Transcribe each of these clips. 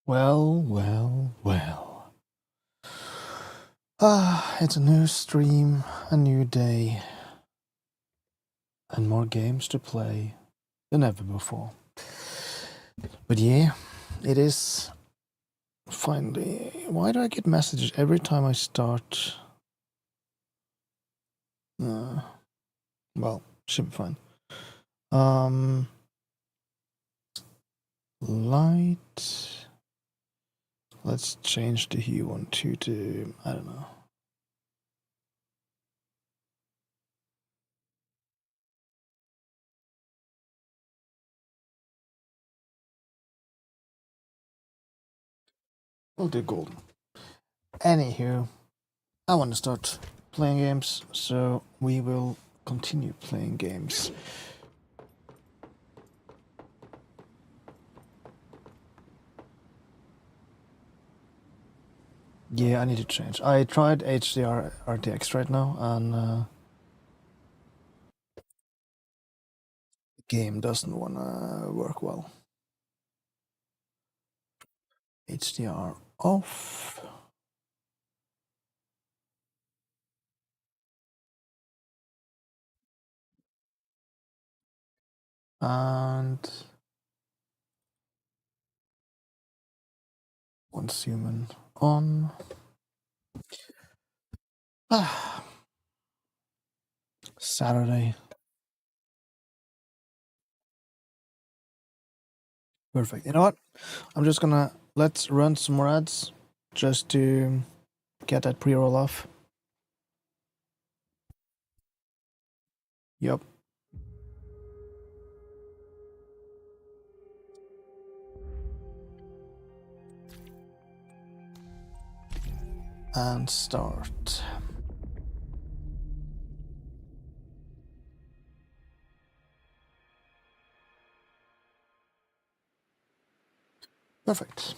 Well. It's a new stream, a new day, and more games to play than ever before. But yeah, it is finally... Why do I get messages every time I start? Well, should be fine. Light... Let's change the hue one to, I don't know. We'll do golden. Anywho, I want to start playing games, so we will continue playing games. Yeah, I need to change. I tried HDR RTX right now, and the game doesn't want to work well. HDR off. And once human on. Saturday. Perfect. You know what? I'm just gonna... Let's run some more ads just to get that pre-roll off. Yep. And start. Perfect.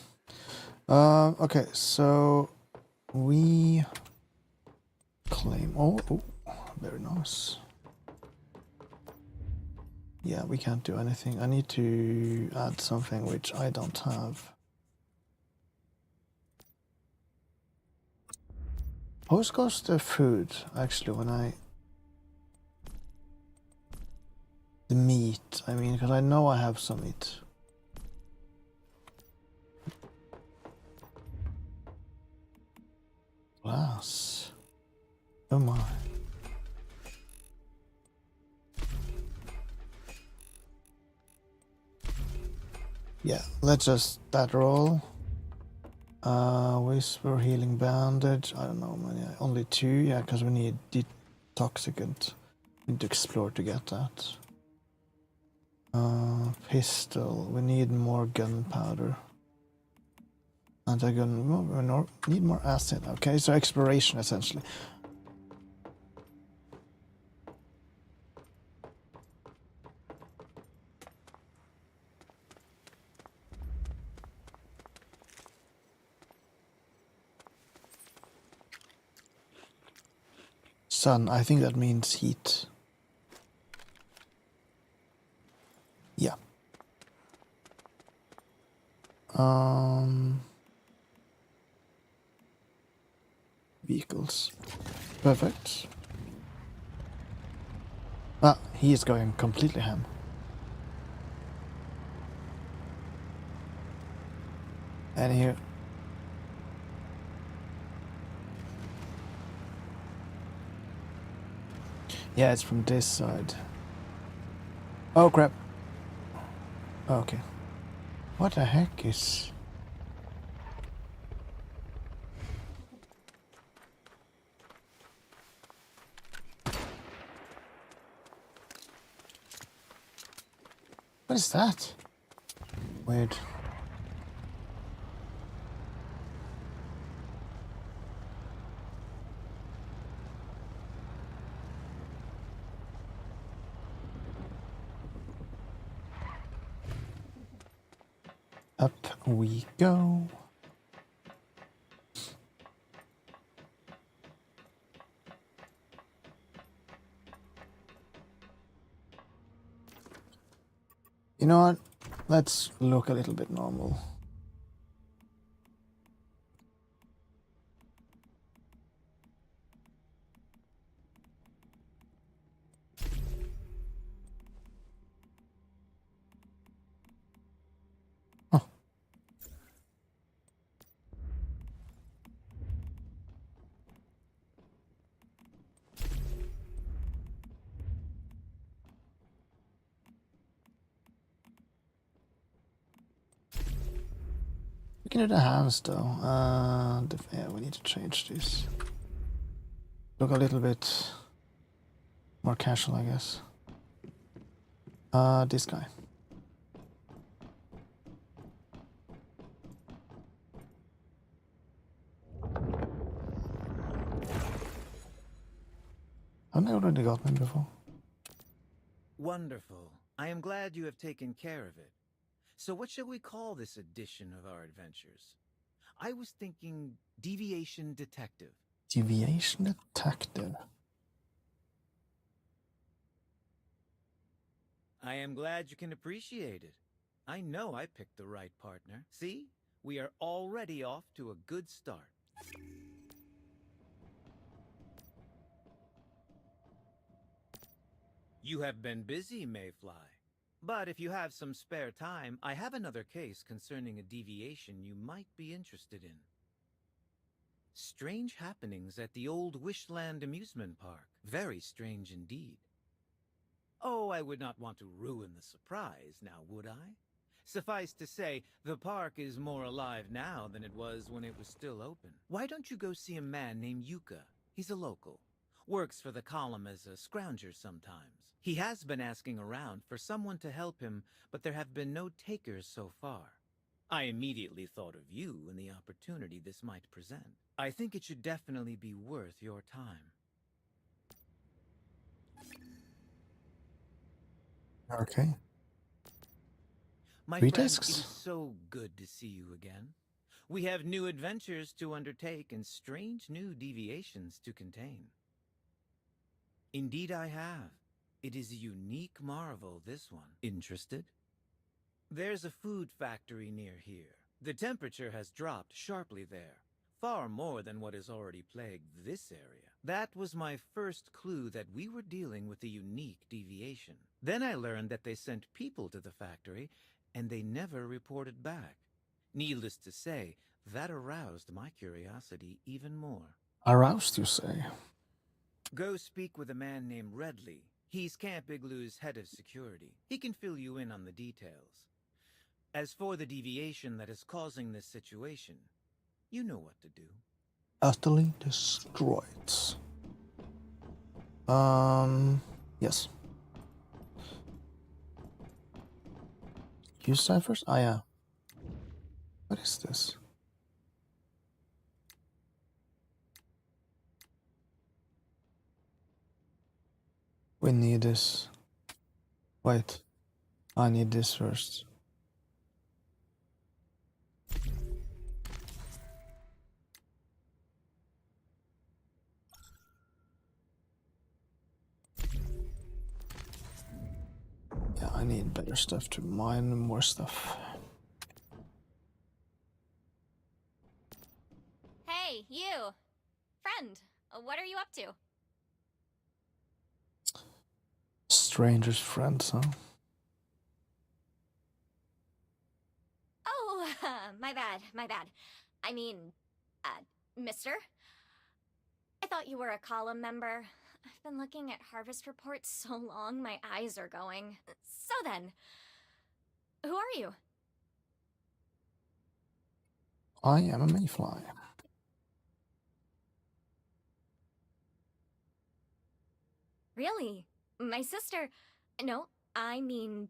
Okay, so we claim... Oh, very nice. Yeah, we can't do anything. I need to add something which I don't have. How goes the food, actually, when I... The meat, I mean, because I know I have some meat. Glass. Oh my. Yeah, let's just that roll. Whisper, healing bandage. I don't know, man. Yeah, only 2. Yeah, because we need detoxicant. We need to explore to get that. Pistol. We need more gunpowder. Anti-gun. We need more acid. Okay, so exploration essentially. Sun, I think that means heat. Yeah. Vehicles. Perfect. Ah, he is going completely ham. And here. Yeah, it's from this side. Oh crap. Okay. What the heck is... What is that? Weird. Up we go. You know what? Let's look a little bit normal. sticking to the hands though. Yeah, we need to change this. Look a little bit more casual, I guess. This guy. Haven't I already got him before? Wonderful. I am glad you have taken care of it. So what shall we call this edition of our adventures? I was thinking Deviation Detective. Deviation Detective. I am glad you can appreciate it. I know I picked the right partner. See? We are already off to a good start. You have been busy, Mayfly. But if you have some spare time, I have another case concerning a deviation you might be interested in. Strange happenings at the old Wishland amusement park. Very strange indeed. Oh, I would not want to ruin the surprise, now would I? Suffice to say, the park is more alive now than it was when it was still open. Why don't you go see a man named Yuka? He's a local. Works for the column as a scrounger sometimes. He has been asking around for someone to help him, but there have been no takers so far. I immediately thought of you and the opportunity this might present. I think it should definitely be worth your time. Okay. My 3 friend, discs. it is so good to see you again. We have new adventures to undertake and strange new deviations to contain. Indeed I have. It is a unique marvel, this one. Interested? There's a food factory near here. The temperature has dropped sharply there, far more than what has already plagued this area. That was my first clue that we were dealing with a unique deviation. Then I learned that they sent people to the factory, and they never reported back. Needless to say, that aroused my curiosity even more. Aroused, you say? Go speak with a man named Redley. He's Camp Igloo's head of security. He can fill you in on the details. As for the deviation that is causing this situation, you know what to do. Utterly destroyed. Yes. Use ciphers? Ah, yeah. What is this? We need this. Wait. I need this first. Yeah, I need better stuff to mine more stuff. Hey, you! Friend, what are you up to? Stranger's friends, huh? Oh, my bad. I mean, mister? I thought you were a column member. I've been looking at harvest reports so long, my eyes are going. So then, who are you? I am a mayfly. Really? My sister... No, I mean,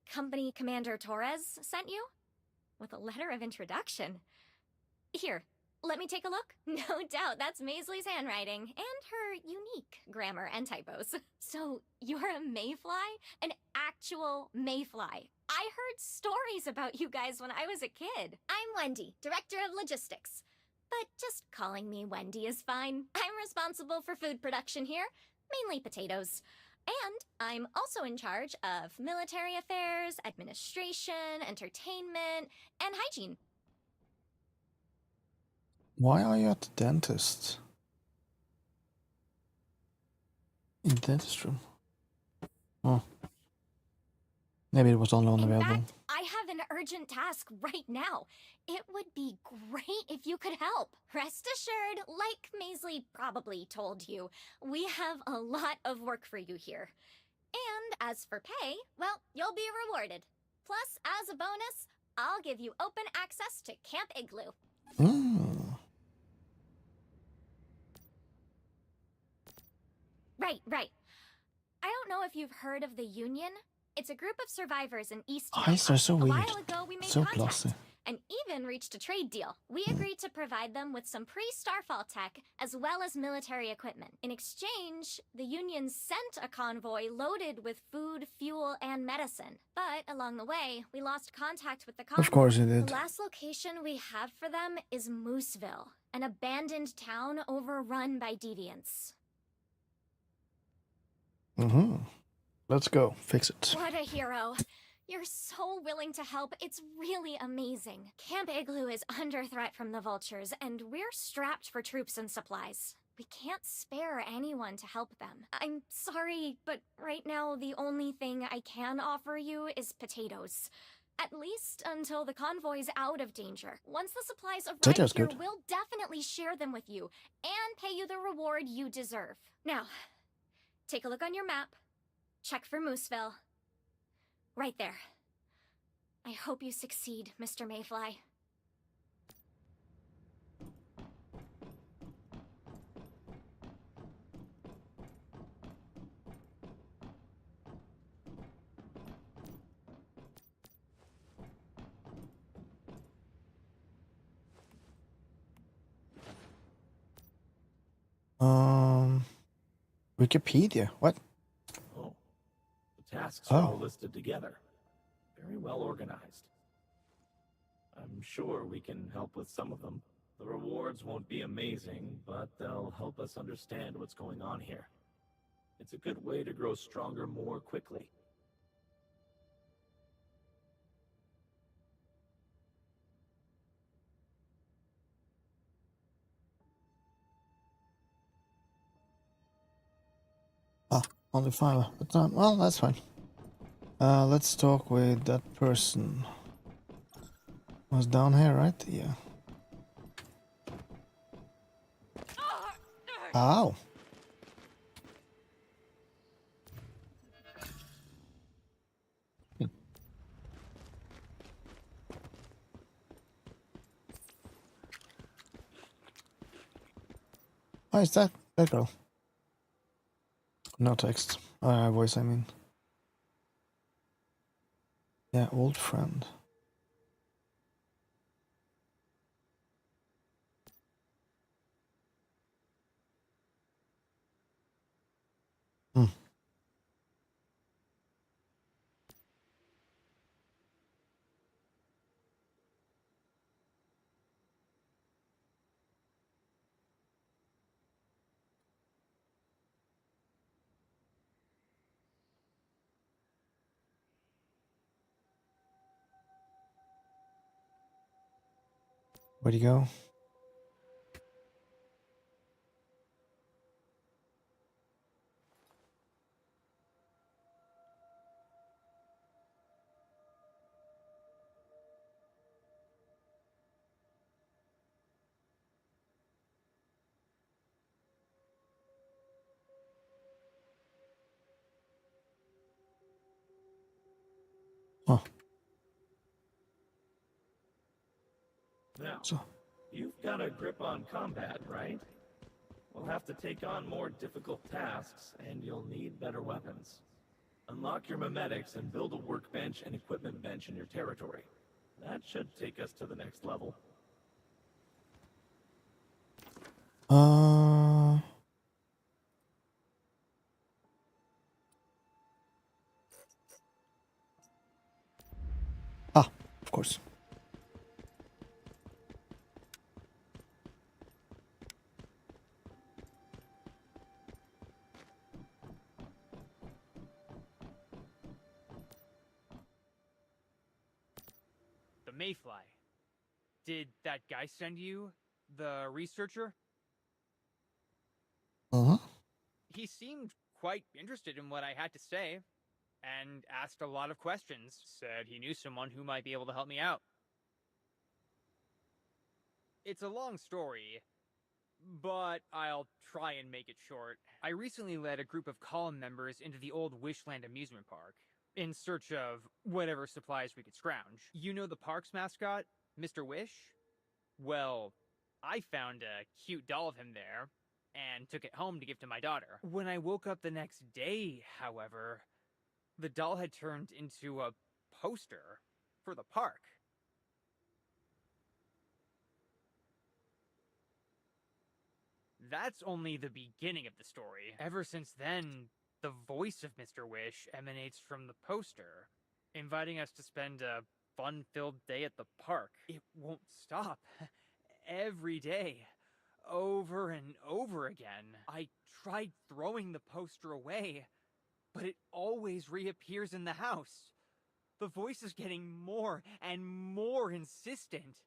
Company Commander Torres sent you? With a letter of introduction. Here, let me take a look. No doubt that's Maisley's handwriting, and her unique grammar and typos. So, you're a mayfly? An actual mayfly. I heard stories about you guys when I was a kid. I'm Wendy, Director of Logistics. But just calling me Wendy is fine. I'm responsible for food production here, mainly potatoes. And I'm also in charge of military affairs, administration, entertainment, and hygiene. Why are you at the dentist? In the dentist room? Oh. Maybe it was only one available. In fact, I have an urgent task right now. It would be great if you could help. Rest assured, like Maisley probably told you, we have a lot of work for you here. And as for pay, well, you'll be rewarded. Plus, as a bonus, I'll give you open access to Camp Igloo. Mm. Right. I don't know if you've heard of the Union. It's a group of survivors in East Eyes are Utah. so A weird. while ago, we made So contact glossy. and even reached a trade deal. We agreed to provide them with some pre-Starfall tech as well as military equipment. In exchange, the Union sent a convoy loaded with food, fuel, and medicine. But along the way, we lost contact with the convoy. Of course you did. The last location we have for them is Mooseville, an abandoned town overrun by deviants. Mm-hmm. Let's go. Fix it. What a hero. You're so willing to help. It's really amazing. Camp Igloo is under threat from the vultures, and we're strapped for troops and supplies. We can't spare anyone to help them. I'm sorry, but right now the only thing I can offer you is potatoes. At least until the convoy's out of danger. Once the supplies arrive Potatoes here, good. we'll definitely share them with you and pay you the reward you deserve. Now, take a look on your map. Check for Mooseville. Right there. I hope you succeed, Mr. Mayfly. Wikipedia. What? Oh, the tasks are all Oh. listed together. Very well organized. I'm sure we can help with some of them. The rewards won't be amazing, but they'll help us understand what's going on here. It's a good way to grow stronger more quickly. Only 5. But well, that's fine. Let's talk with that person. Was down here, right? Yeah. Ow. Oh, is that girl? No text. Voice, I mean. Yeah, old friend. Hmm. Where'd he go? Oh, Now, so you've got a grip on combat, right? We'll have to take on more difficult tasks, and you'll need better weapons. Unlock your memetics and build a workbench and equipment bench in your territory. That should take us to the next level. of course. The Mayfly. Did that guy send you? The researcher? Uh-huh. He seemed quite interested in what I had to say, and asked a lot of questions. Said he knew someone who might be able to help me out. It's a long story, but I'll try and make it short. I recently led a group of column members into the old Wishland amusement park. in search of whatever supplies we could scrounge. You know the park's mascot, Mr. Wish? Well, I found a cute doll of him there and took it home to give to my daughter. When I woke up the next day, however, the doll had turned into a poster for the park. That's only the beginning of the story. Ever since then, the voice of Mr. Wish emanates from the poster, inviting us to spend a fun-filled day at the park. It won't stop. Every day. Over and over again. I tried throwing the poster away, but it always reappears in the house. The voice is getting more and more insistent.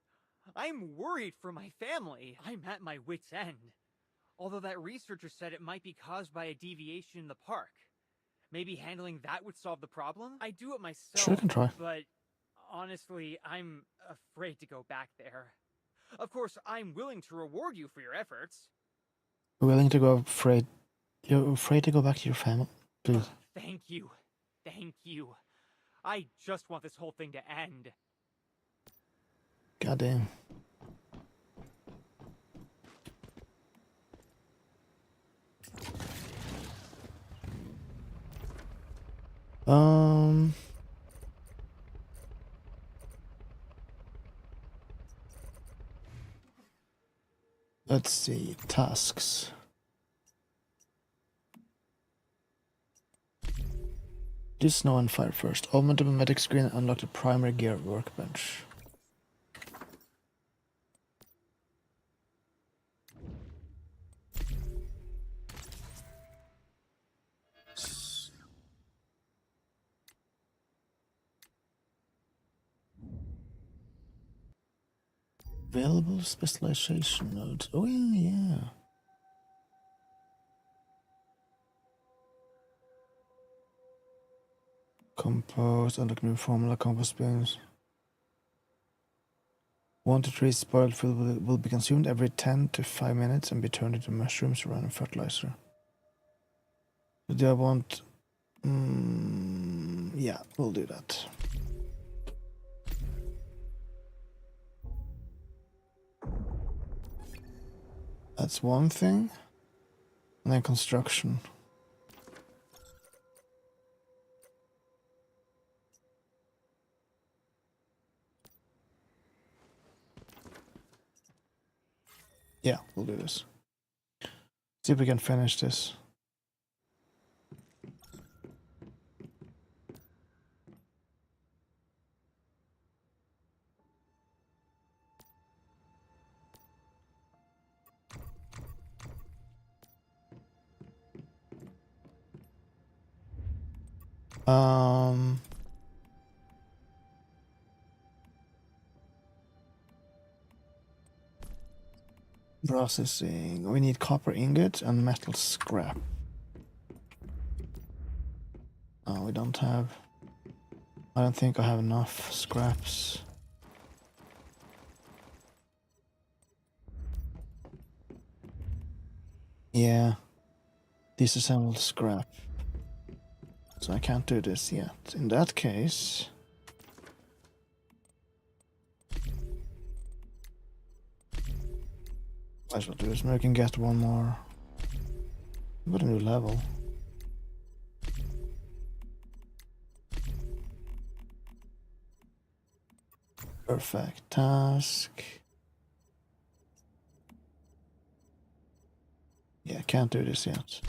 I'm worried for my family. I'm at my wit's end. Although that researcher said it might be caused by a deviation in the park. Maybe handling that would solve the problem? I do it myself, Sure, can try. but honestly, I'm afraid to go back there. Of course, I'm willing to reward you for your efforts. Willing to go afraid? You're afraid to go back to your family? Please. Thank you. Thank you. I just want this whole thing to end. Goddamn. Let's see, tasks. Do snow and fire first. Open the medic screen and unlock the primary gear workbench. Available specialization nodes. Oh yeah. Compost, unlock new formula, compost bins. 1 to 3 spoiled food will be consumed every 10 to 5 minutes and be turned into mushrooms, random fertilizer. Do I want... yeah, we'll do that. That's one thing. And then construction. Yeah, we'll do this. See if we can finish this. Processing. We need copper ingot and metal scrap. Oh, we don't have... I don't think I have enough scraps. Yeah. Disassembled scrap. So I can't do this yet. In that case... might as well do this. Maybe we can get one more. What a new level. Perfect task. Yeah, can't do this yet.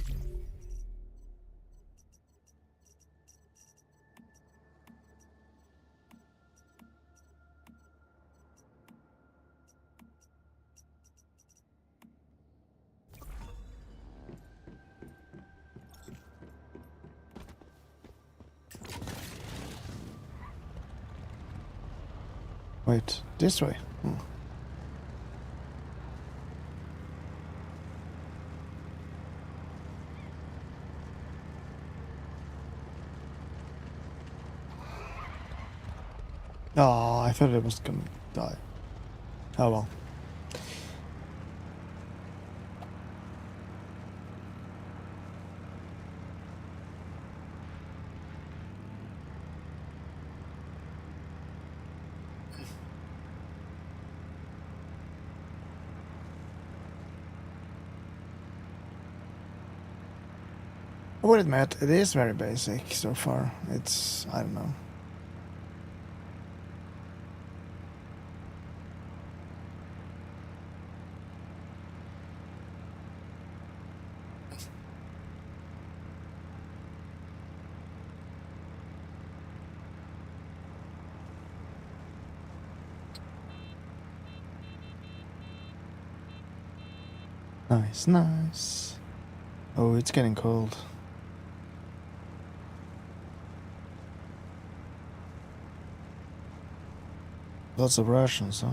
Wait, this way? Oh, I thought it was gonna die. Oh well. I would admit, it is very basic so far. It's, I don't know. Nice, nice. Oh, it's getting cold. Lots of Russians, huh?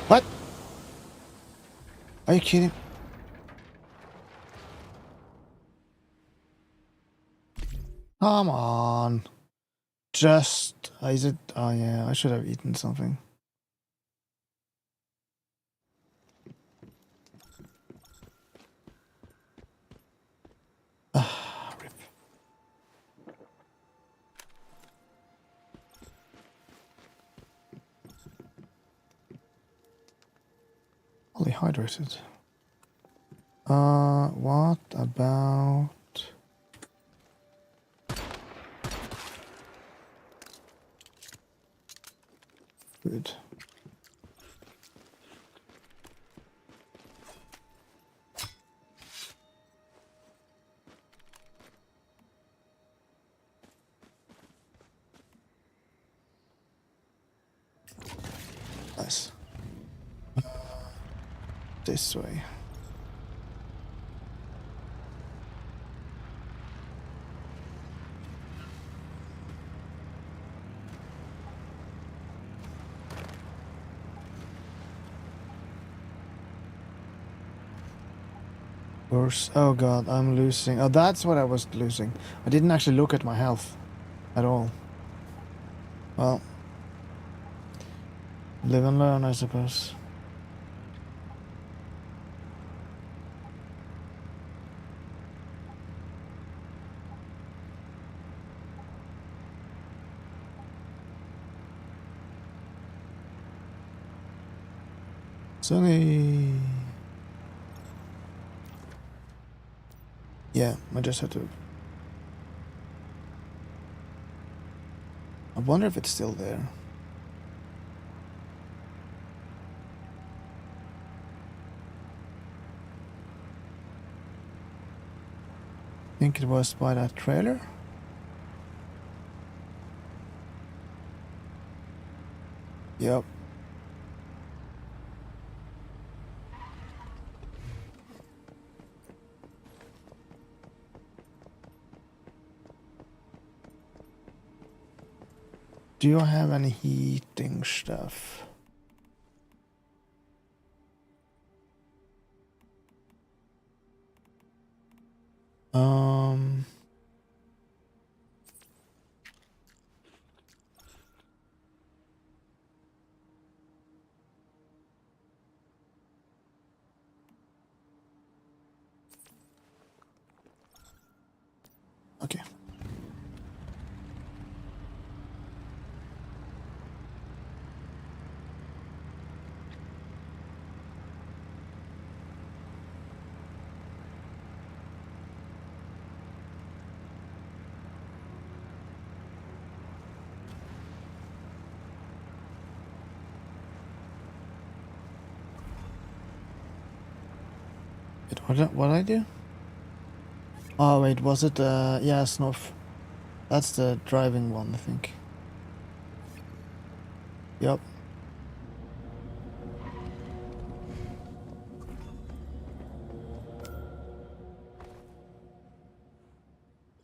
What? Are you kidding? Come on. Just, is it? Oh yeah, I should have eaten something. Ah, rip. Only hydrated. What about... Good. Nice. This way. Worse. Oh god, I'm losing. Oh, that's what I was losing. I didn't actually look at my health at all. Well, live and learn, I suppose. Sunny. Yeah, I just had to. I wonder if it's still there. Think it was by that trailer? Yep. Do you have any heating stuff? Okay. What I do? Oh wait, was it yeah, Snuff. That's the driving one, I think. Yep.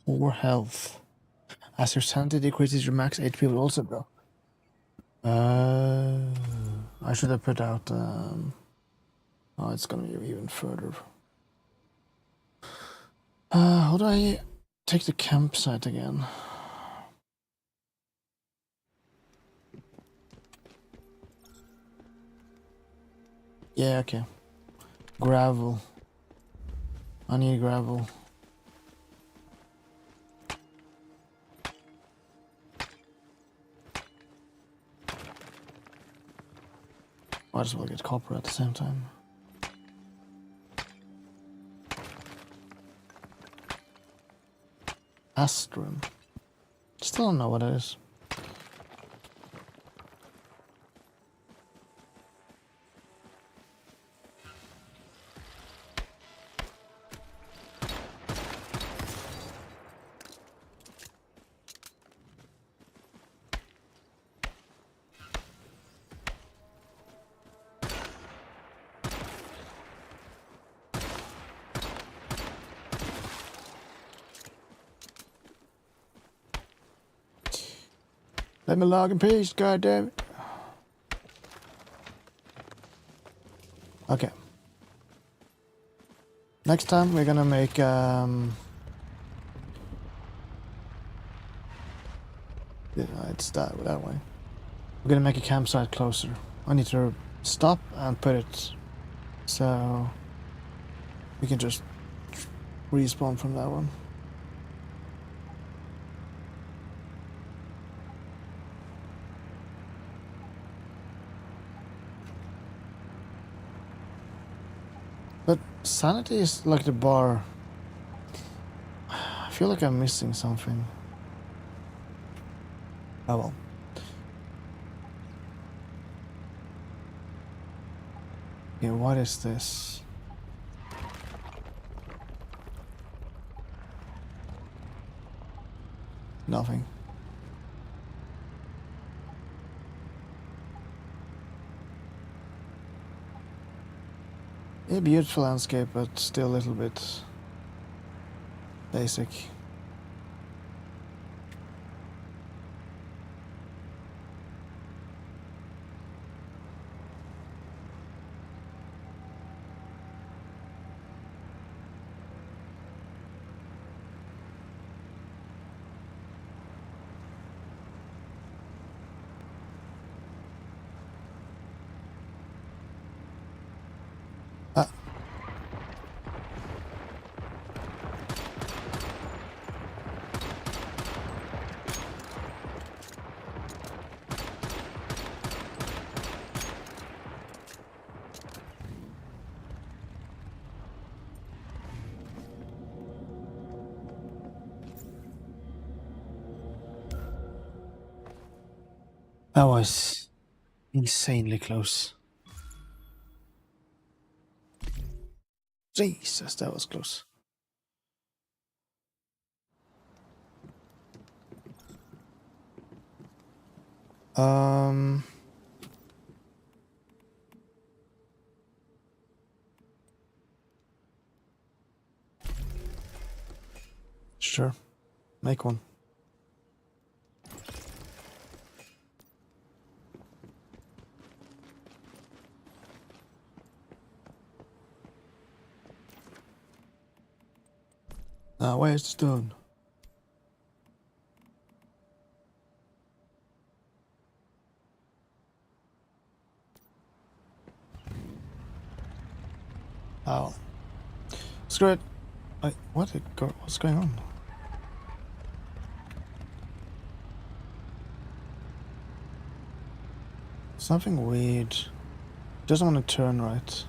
4 health. As your sanity decreases, your max HP will also go. I should have put out. Oh, it's gonna be even further. How do I take the campsite again? Yeah, okay. Gravel. I need gravel. Might as well get copper at the same time. Astrum. Still don't know what it is. Let me log in peace, goddammit. Okay. Next time we're gonna make yeah, it's that way. We're gonna make a campsite closer. I need to stop and put it so we can just respawn from that one. But sanity is like the bar. I feel like I'm missing something. Oh well. Yeah, what is this? Nothing. A beautiful landscape, but still a little bit basic. Ah. That was insanely close. Jesus, that was close. Sure. Make one. Where's the stone? Oh. Screw it. What's going on? Something weird. Doesn't want to turn right.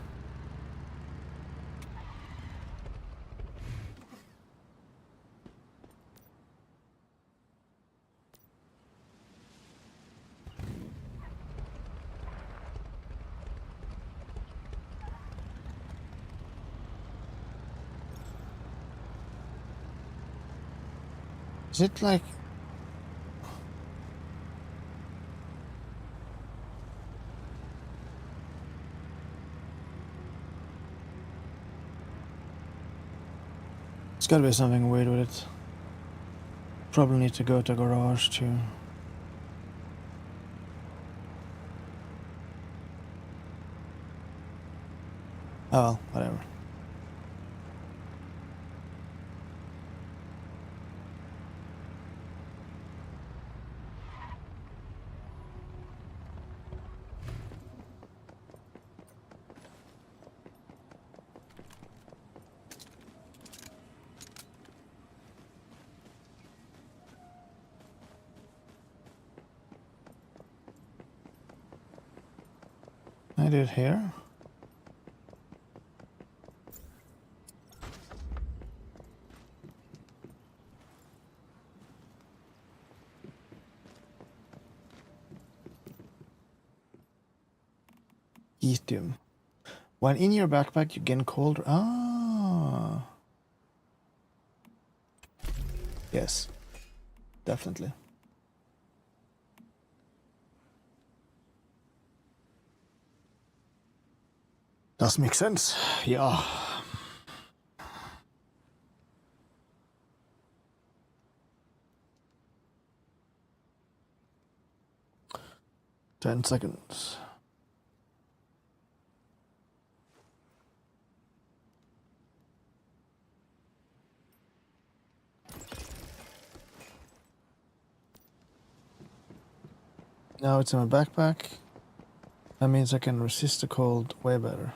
Is it like... It's gotta be something weird with it. Probably need to go to garage too. Oh well, whatever. I do it here? Lithium. When in your backpack, you gain cold. Ah. Yes. Definitely. Does make sense. Yeah. $10. Now it's in my backpack. That means I can resist the cold way better.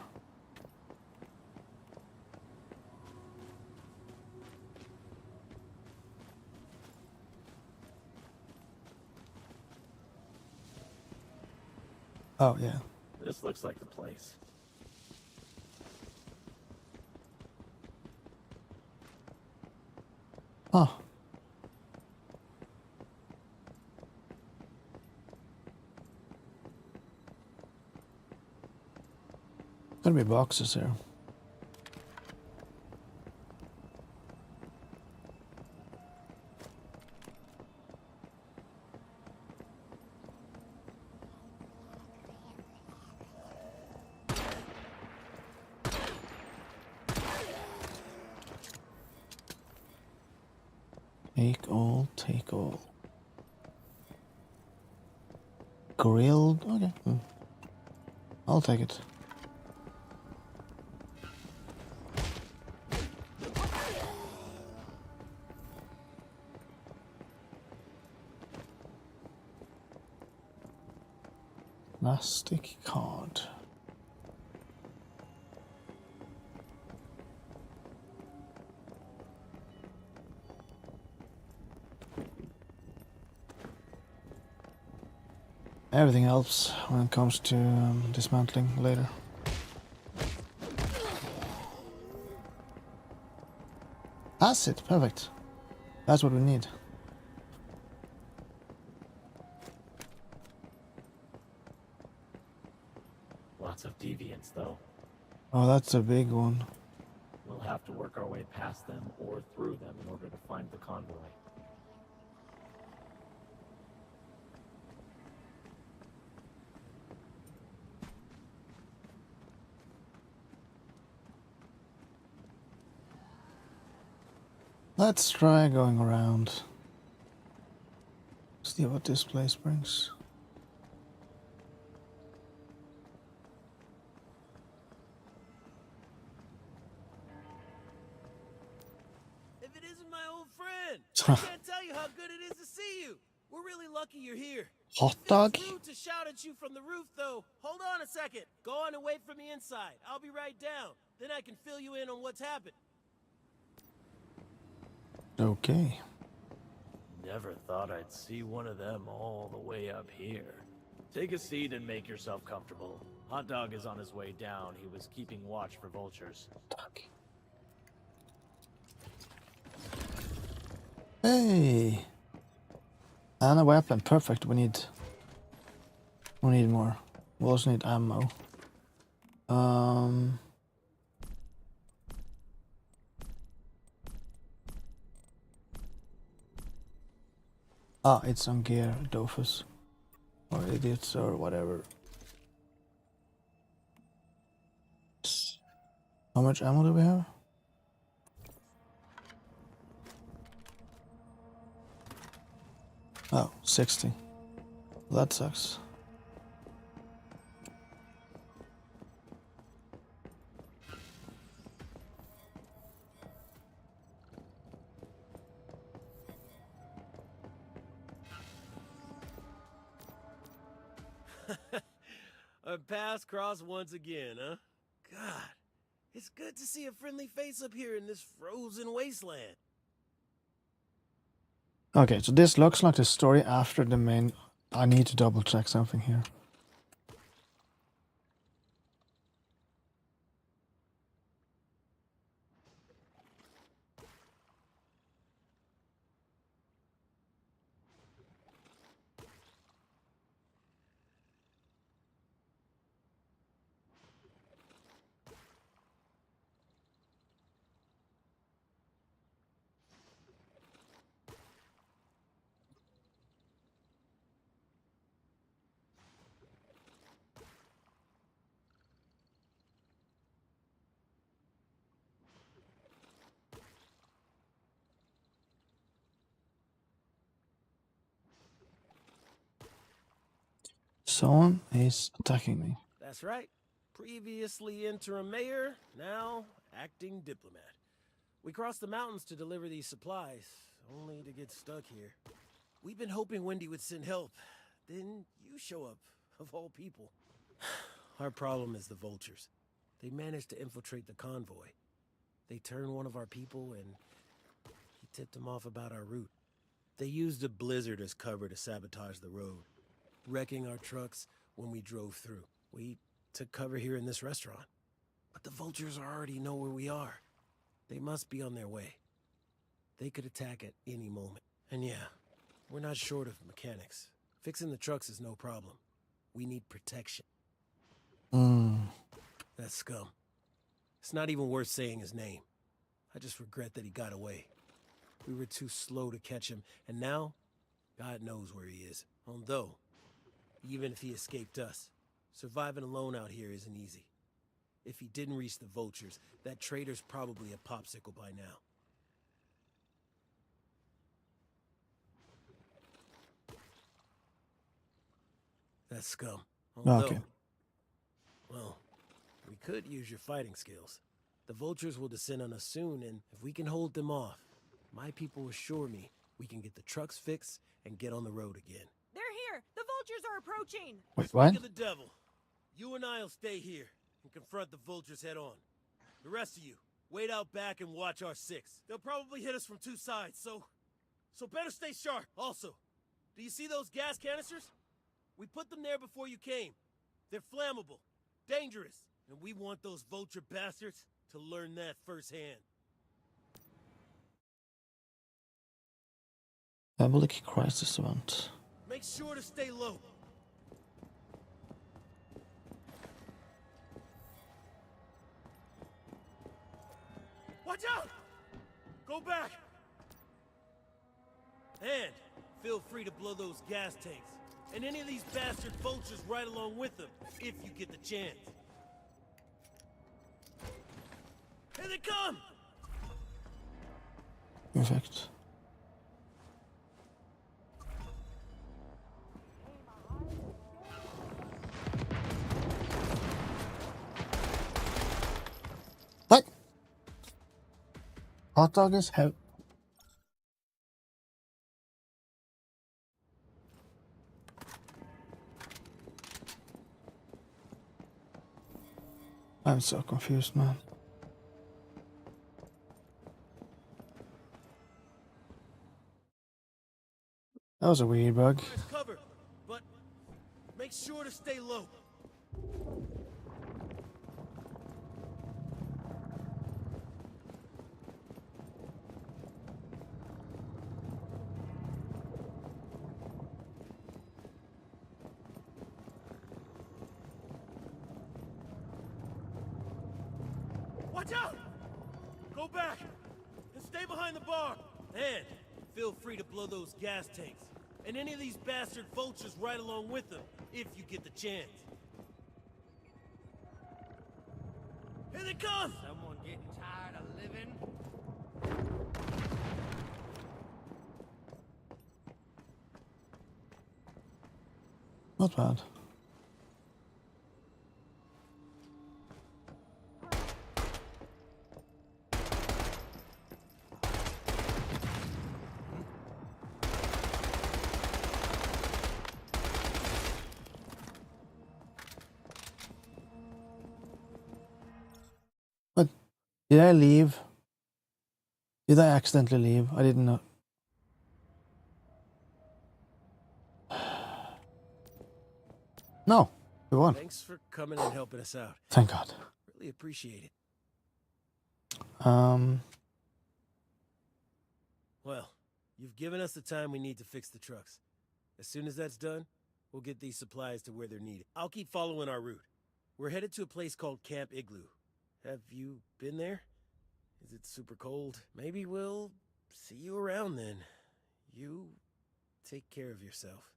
Oh, yeah. This looks like the place. Oh. Gotta be boxes here. Take all, take all. Grilled? Okay. I'll take it. Plastic card. Everything helps when it comes to dismantling later. Acid, perfect. That's what we need. Lots of deviants, though. Oh, that's a big one. We'll have to work our way past them or through them in order to find the convoy. Let's try going around. See what this place brings. If it isn't my old friend, I can't tell you how good it is to see you. We're really lucky you're here. Hot dog? It's rude to shout at you from the roof, though. Hold on a second. Go on and wait for me inside. I'll be right down. Then I can fill you in on what's happened. Okay. Never thought I'd see one of them all the way up here. Take a seat and make yourself comfortable. Hot Dog is on his way down. He was keeping watch for vultures. Hey. And a weapon, perfect. We need more. We also need ammo. It's on gear, doofus. Or idiots or whatever. How much ammo do we have? Oh, 60. That sucks. Our paths cross once again, huh? God, it's good to see a friendly face up here in this frozen wasteland. Okay, so this looks like the story after the main. I need to double check something here. Someone is attacking me. That's right. Previously interim mayor, now acting diplomat. We crossed the mountains to deliver these supplies, only to get stuck here. We've been hoping Wendy would send help. Then you show up, of all people. Our problem is the vultures. They managed to infiltrate the convoy. They turned one of our people and he tipped them off about our route. They used a blizzard as cover to sabotage the road, wrecking our trucks when we drove through. We took cover here in this restaurant. But the vultures already know where we are. They must be on their way. They could attack at any moment. And yeah, we're not short of mechanics. Fixing the trucks is no problem. We need protection. That scum. It's not even worth saying his name. I just regret that he got away. We were too slow to catch him, and now, God knows where he is. Although, even if he escaped us, surviving alone out here isn't easy. If he didn't reach the vultures, that traitor's probably a popsicle by now. That scum. Although, Okay. well, we could use your fighting skills. The vultures will descend on us soon, and if we can hold them off, my people assure me we can get the trucks fixed and get on the road again. They're here! The vultures are approaching! Wait, what? Speak of the devil. You and I'll stay here and confront the vultures head on. The rest of you, wait out back and watch our six. They'll probably hit us from two sides, so better stay sharp. Also, do you see those gas canisters? We put them there before you came. They're flammable, dangerous, and we want those vulture bastards to learn that firsthand. Public crisis event. Make sure to stay low. Watch out! Go back! And feel free to blow those gas tanks. And any of these bastard vultures right along with them, if you get the chance. Here they come! Perfect. What? Hot dog is how? I'm so confused, man. That was a weird bug. It's covered, but make sure to stay low. Watch out! Go back and stay behind the bar. And feel free to blow those gas tanks. And any of these bastard vultures right along with them, if you get the chance. Here they come! Someone getting tired of living? Not bad. Did I leave? Did I accidentally leave? I didn't know. No, we won. Thanks for coming and helping us out. Thank God. Really appreciate it. Well, you've given us the time we need to fix the trucks. As soon as that's done, we'll get these supplies to where they're needed. I'll keep following our route. We're headed to a place called Camp Igloo. Have you been there? Is it super cold? Maybe we'll see you around then. You take care of yourself.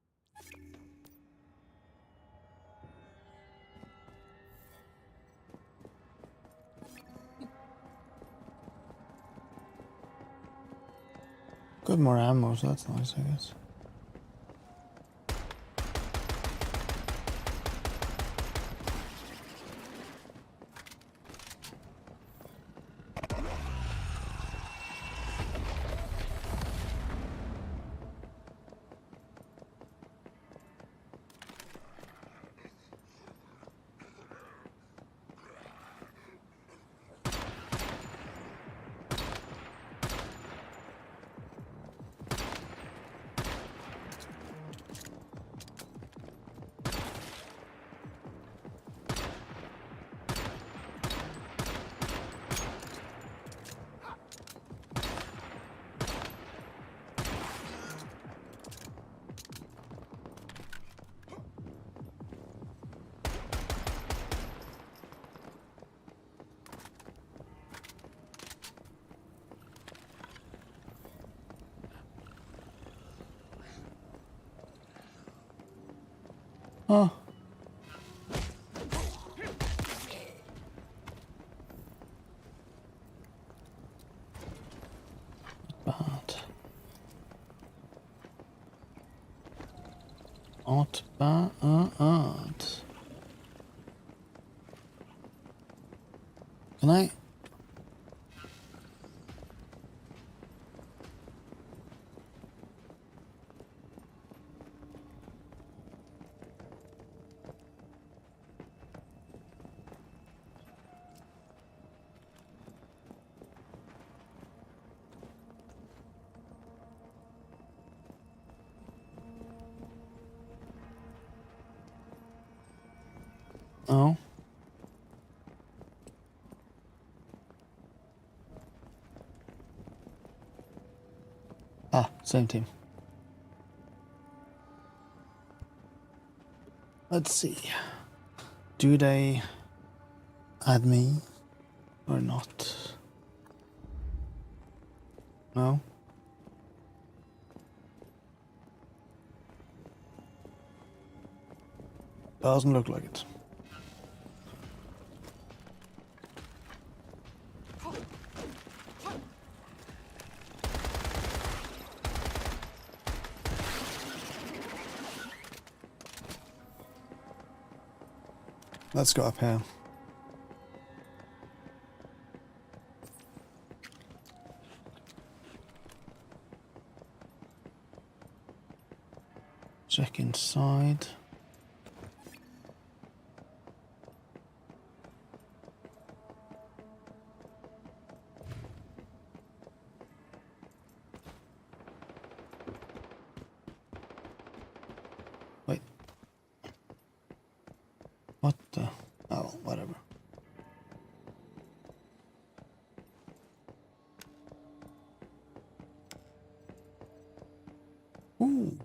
Got more ammo, so that's nice, I guess. Oh. Bad. Not bad. Can I? Oh. Ah, same team. Let's see. Do they add me or not? No? Doesn't look like it. Let's go up here. Check inside. Wait. What the? Oh, whatever. Ooh.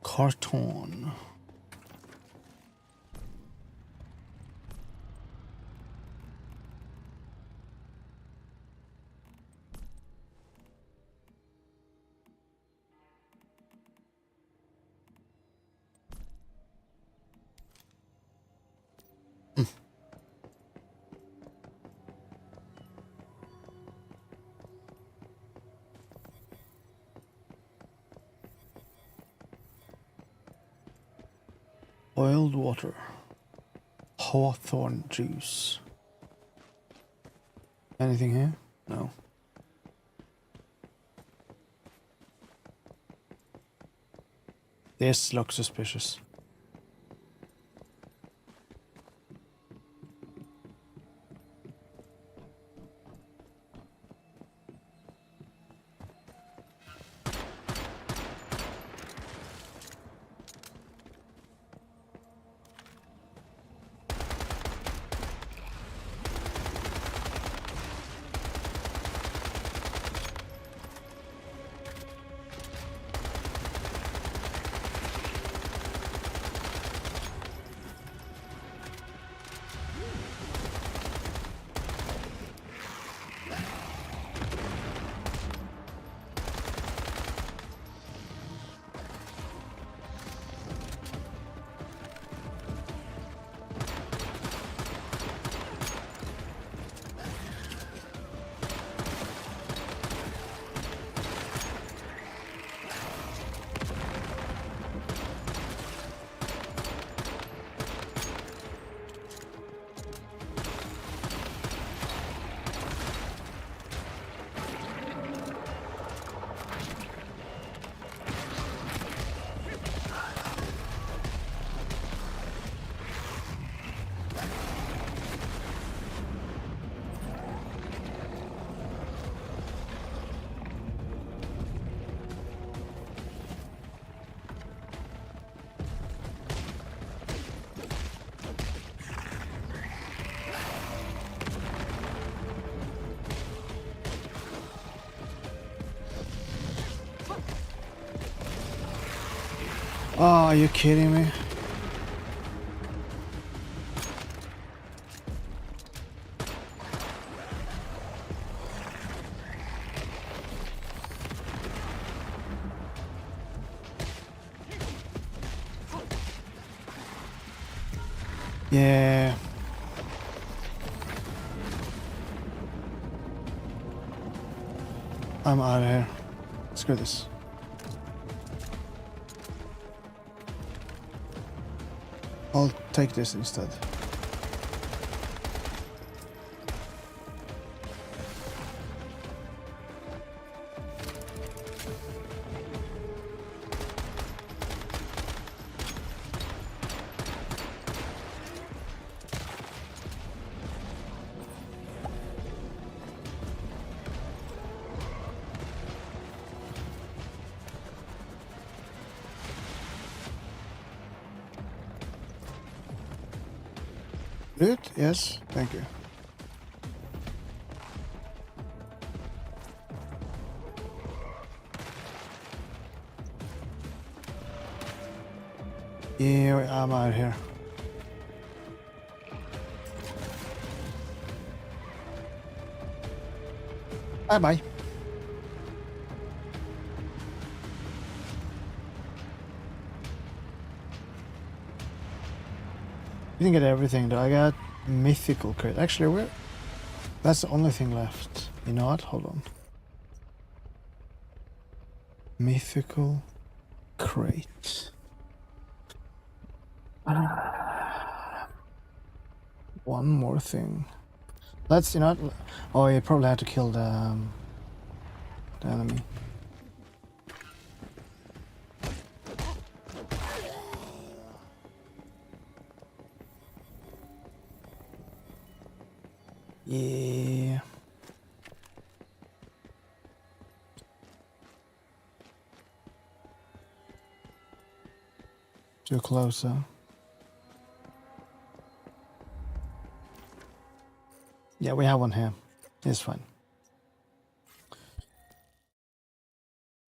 Carton. Boiled water. Hawthorn juice. Anything here? No. This looks suspicious. Oh, are you kidding me? Yeah. I'm out of here. Screw this. I'll take this instead. Good? Yes, thank you. Yeah, I'm out here. Bye bye. Didn't get everything though. I got mythical crate. Actually, where? That's the only thing left. You know what? Hold on. Mythical crate. One more thing. Let's, you know. Oh, you probably had to kill the enemy. Yeah. Too close, huh? Yeah, we have one here. It's fine.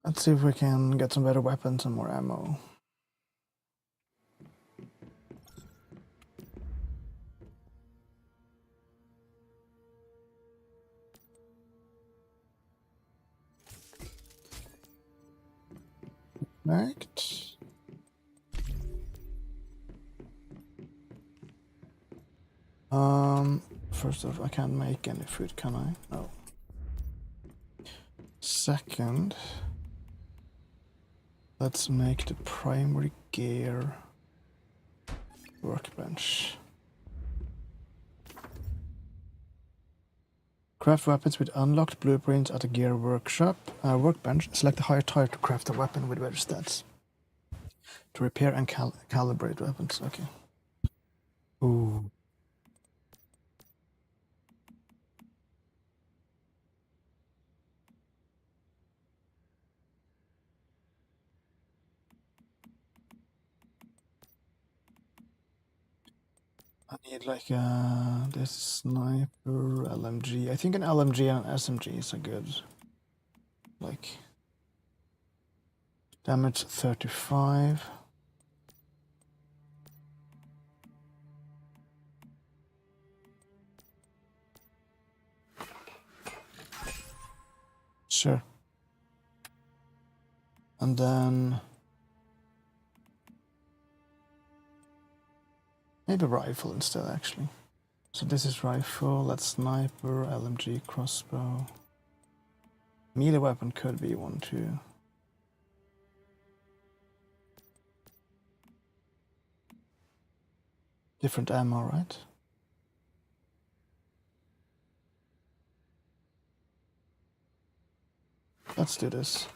Let's see if we can get some better weapons and more ammo. Right. First off, I can't make any food, can I? No. Second, let's make the primary gear workbench. Craft weapons with unlocked blueprints at a gear workshop. Workbench. Select a higher tier to craft a weapon with better stats. To repair and calibrate weapons. Okay. Ooh. I need like this sniper LMG. I think an LMG and an SMG is a good, like, damage 35. Sure. And then maybe rifle instead, actually. So this is rifle, that's sniper, LMG, crossbow. Melee weapon could be one too. Different ammo, right? Let's do this.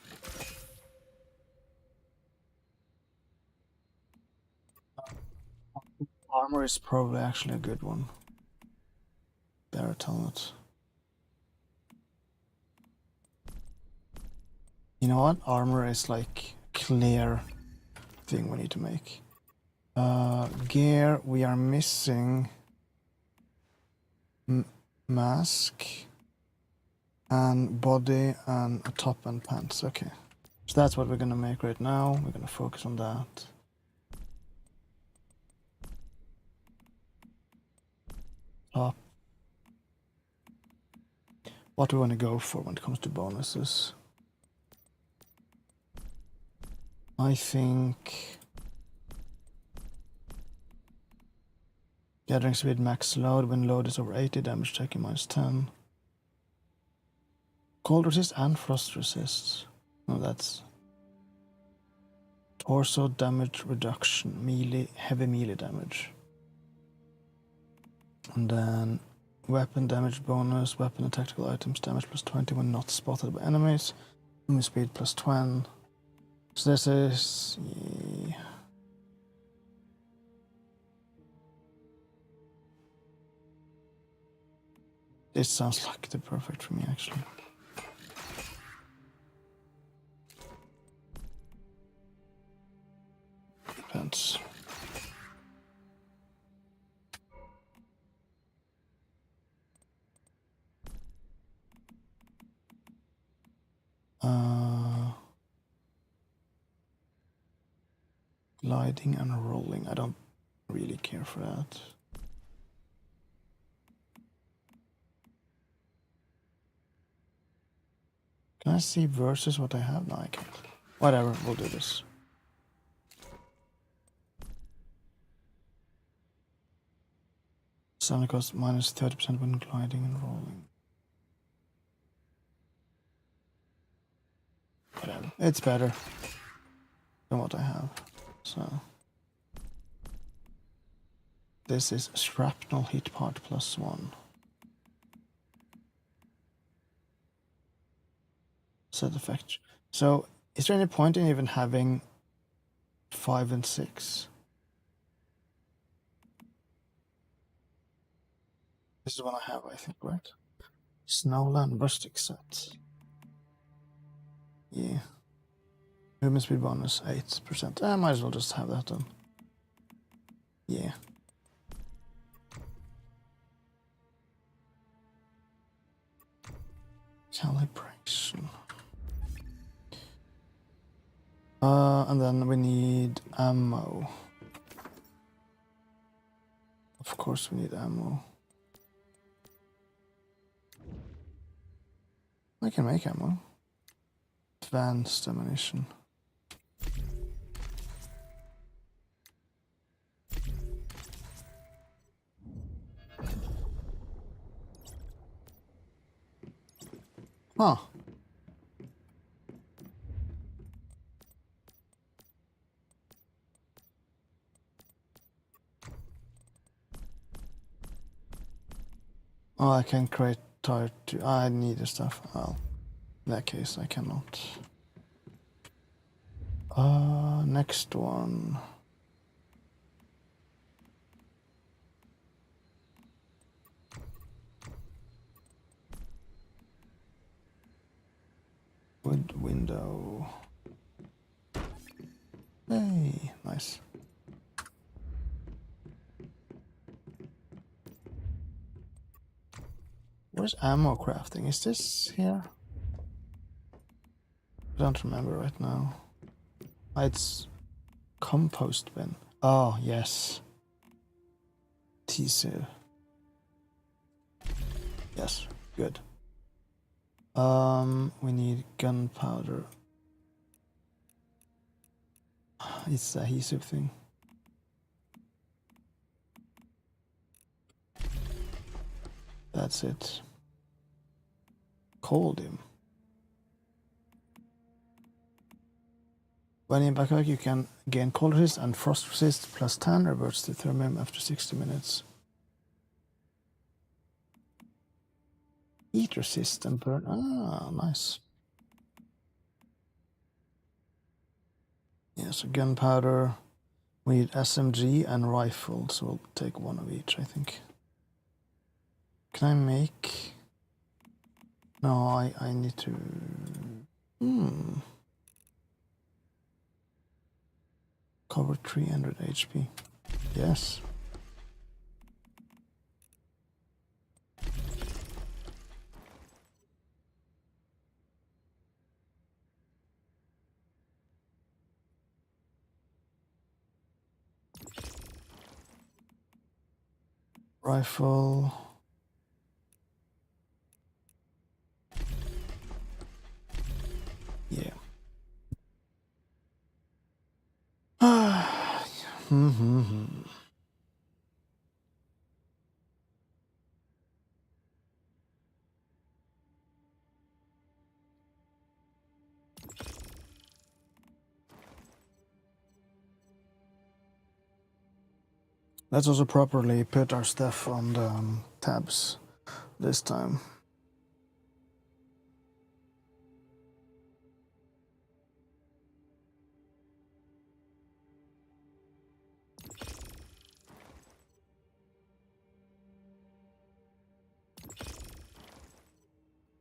Armor is probably actually a good one. Barrett helmet. You know what? Armor is like clear thing we need to make. Gear, we are missing mask and body and a top and pants. Okay, so that's what we're gonna make right now. We're gonna focus on that. Top. What do we want to go for when it comes to bonuses? I think Gathering speed max load. When load is over 80, damage taken -10. Cold resist and frost resist. No, that's torso damage reduction. Melee, heavy melee damage. And then weapon damage bonus. Weapon and tactical items damage +20 when not spotted by enemies. Movement speed +20. So this is... Yeah. This sounds like the perfect for me, actually. Depends. Gliding and rolling. I don't really care for that. Can I see versus what I have? No, I can't. Whatever, we'll do this. Suddenly costs -30% when gliding and rolling. Whatever. It's better than what I have. So this is shrapnel hit part +1. Set effect. So is there any point in even having 5 and 6? This is one I have, I think, right? Snowland rustic set. Yeah. Movement speed bonus 8%. I might as well just have that then. Yeah. Calibration. And then we need ammo. Of course we need ammo. I can make ammo. Advanced ammunition. Huh. Oh, I can create tire to... I need the stuff. Well, in that case, I cannot. Next one. Wood window. Hey, nice. Where's ammo crafting? Is this here? I don't remember right now. It's compost bin. Oh, yes. Tisu. Yes, good. We need gunpowder. It's the adhesive thing. That's it. Coldium. When in backpack, you can gain cold resist and frost resist +10, reverts to thermium after 60 minutes. Heat resist and burn. Ah, nice. Yeah, so gunpowder. We need SMG and rifle, so we'll take one of each, I think. Can I make... No, I need to... Cover 300 HP. Yes. Rifle. Yeah. Let's also properly put our stuff on the tabs this time.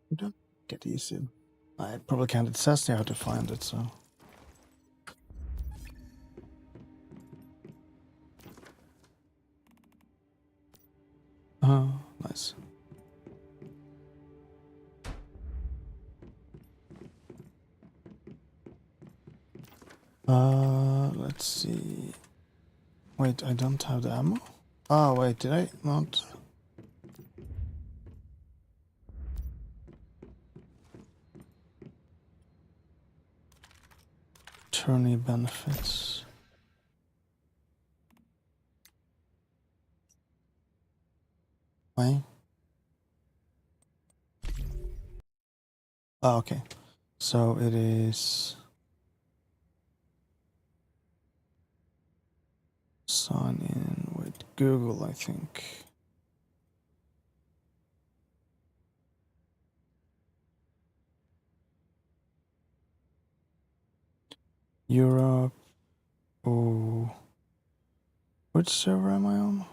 You don't get easy. I probably can't. It says here how to find it, so. Oh, nice. Let's see. Wait, I don't have the ammo? Oh, wait, did I not? Attorney benefits. Why? Oh, okay. So it is sign in with Google, I think. Europe. Oh, which server am I on?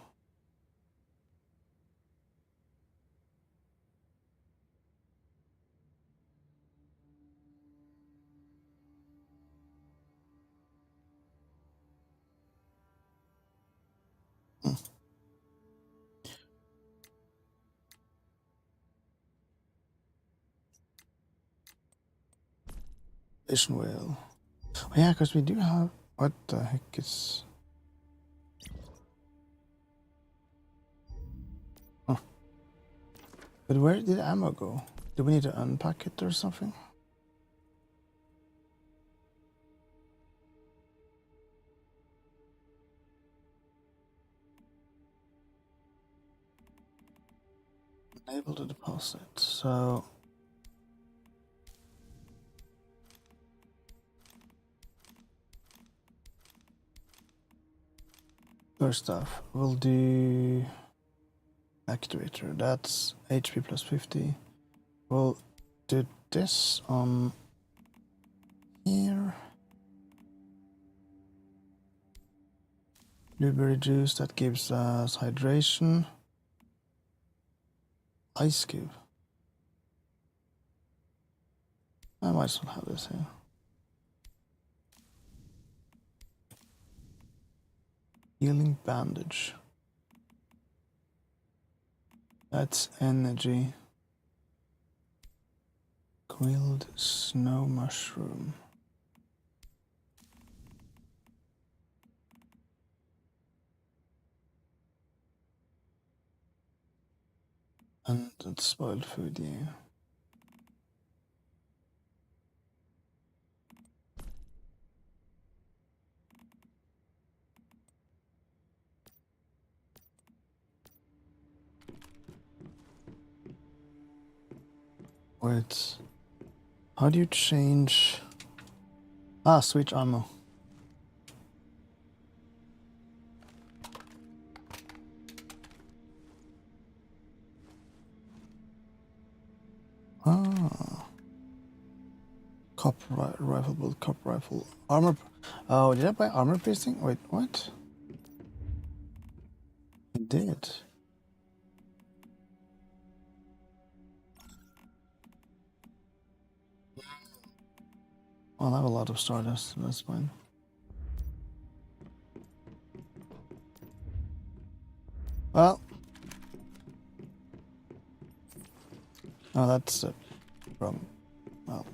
Vision wheel. Oh, yeah, because we do have. What the heck is? Oh. But where did ammo go? Do we need to unpack it or something? Able to deposit. So. First off, we'll do activator. That's HP plus 50. We'll do this on here. Blueberry juice, that gives us hydration. Ice cube. I might as well have this here. Healing bandage. That's energy. Grilled snow mushroom. And that's spoiled food, yeah. Wait. How do you change? Ah, switch ammo. Ah. Cop rifle, build cop rifle. Armor. Oh, did I buy armor piercing? Wait, what? I did. Well, I have a lot of stardust, so that's fine. Well. Oh, that's a problem. Well.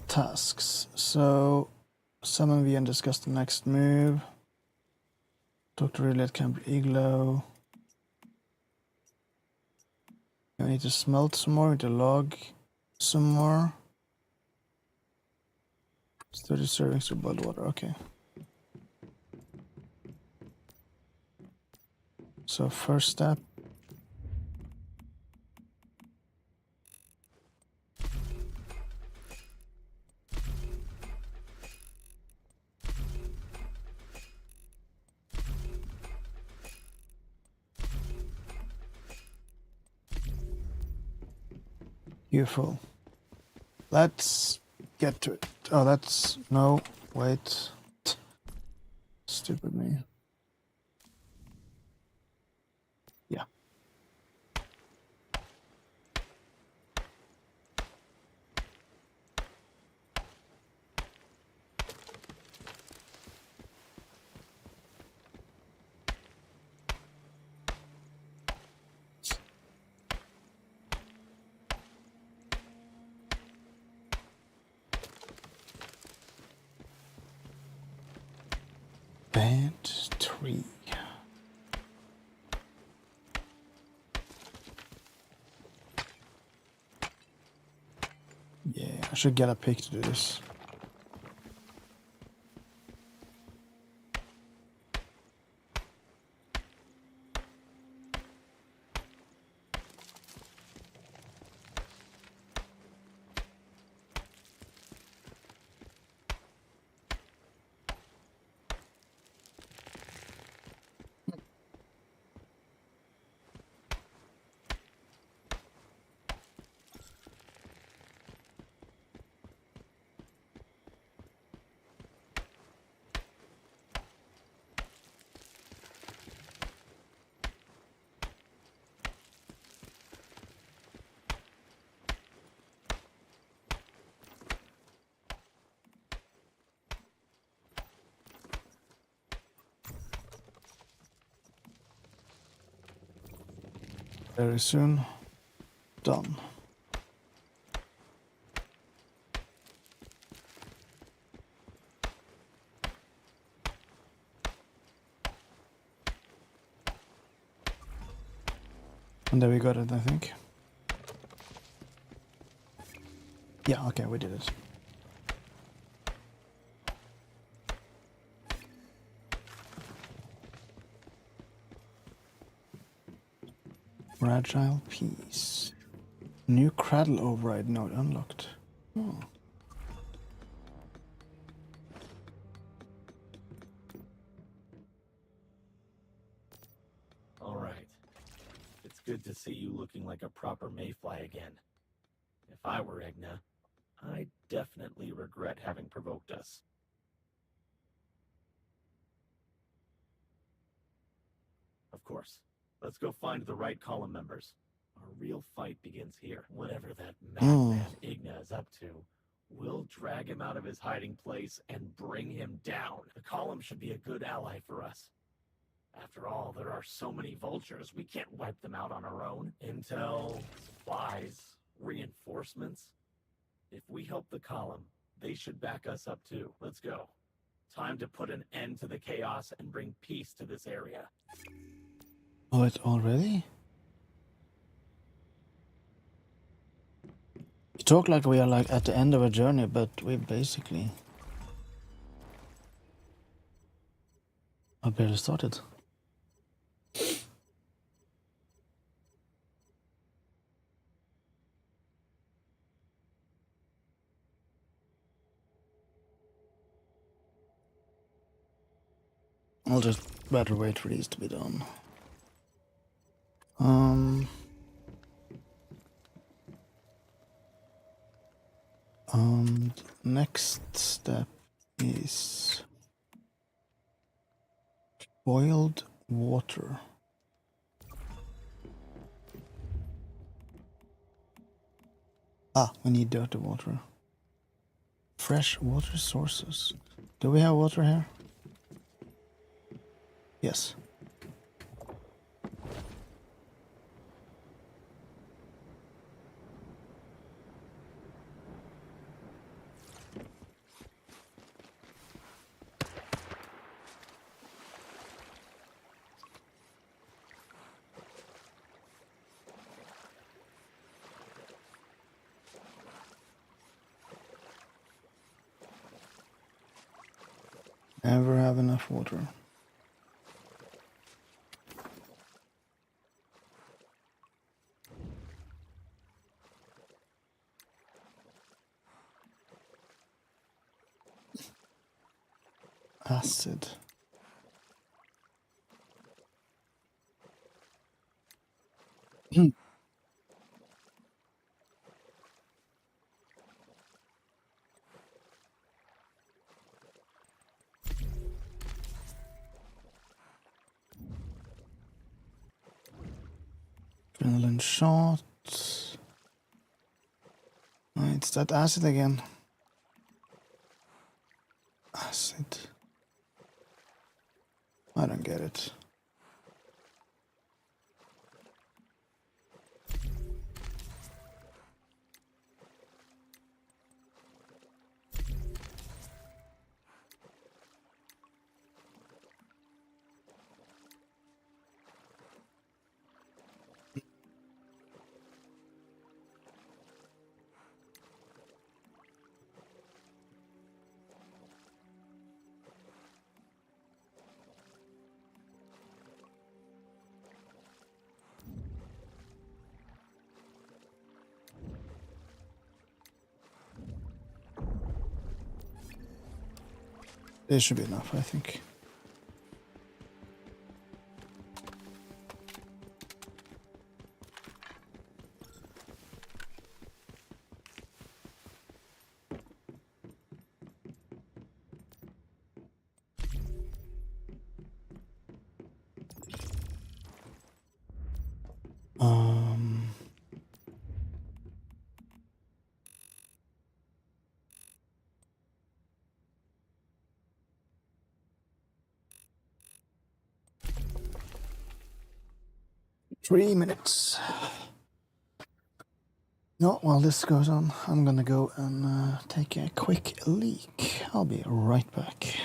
Tasks. So, summon V and discuss the next move. Talk to Ridley at Camp Igloo. I need to smelt some more, need to log some more. It's 30 servings of boiled water, okay. So first step. You're full. Let's get to it. Oh, that's... No, wait. Stupid me. Yeah. Band tree. Yeah, I should get a pick to do this. Very soon. Done. And there we got it, I think. Yeah, okay, we did it. Fragile piece. New cradle override node unlocked. Oh. All right. It's good to see you looking like a proper mayfly again. If I were Egna, I'd definitely regret having provoked us. Of course. Let's go find the right column members. Our real fight begins here. Whatever that madman Igna is up to, we'll drag him out of his hiding place and bring him down. The column should be a good ally for us. After all, there are so many vultures, we can't wipe them out on our own. Intel, supplies, reinforcements. If we help the column, they should back us up too. Let's go. Time to put an end to the chaos and bring peace to this area. Oh, it's already? You talk like we are like at the end of a journey, but we basically... I barely started. I'll just better wait for these to be done. Next step is boiled water. Ah, we need dirty water. Fresh water sources. Do we have water here? Yes. Never have enough water. Acid. Adrenaline shot. Oh, it's that acid again. Acid. I don't get it. This should be enough, I think. Um, 3 minutes. No, while this goes on, I'm gonna go and take a quick leak. I'll be right back.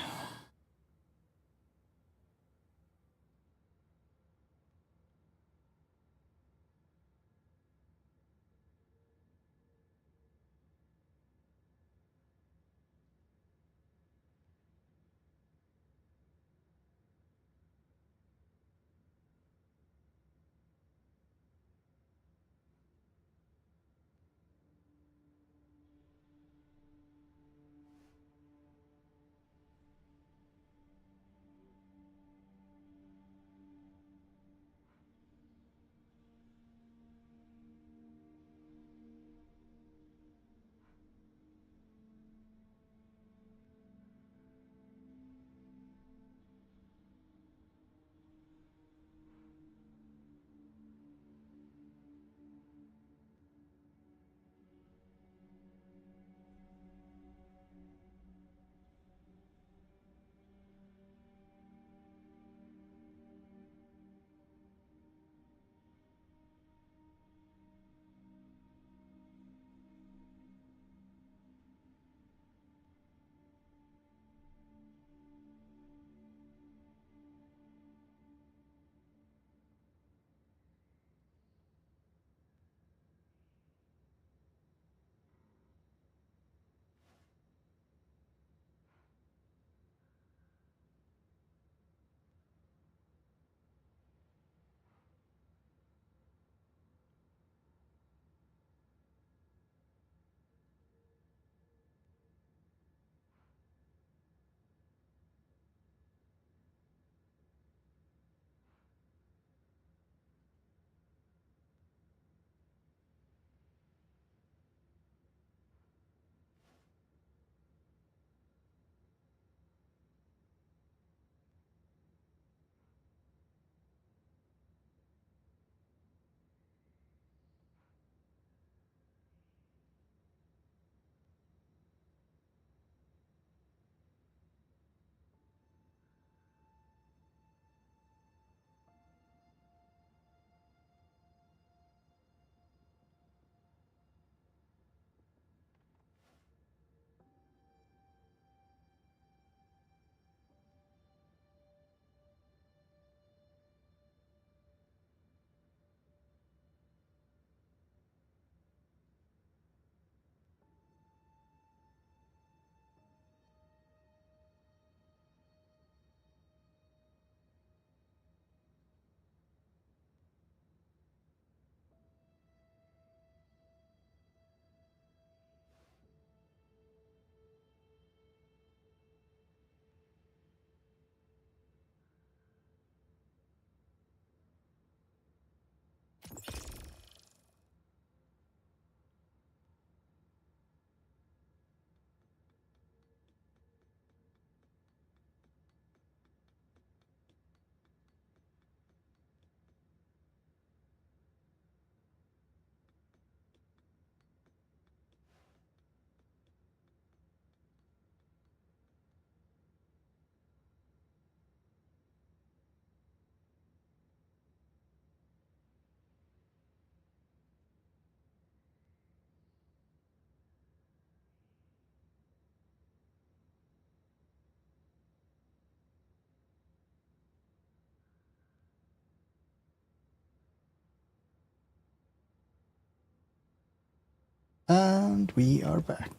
And we are back.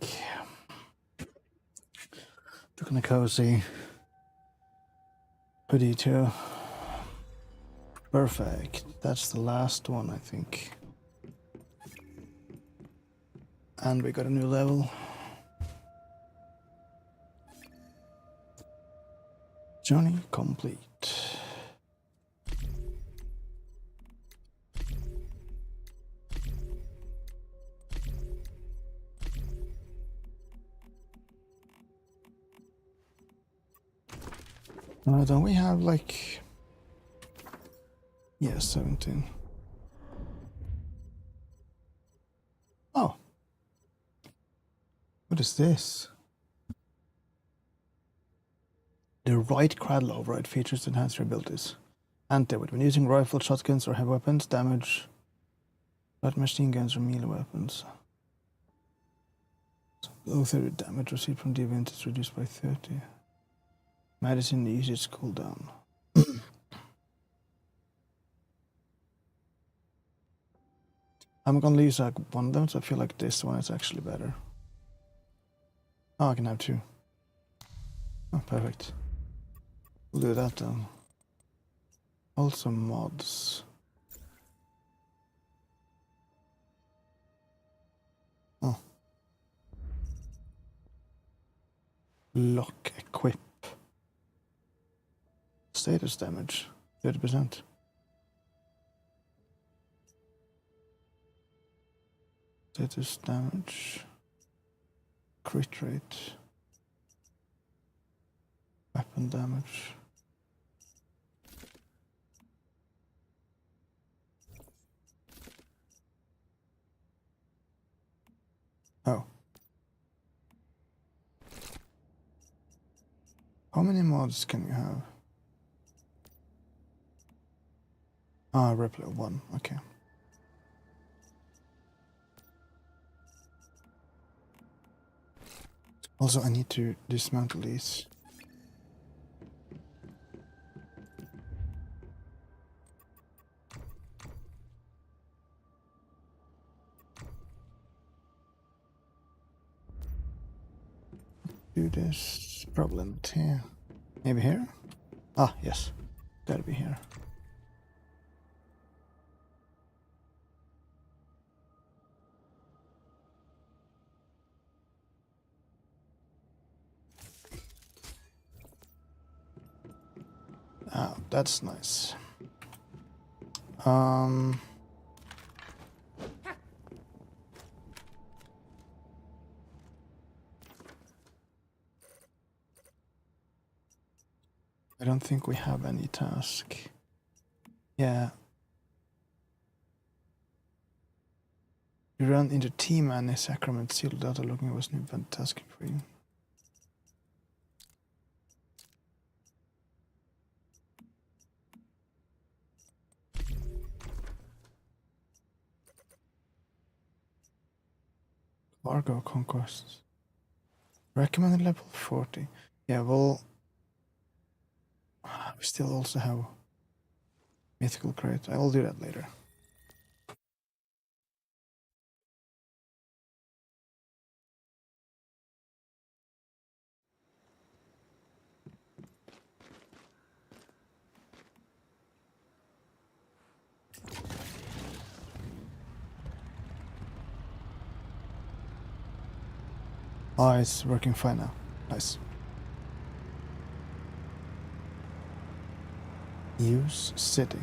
Looking cozy. Hoodie too. Perfect. That's the last one, I think. And we got a new level. Journey complete. Don't we have like... Yeah, 17. Oh. What is this? The right cradle override features enhance your abilities. Anti-wit. When using rifle, shotguns, or heavy weapons, damage... light machine guns or melee weapons. Below 30 damage received from the event is reduced by 30. Medicine uses cooldown. I'm gonna use like one of them, so I feel like this one is actually better. Oh, I can have two. Oh, perfect. We'll do that then. Also mods. Oh. Lock equip. Status damage. 30%. Status damage. Crit rate. Weapon damage. Oh. How many mods can you have? Ah, replay 1. Okay. Also, I need to dismantle these. Do this. Probably not here. Maybe here? Ah, yes. Gotta be here. Oh, that's nice. I don't think we have any task. Yeah. You run into team and a sacrament sealed data looking was new event tasking for you. Largo conquests. Recommended level 40. Yeah, well, we still also have mythical crate. I will do that later. Oh, it's working fine now. Nice. Use city.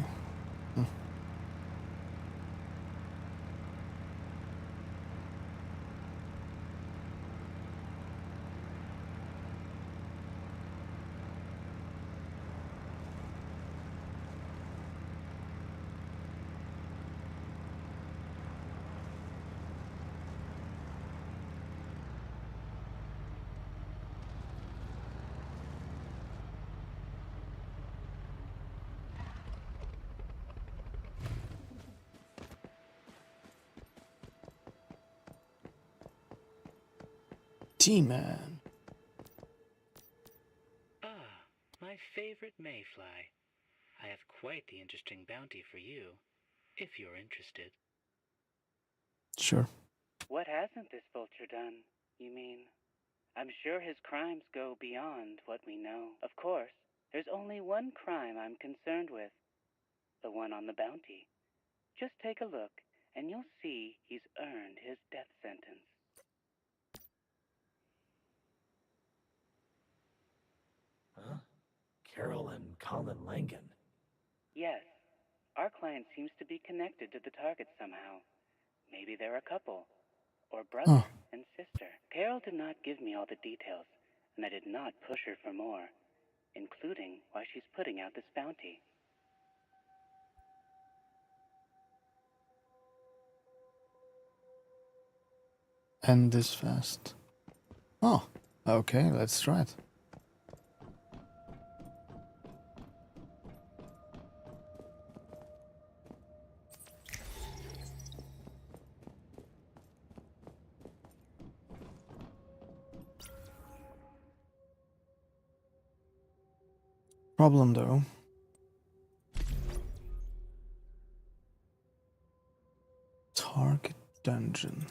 T-Man. Ah, my favorite mayfly. I have quite the interesting bounty for you, if you're interested. Sure. What hasn't this vulture done, you mean? I'm sure his crimes go beyond what we know. Of course, there's only one crime I'm concerned with. The one on the bounty. Just take a look, and you'll see he's earned his death sentence. Huh? Carol and Colin Langan. Yes, our client seems to be connected to the target somehow. Maybe they're a couple, or brother Oh, and sister. Carol did not give me all the details, and I did not push her for more, including why she's putting out this bounty. end this fast. Oh, okay, let's try it. Problem though. Target dungeon.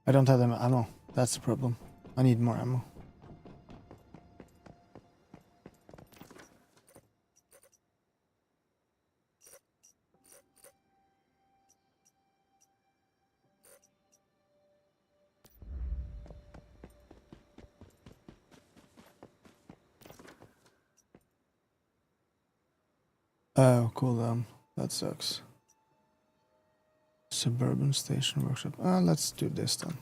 I don't have the ammo. That's the problem. I need more ammo. Oh, cool down. That sucks. Suburban station workshop. Let's do this then.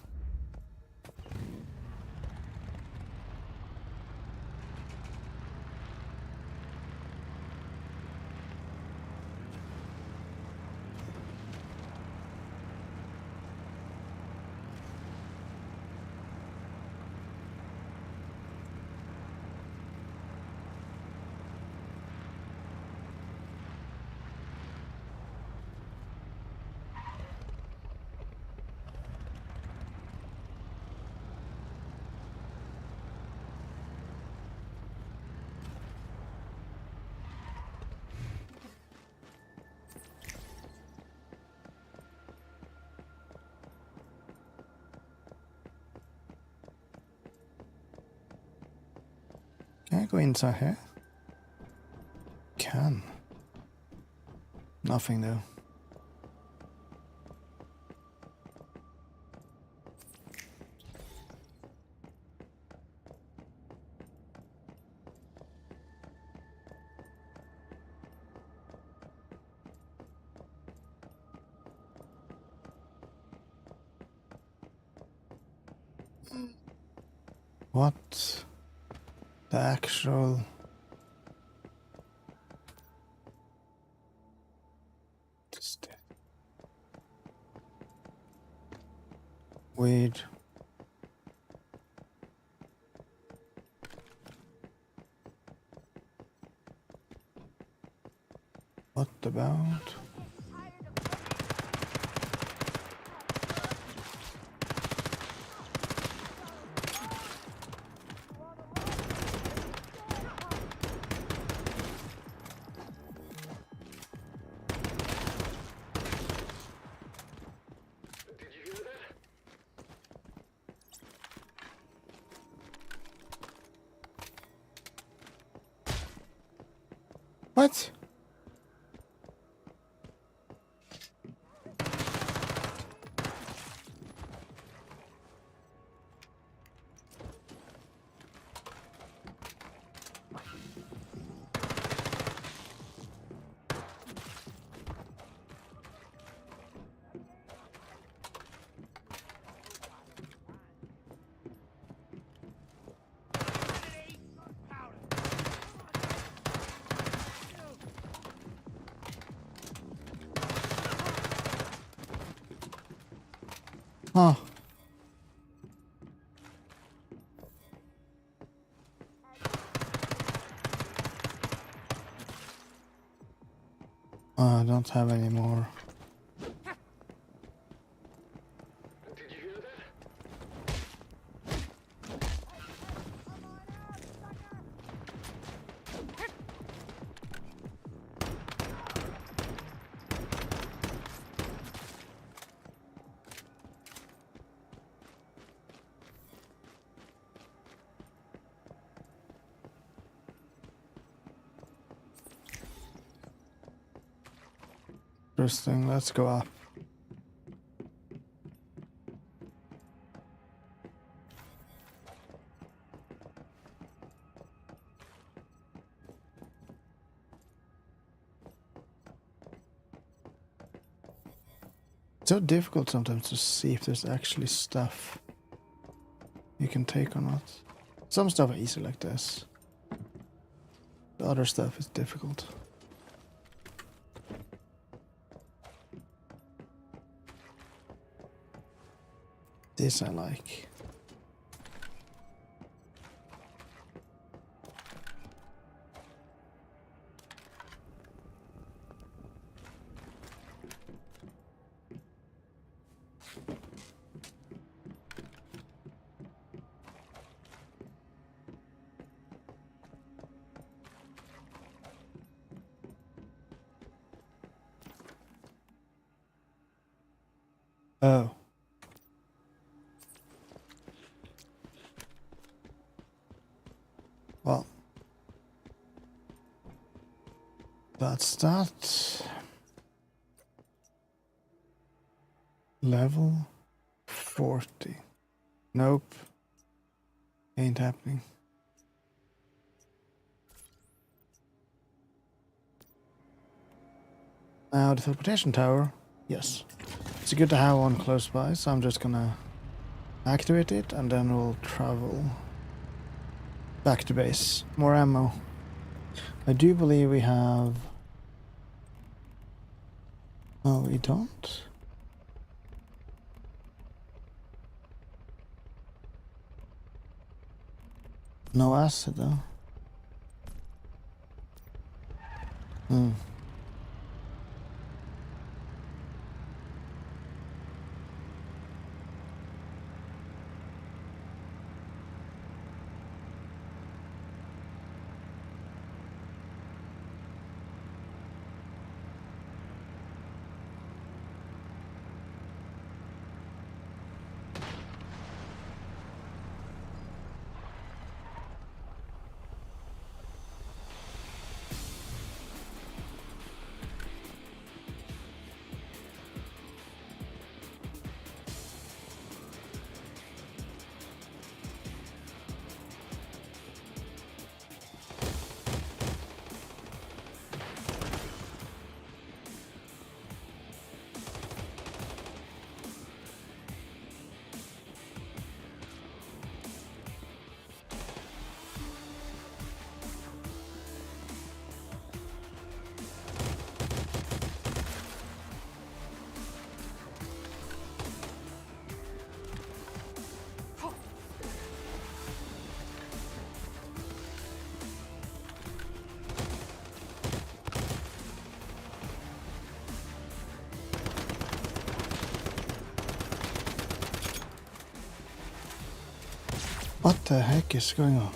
Can I go inside here? Can. Nothing though. What? The actual... Just weird. What about? What? Huh. I don't have any more. Interesting, let's go up. It's so difficult sometimes to see if there's actually stuff you can take or not. Some stuff are easy like this. The other stuff is difficult. This I like. Oh. Well. That's that. Level 40. Nope. Ain't happening. Now the teleportation tower. Yes. It's good to have one close by, so I'm just gonna activate it and then we'll travel back to base. More ammo. I do believe we have... Oh, we don't? No acid though. What the heck is going on?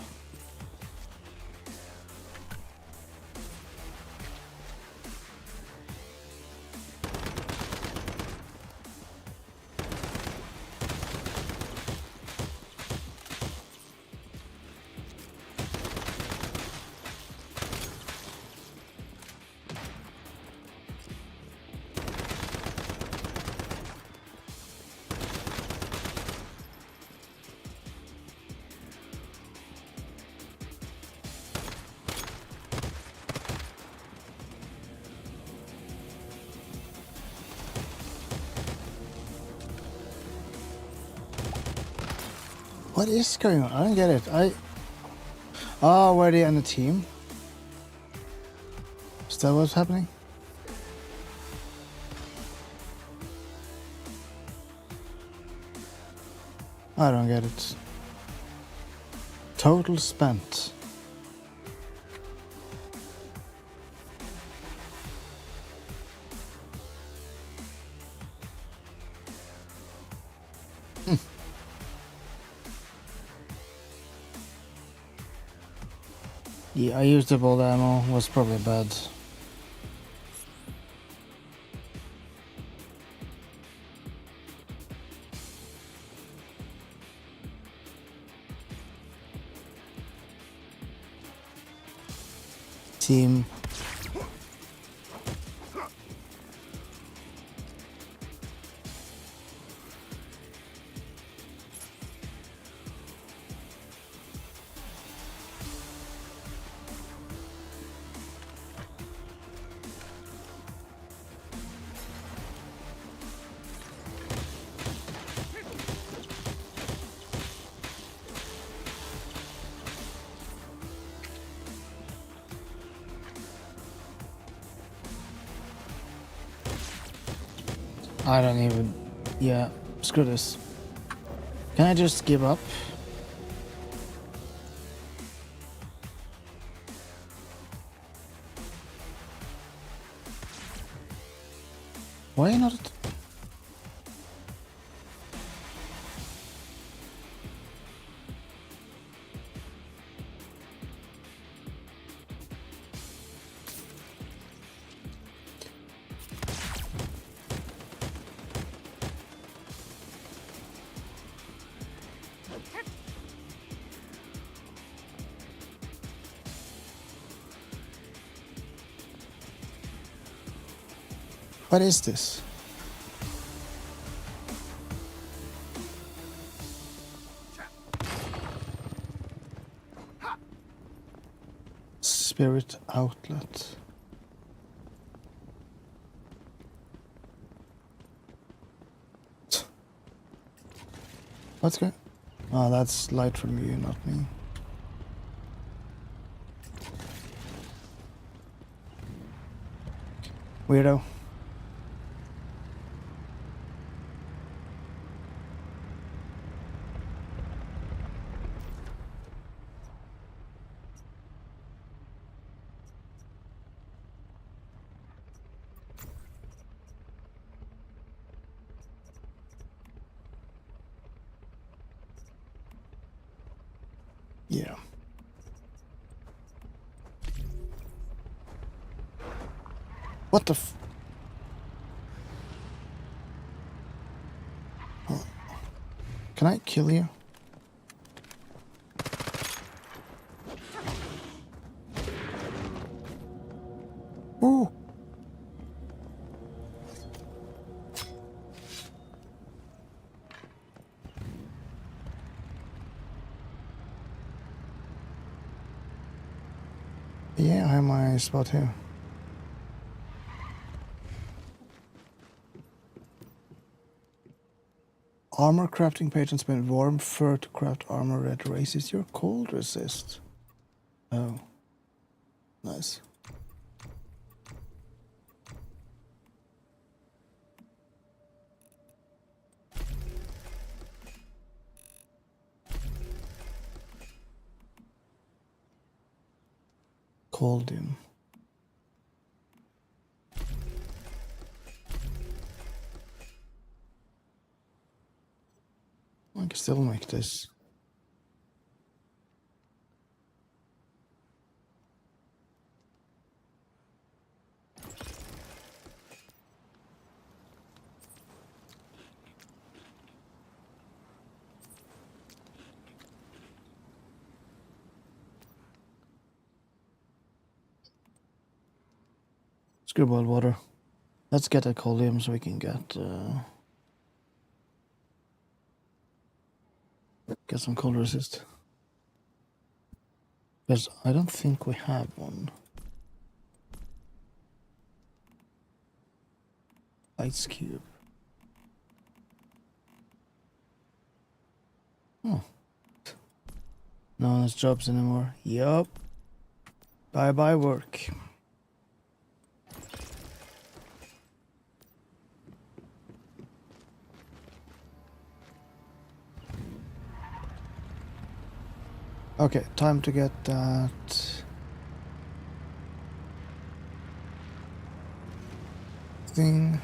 What is going on? I don't get it. Oh, were they on the team? Is that what's happening? I don't get it. Total spent. Yeah, I used up all the ammo. Was probably bad. Team. I don't even... Yeah, screw this. Can I just give up? Why not? What is this? Spirit outlet. What's going? Oh, that's light from you, not me. Weirdo. Yeah. What the f... Oh. Can I kill you? Ooh. Yeah, I have my spot here. Armor crafting page and spend warm fur to craft armor that raises your cold resist. Oh. Nice. Cold in. I can still make this. Screwball water. Let's get a collium so we can get some cold resist. Because I don't think we have one. Ice cube. Oh. No one has jobs anymore. Yup. Bye bye work. Okay, time to get that thing.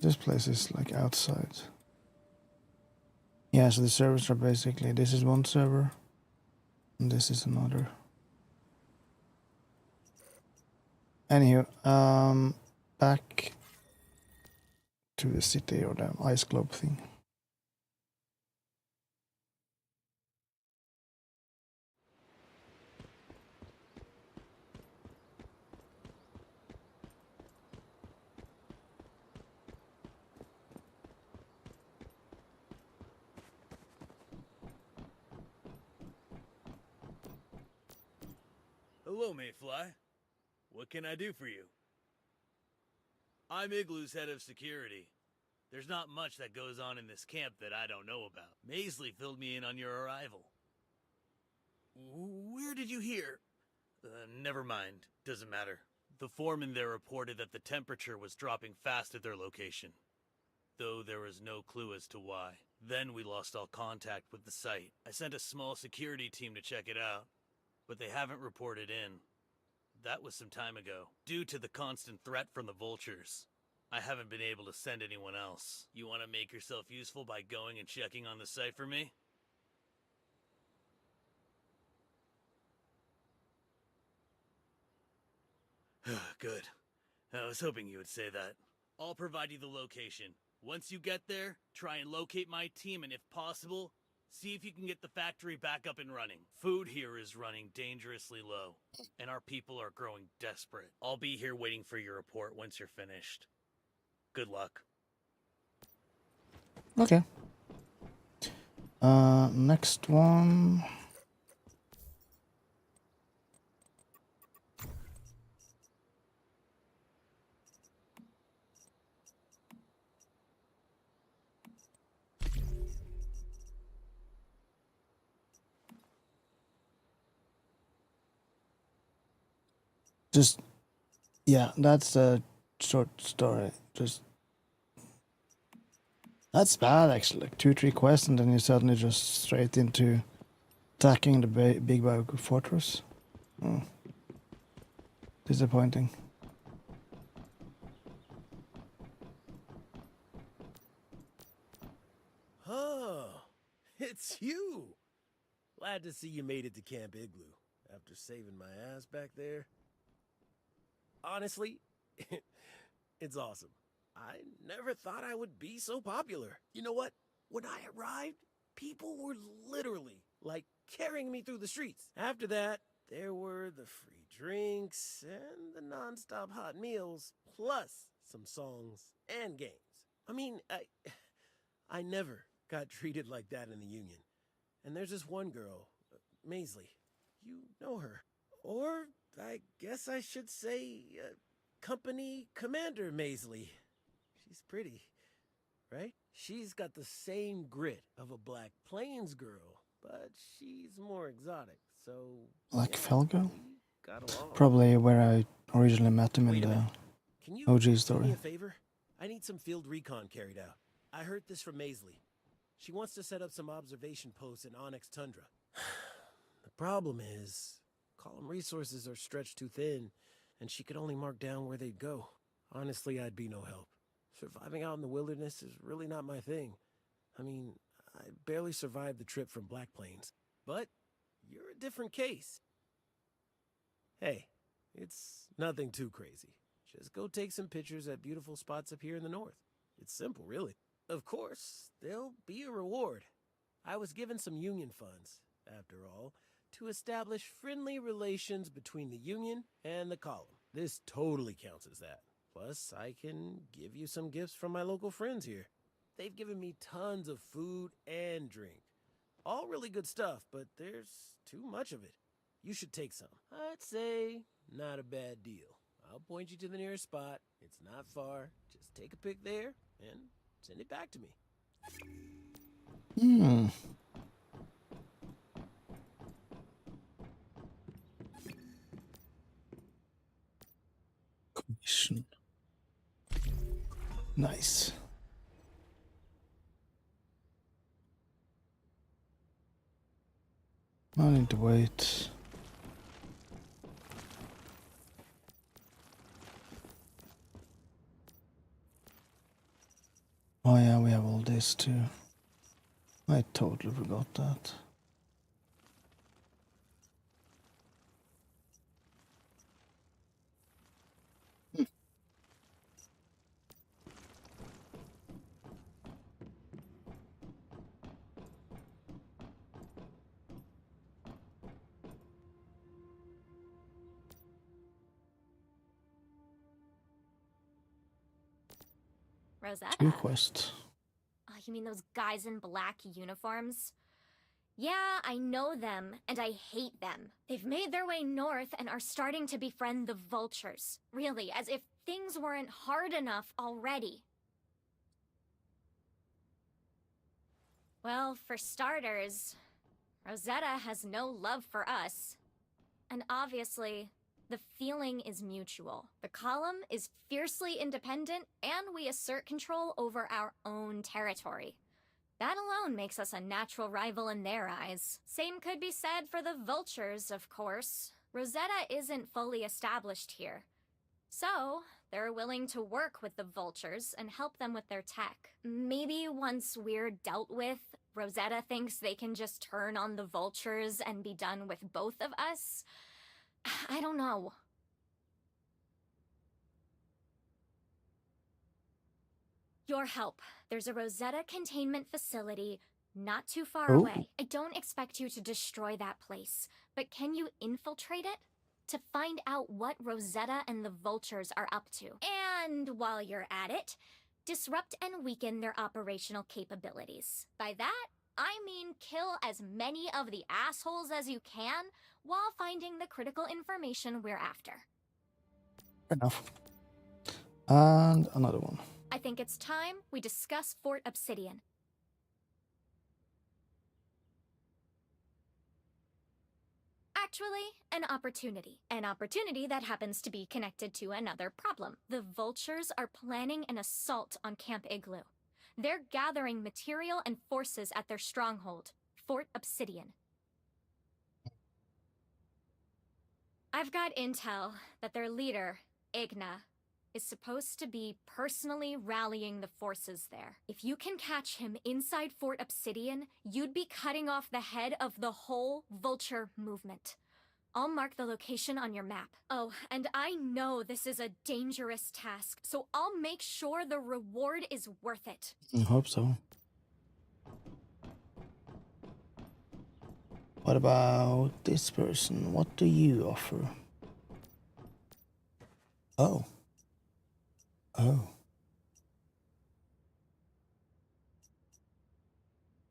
This place is like outside. Yeah, so the servers are basically, this is one server and this is another. Anywho, back to the city or the ice globe thing. Hello, Mayfly. What can I do for you? I'm Igloo's head of security. There's not much that goes on in this camp that I don't know about. Maisley filled me in on your arrival. Where did you hear? Never mind. Doesn't matter. The foreman there reported that the temperature was dropping fast at their location, though there was no clue as to why. Then we lost all contact with the site. I sent a small security team to check it out, but they haven't reported in. That was some time ago. Due to the constant threat from the vultures, I haven't been able to send anyone else. You want to make yourself useful by going and checking on the site for me? Good. I was hoping you would say that. I'll provide you the location. Once you get there, try and locate my team, and if possible, see if you can get the factory back up and running. Food here is running dangerously low, and our people are growing desperate. I'll be here waiting for your report once you're finished. Good luck. Okay. Next one. Just, yeah, that's a short story. Just, that's bad actually. Like 2-3 quests and then you suddenly just straight into attacking the big bug fortress. Oh. Disappointing. Oh, it's you. Glad to see you made it to Camp Igloo after saving my ass back there. Honestly, it's awesome. I never thought I would be so popular. You know what? When I arrived, people were literally, like, carrying me through the streets. After that, there were the free drinks and the non-stop hot meals, plus some songs and games. I mean, I never got treated like that in the Union. And there's this one girl, Maisley. You know her. Or, I guess I should say, Company Commander Maisley. She's pretty, right? She's got the same grit of a Black Plains girl, but she's more exotic, so... Like yeah, Felgo? we got along. Probably where I originally met him in Wait a the minute. Can you OG do me story. a favor? I need some field recon carried out. I heard this from Maisley. She wants to set up some observation posts in Onyx Tundra. The problem is, column resources are stretched too thin, and she could only mark down where they'd go. Honestly, I'd be no help. Surviving out in the wilderness is really not my thing. I mean, I barely survived the trip from Black Plains. But you're a different case. Hey, it's nothing too crazy. Just go take some pictures at beautiful spots up here in the north. It's simple, really. Of course, there'll be a reward. I was given some Union funds, after all, to establish friendly relations between the Union and the column. This totally counts as that. Plus, I can give you some gifts from my local friends here. They've given me tons of food and drink. All really good stuff, but there's too much of it. You should take some. I'd say not a bad deal. I'll point you to the nearest spot. It's not far. Just take a pic there and send it back to me. Hmm. Commission. Nice. I need to wait. Oh yeah, we have all this too. I totally forgot that. Rosetta. Two quests. Oh, you mean those guys in black uniforms? Yeah, I know them, and I hate them. They've made their way north and are starting to befriend the vultures. Really, as if things weren't hard enough already. Well, for starters, Rosetta has no love for us. And obviously, the feeling is mutual. The column is fiercely independent, and we assert control over our own territory. That alone makes us a natural rival in their eyes. Same could be said for the vultures, of course. Rosetta isn't fully established here. So, they're willing to work with the vultures and help them with their tech. Maybe once we're dealt with, Rosetta thinks they can just turn on the vultures and be done with both of us? I don't know. Your help. There's a Rosetta containment facility not too far Oh. away. I don't expect you to destroy that place, but can you infiltrate it? To find out what Rosetta and the vultures are up to. And while you're at it, disrupt and weaken their operational capabilities. By that, I mean kill as many of the assholes as you can while finding the critical information we're after. Fair enough. And another one. I think it's time we discuss Fort Obsidian. Actually, an opportunity. An opportunity that happens to be connected to another problem. The vultures are planning an assault on Camp Igloo. They're gathering material and forces at their stronghold, Fort Obsidian. I've got intel that their leader, Igna, is supposed to be personally rallying the forces there. If you can catch him inside Fort Obsidian, you'd be cutting off the head of the whole vulture movement. I'll mark the location on your map. Oh, and I know this is a dangerous task, so I'll make sure the reward is worth it. I hope so. What about this person? What do you offer? Oh. Oh.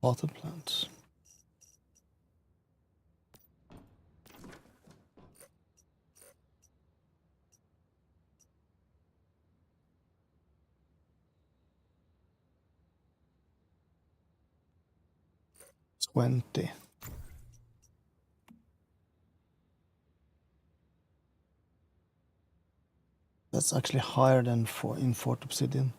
Potted plants. $20. That's actually higher than in Fort Obsidian.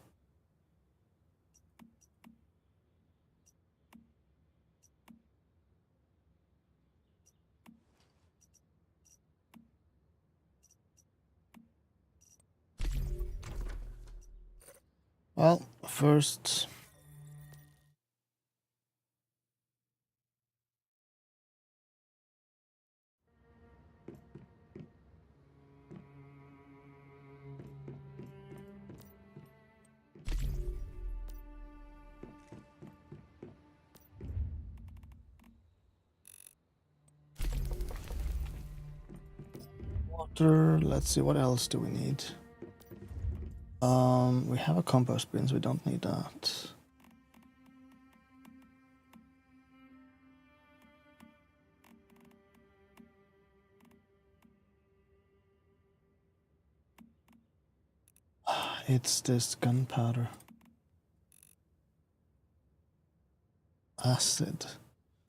Well, first... water. Let's see, what else do we need? We have a compost bin, so we don't need that. It's this gunpowder. Acid.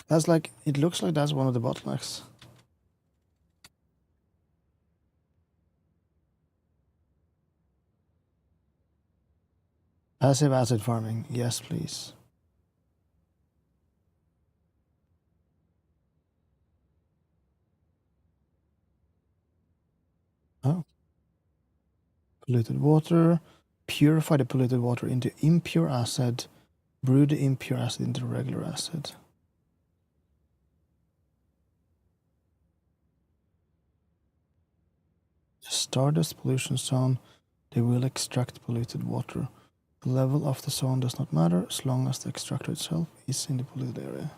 That's like, it looks like that's one of the bottlenecks. Passive acid farming, yes please. Oh. Polluted water. Purify the polluted water into impure acid. Brew the impure acid into regular acid. Stardust pollution zone. They will extract polluted water. The level of the zone does not matter as long as the extractor itself is in the polluted area.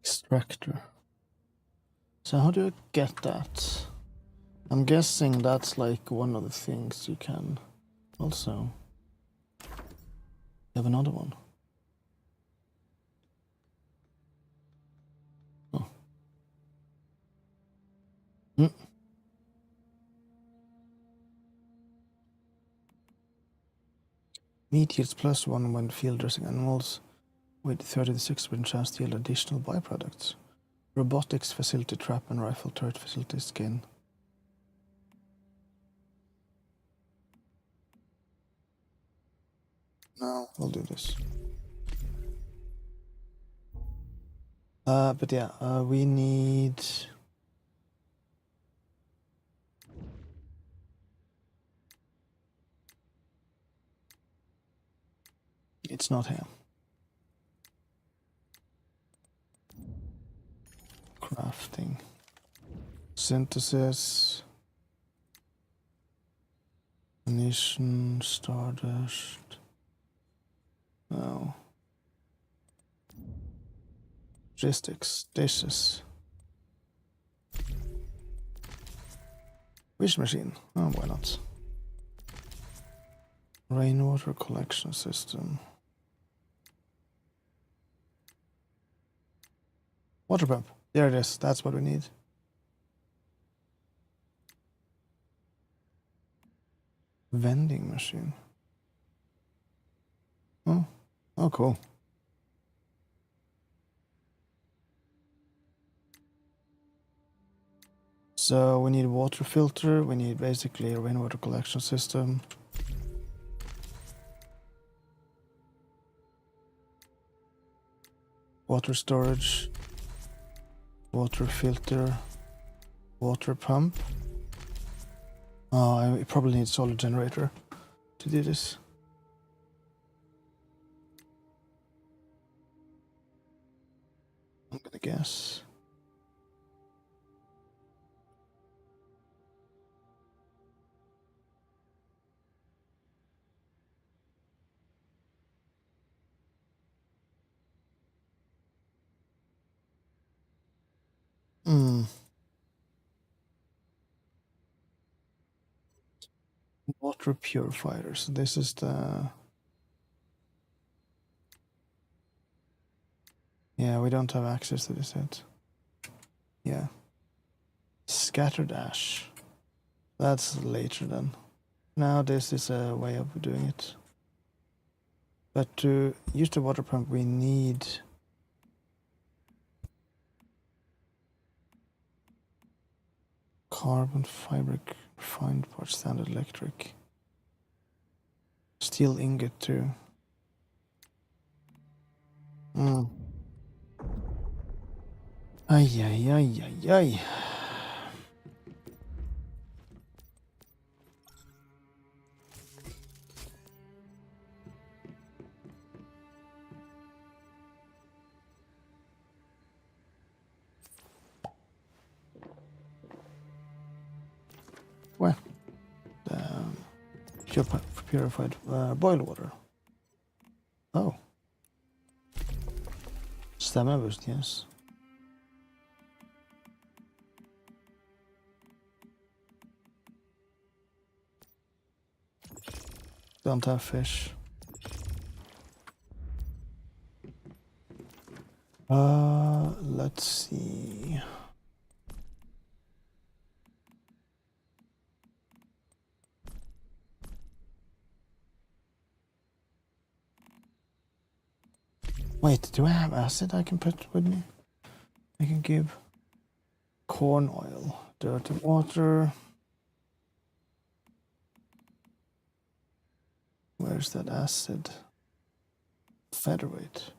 Extractor. So how do you get that? I'm guessing that's like one of the things you can also have another one. Oh. Meat yields +1 when field dressing animals with 36% chance to yield additional byproducts. Robotics facility trap and rifle turret facility skin. No, we'll do this. But yeah, we need... It's not here. Crafting. Synthesis. Ammunition, stardust. No. Logistics, dishes. Wish machine. Oh, why not? Rainwater collection system. Water pump. There it is. That's what we need. Vending machine. Oh, cool. So we need a water filter. We need basically a rainwater collection system. Water storage. Water filter. Water pump. I probably need a solar generator to do this. I'm gonna guess. Water purifiers. This is the... Yeah, we don't have access to this yet. Yeah. Scattered ash. That's later then. Now this is a way of doing it. But to use the water pump we need... Carbon fiber refined part standard electric. Steel ingot too. Ay, ay, ay, ay, ay. Well, purified boiled water. Oh. Stamina boost, yes. Don't have fish. Let's see. Wait, do I have acid I can put with me? I can give corn oil, dirty water. Where's that acid? Featherweight.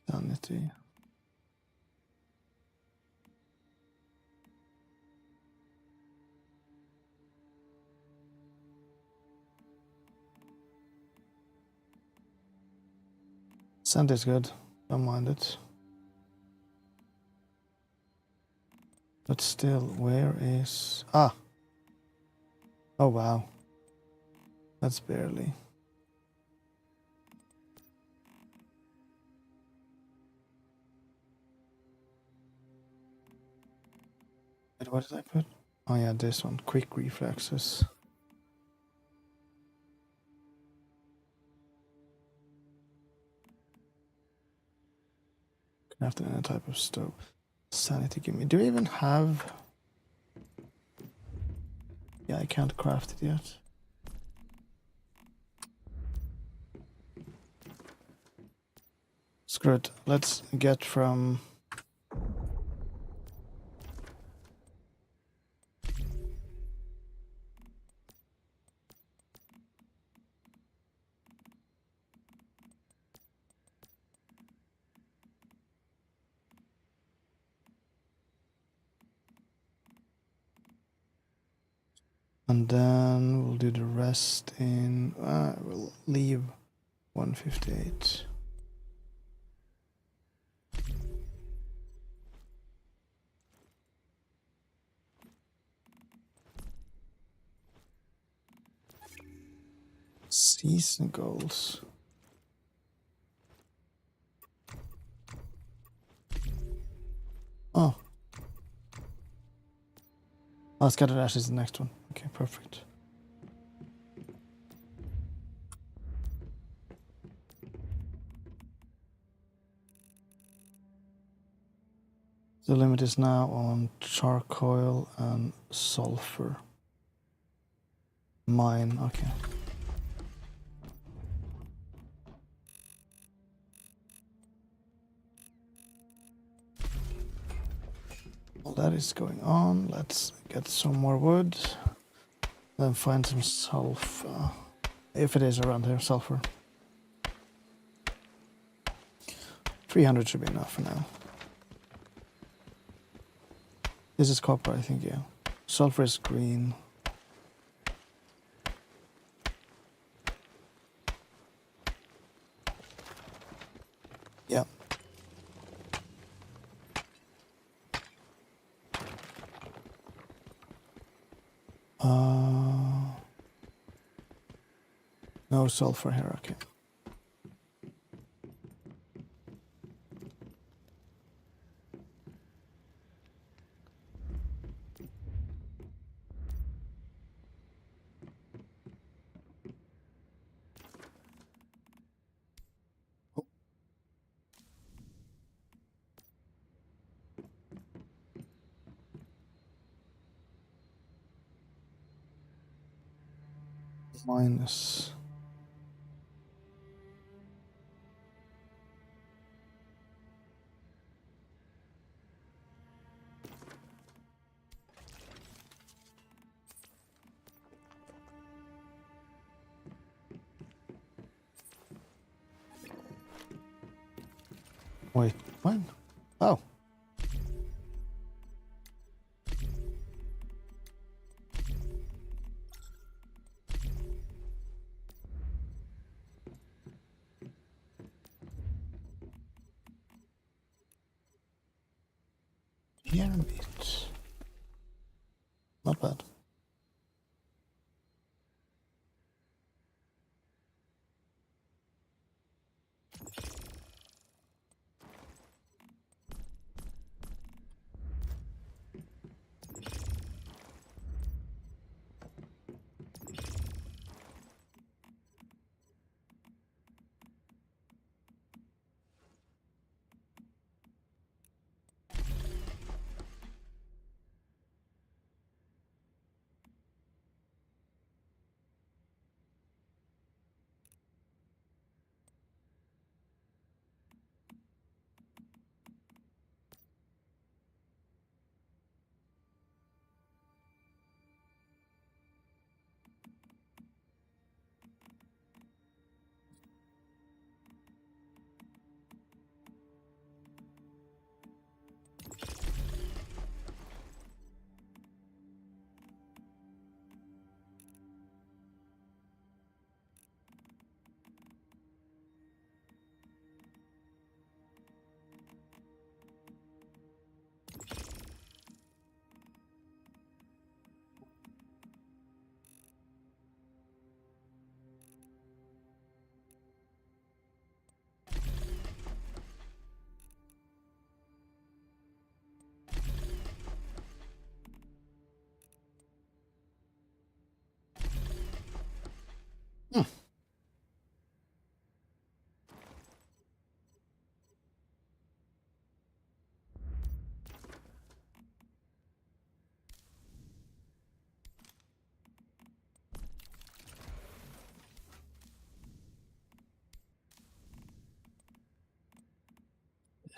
Sanity. Sanity is good. Don't mind it. But still, where is... Ah! Oh, wow. That's barely... Wait, what did I put? Oh yeah, this one. Quick reflexes. After any type of stove. Sanity, give me... Do we even have... Yeah, I can't craft it yet. Screw it. Let's get from... And then we'll do the rest in... we'll leave 158. Season goals. Oh. Oh, Scattered Ash is the next one. Okay, perfect. The limit is now on charcoal and sulfur. Mine, okay. While that is going on, let's get some more wood. Then find some sulfur. If it is around here, sulfur. 300 should be enough for now. This is copper, I think, yeah. Sulfur is green. Yeah. No sulfur here, okay. Minus. Wait, what? Oh. Yeah, it's not bad.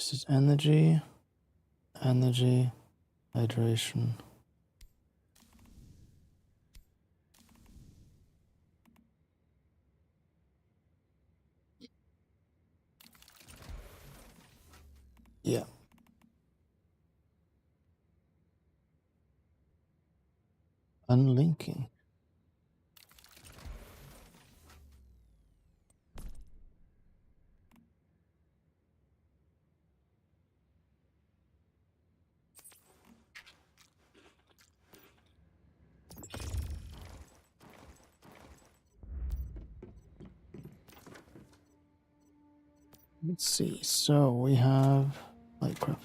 This is energy, hydration. Yeah. Unlinking. Let's see. So we have Minecraft.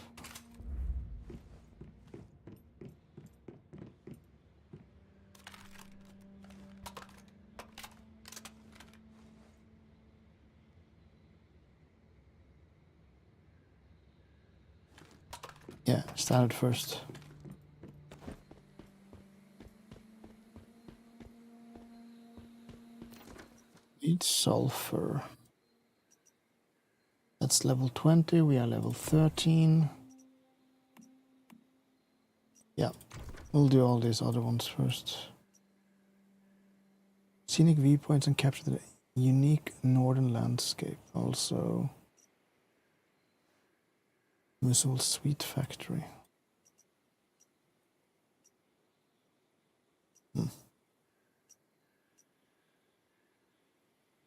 Yeah, standard first. Need sulfur. That's level 20. We are level 13. Yeah, we'll do all these other ones first. Scenic viewpoints and capture the unique northern landscape. Also, Mussel Sweet Factory.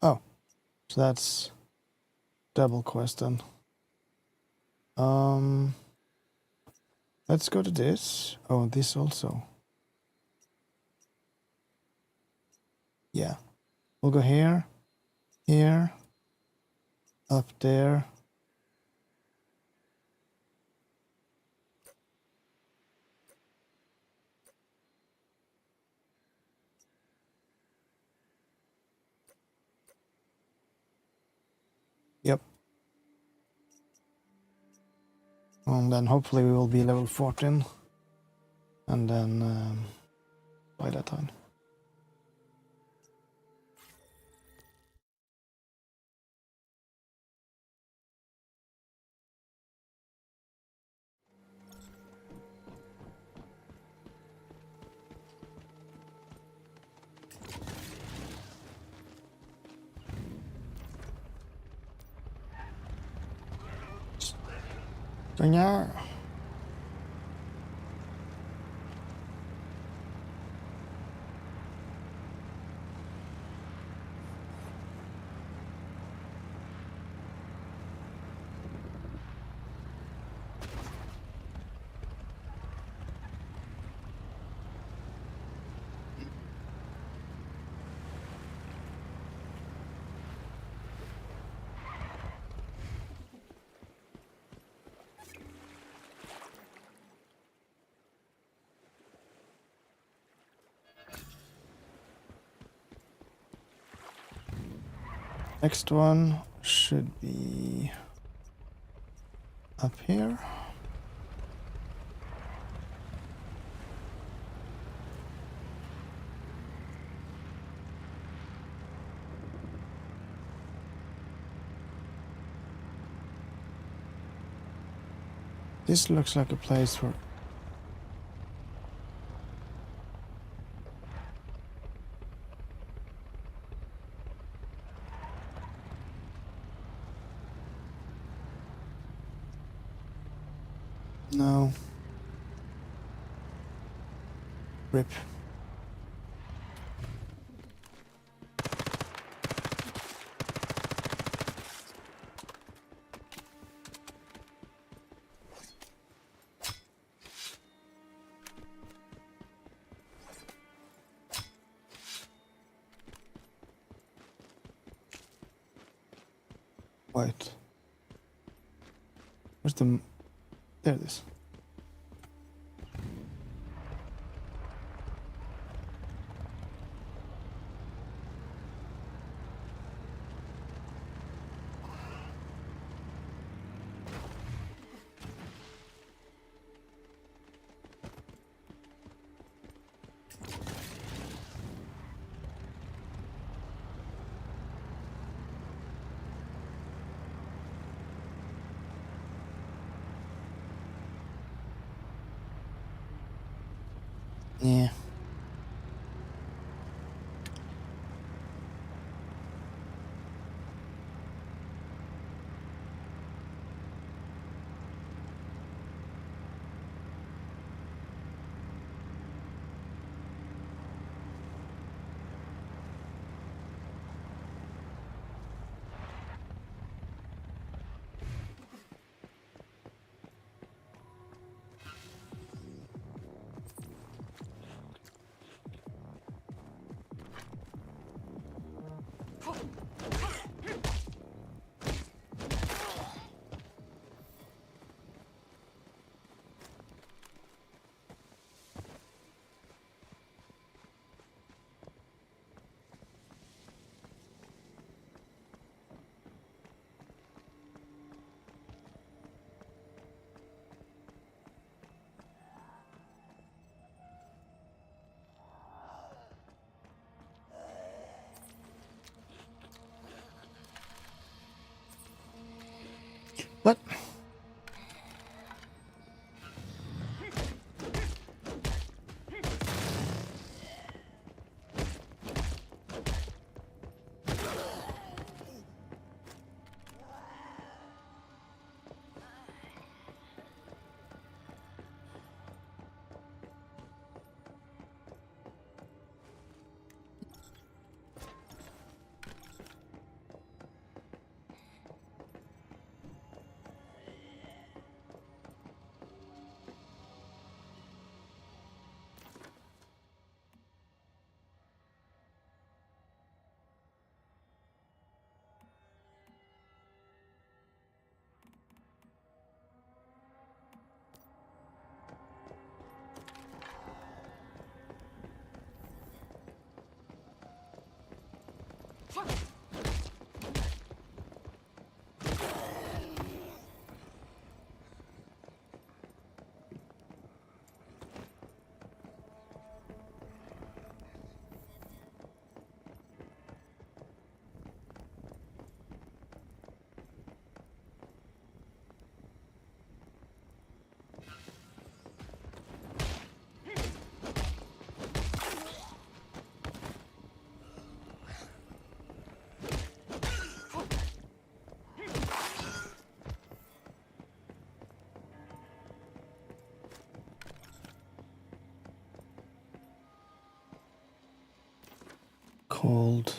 Oh, so that's double quest then. Let's go to this. Oh, this also. Yeah, we'll go here, here, up there. Yep. And then hopefully we will be level 14. And then by that time. Yeah. Next one should be up here. This looks like a place for... No. Rip. Wait. Where's the... There it is. Yeah. What? Called.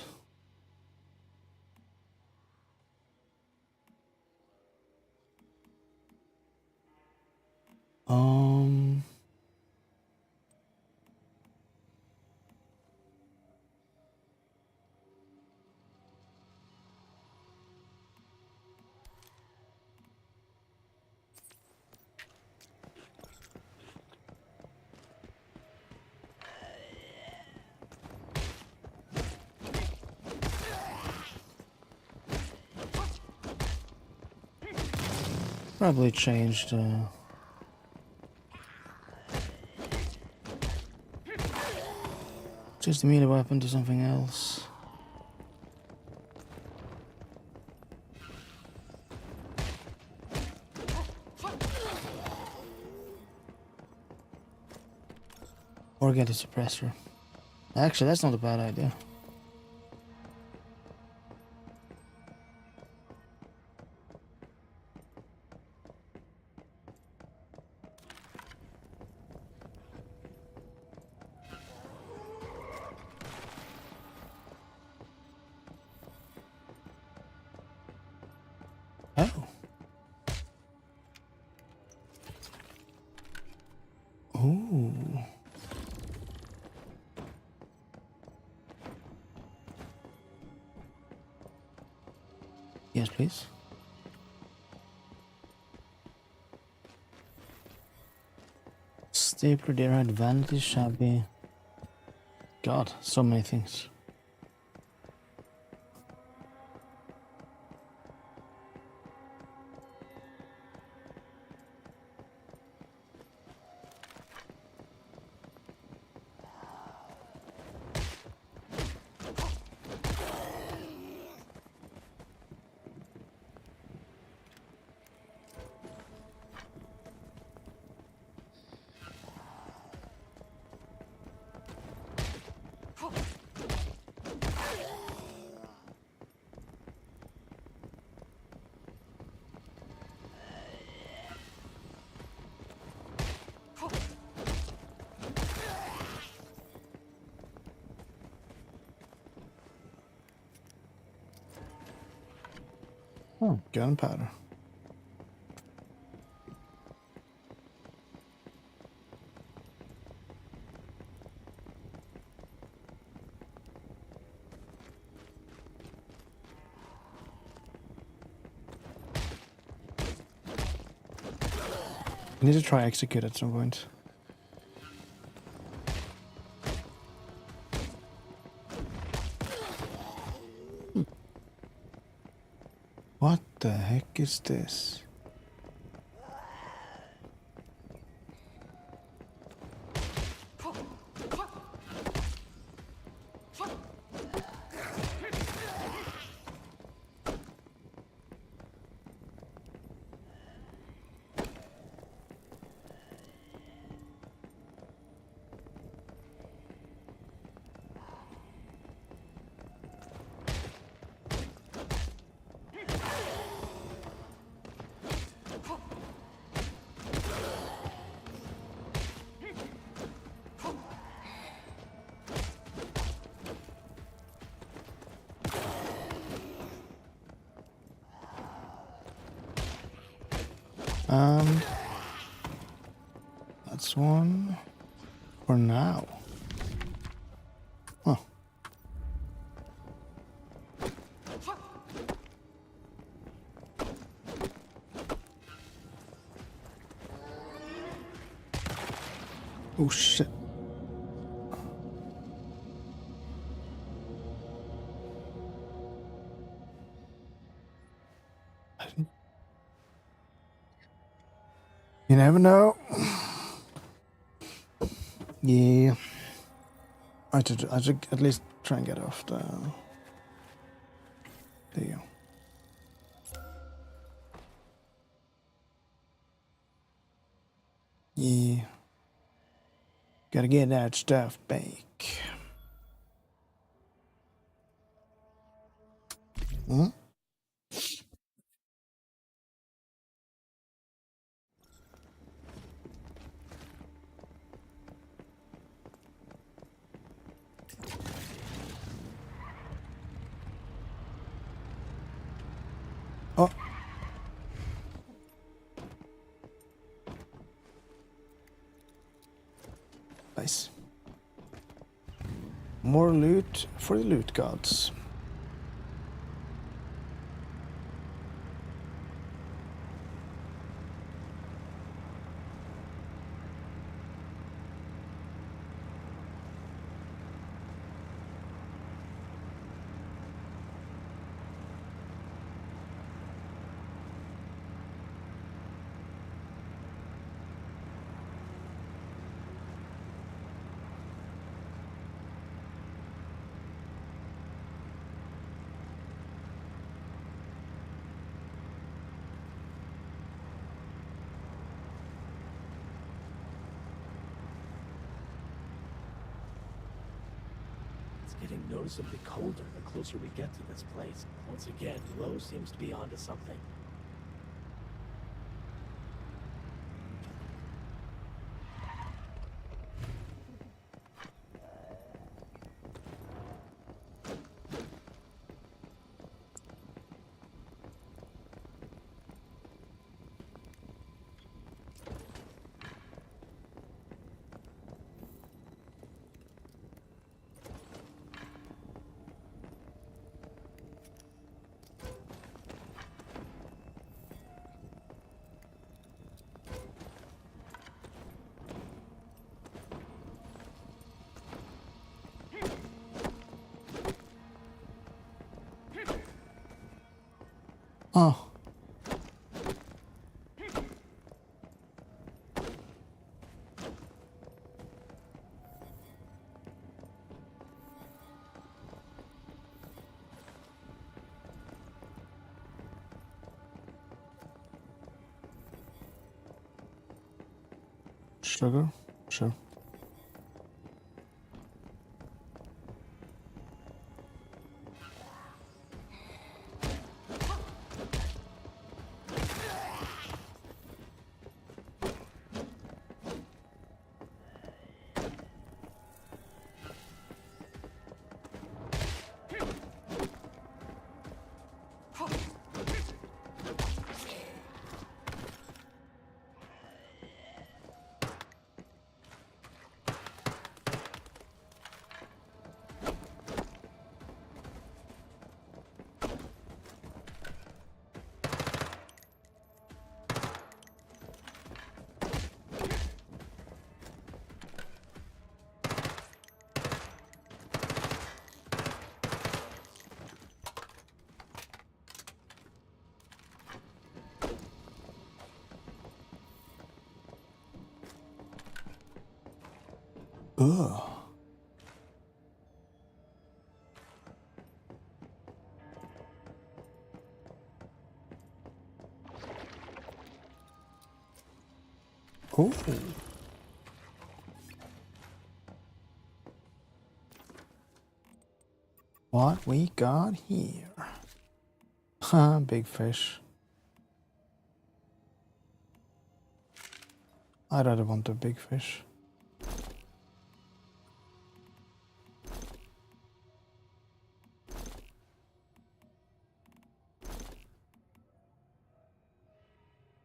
Probably changed just the melee weapon to something else. Or get a suppressor. Actually, that's not a bad idea. Oh. Ooh. Yes, please. Stapler, deer-eyed, vanity, shabby. God, so many things. Oh, gunpowder. I need to try execute at some point. What the heck is this? And that's one for now. Huh. Oh shit. You never know. Yeah. I should at least try and get off the... There you go. Yeah. Gotta get that stuff back. Hmm? Oh. Nice. More loot for the loot gods. It's getting noticeably colder the closer we get to this place. Once again, Lowe seems to be onto something. Oh. Sugar? Sure. Ugh. Oh. What we got here? Huh, big fish. I rather want a big fish.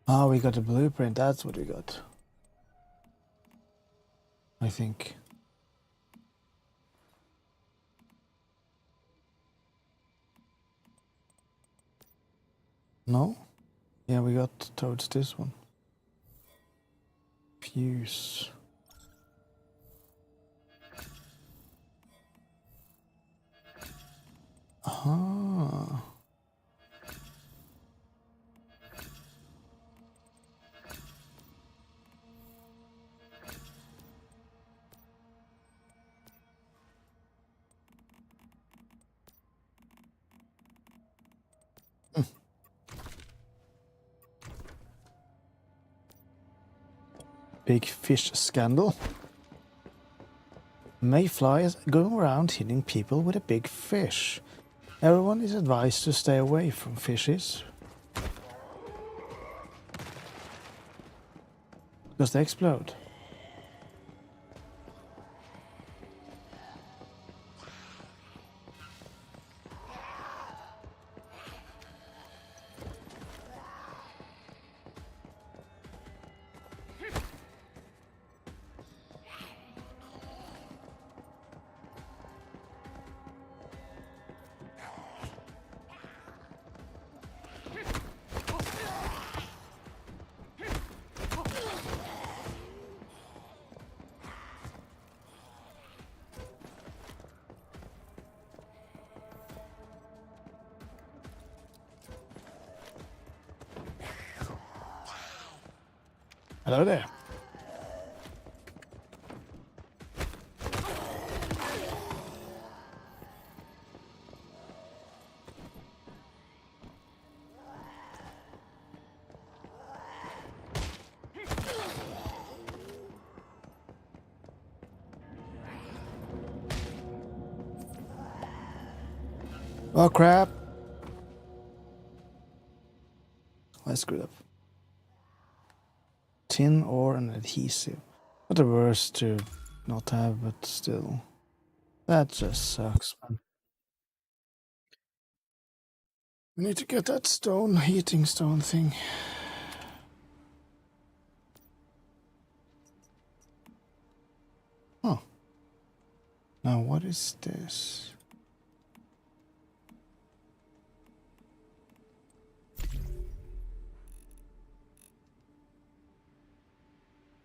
Ah, we got a blueprint, that's what we got. I think. No? Yeah, we got towards this one. Fuse. Ah. Big fish scandal. Mayfly is going around hitting people with a big fish. Everyone is advised to stay away from fishes because they explode. Hello there. Oh crap. I screwed up. Tin ore and adhesive. Not the worst to not have, but still. That just sucks, man. We need to get that stone, heating stone thing. Oh. Now what is this?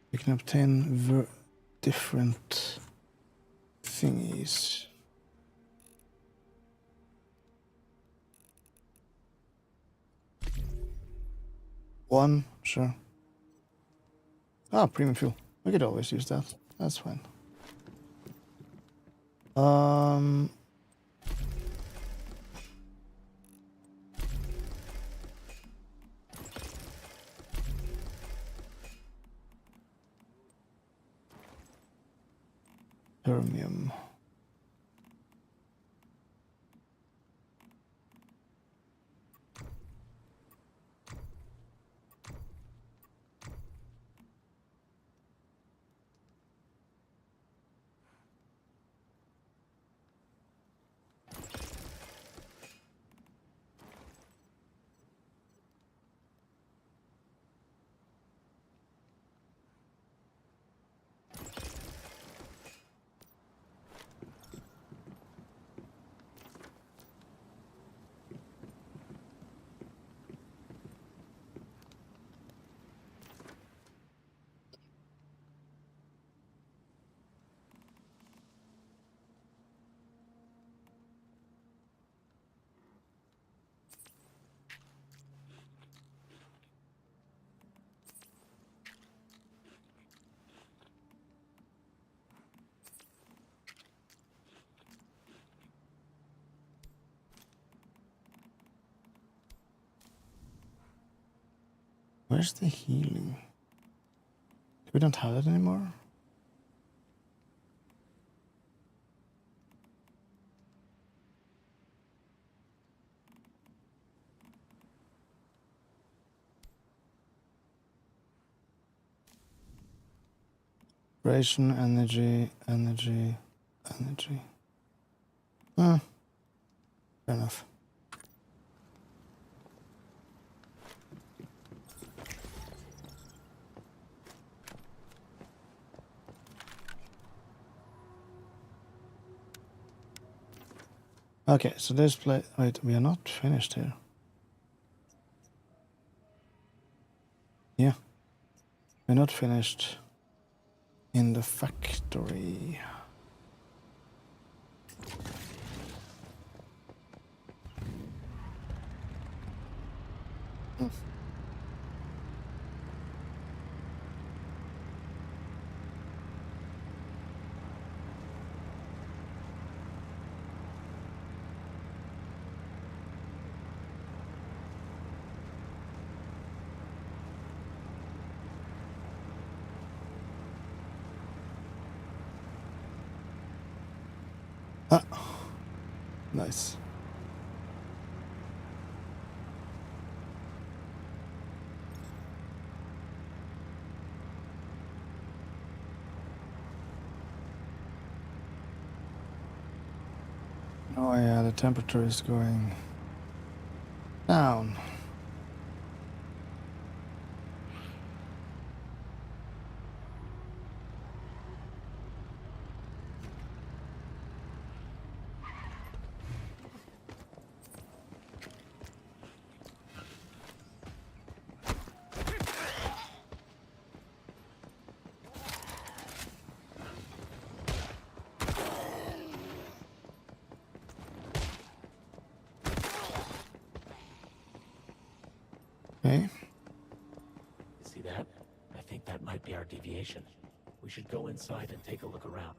You can obtain different thingies. One, sure. Ah, premium fuel. We could always use that. That's fine. Termium. Where's the healing? We don't have that anymore. Ration, energy. Fair enough. Okay, so this place. Wait, we are not finished here. Yeah, we're not finished in the factory. Ah, nice. Oh yeah, the temperature is going down. Okay. See that? I think that might be our deviation. We should go inside and take a look around.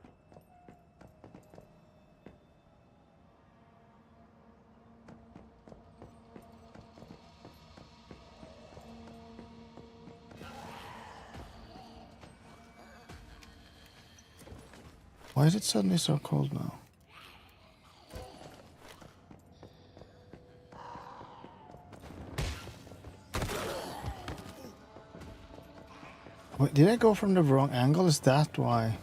Why is it suddenly so cold now? Wait, did I go from the wrong angle? Is that why?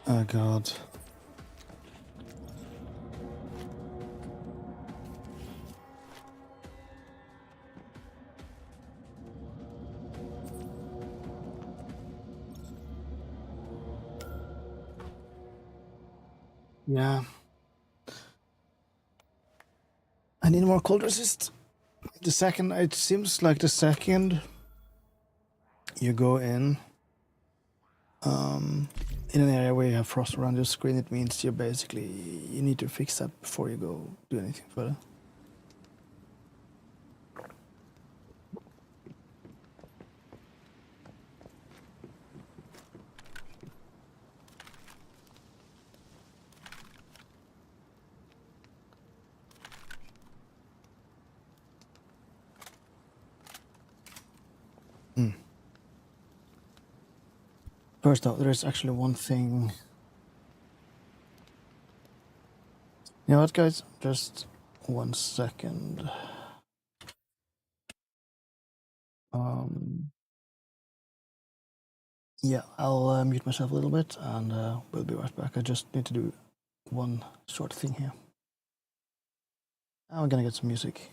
Oh god. Yeah. I need more cold resist. The second, it seems like the second you go in an area where you have frost around your screen, it means you need to fix that before you go do anything further. First though, there is actually one thing. You know what, guys? Just 1 second. Yeah, I'll mute myself a little bit and we'll be right back. I just need to do one short thing here. And we're gonna get some music.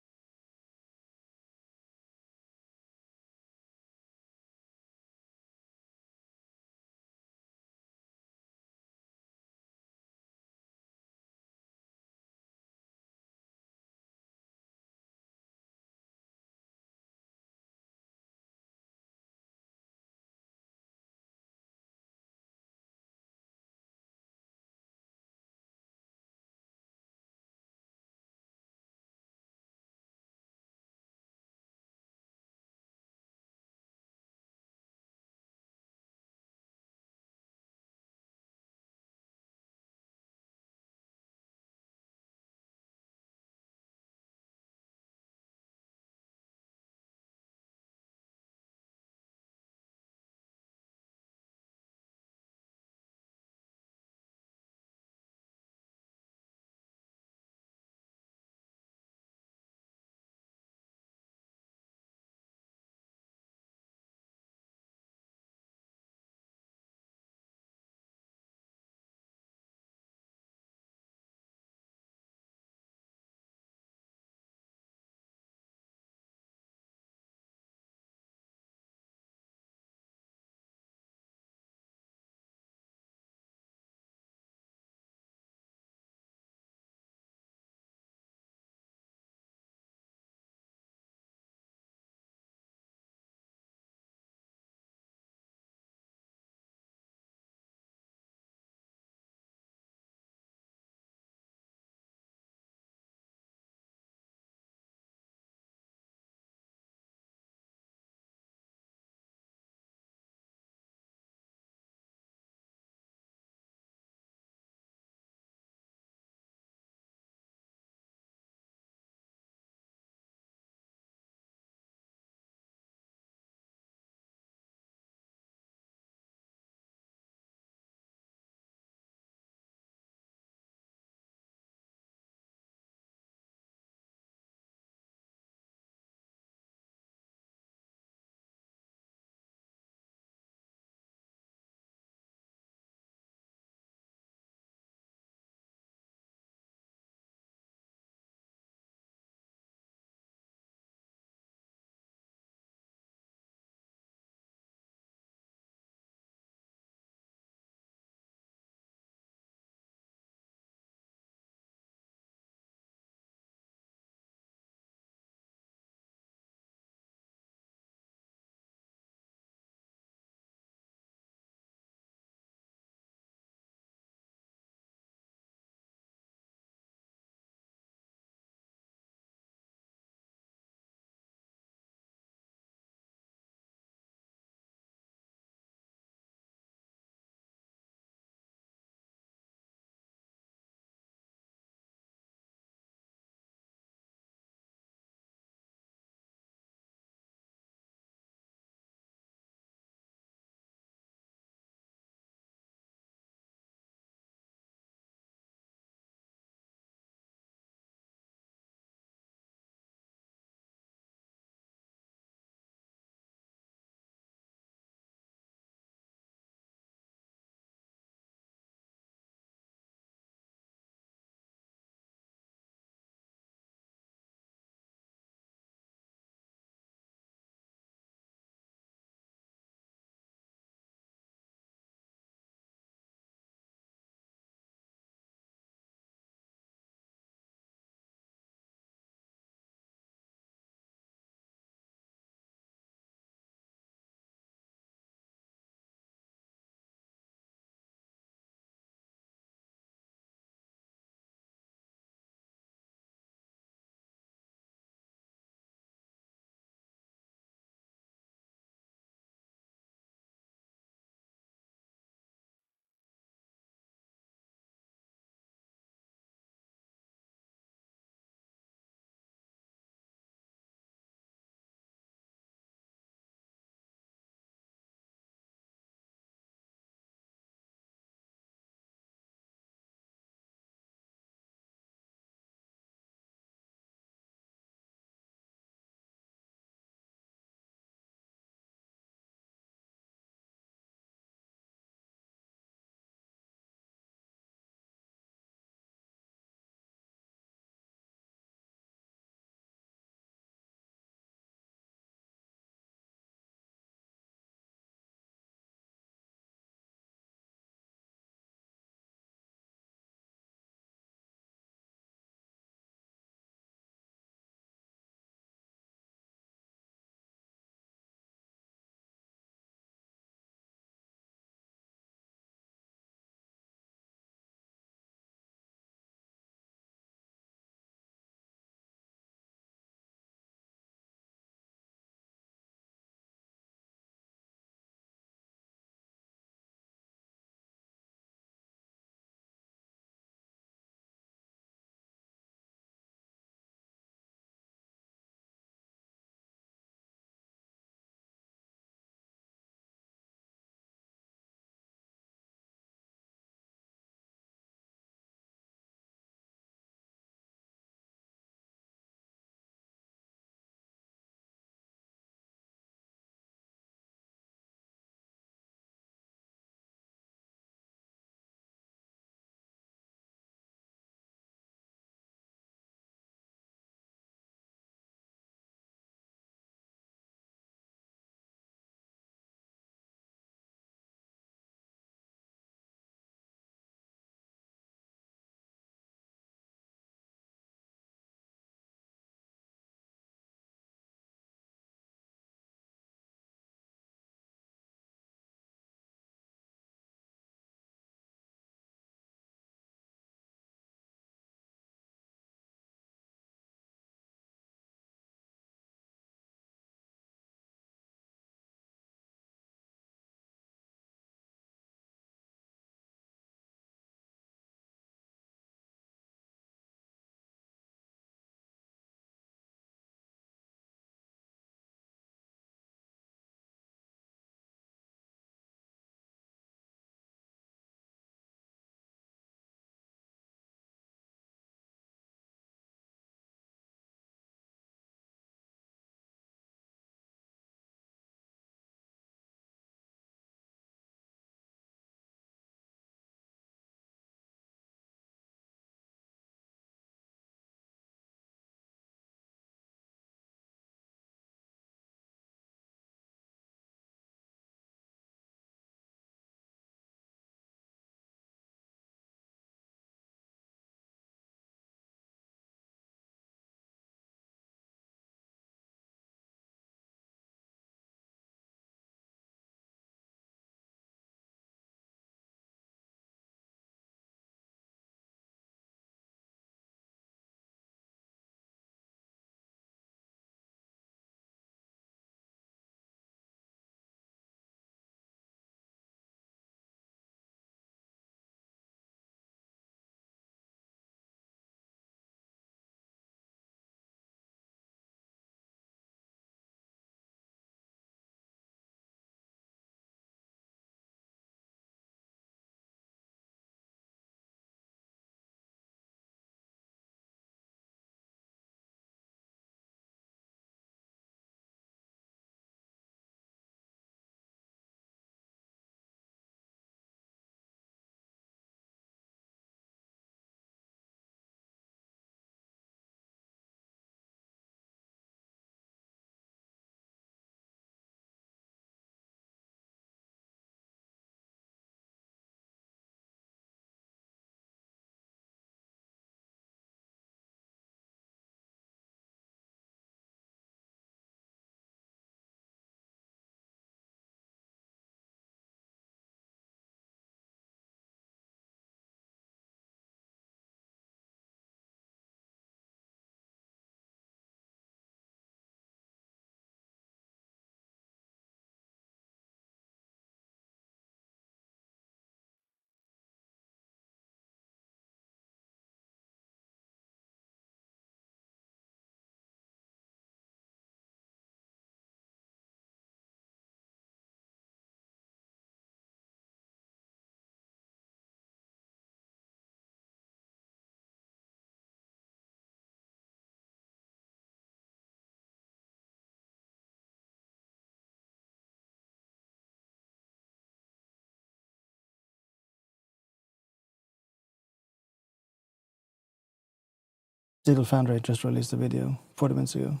Digital Foundry just released a video 40 minutes ago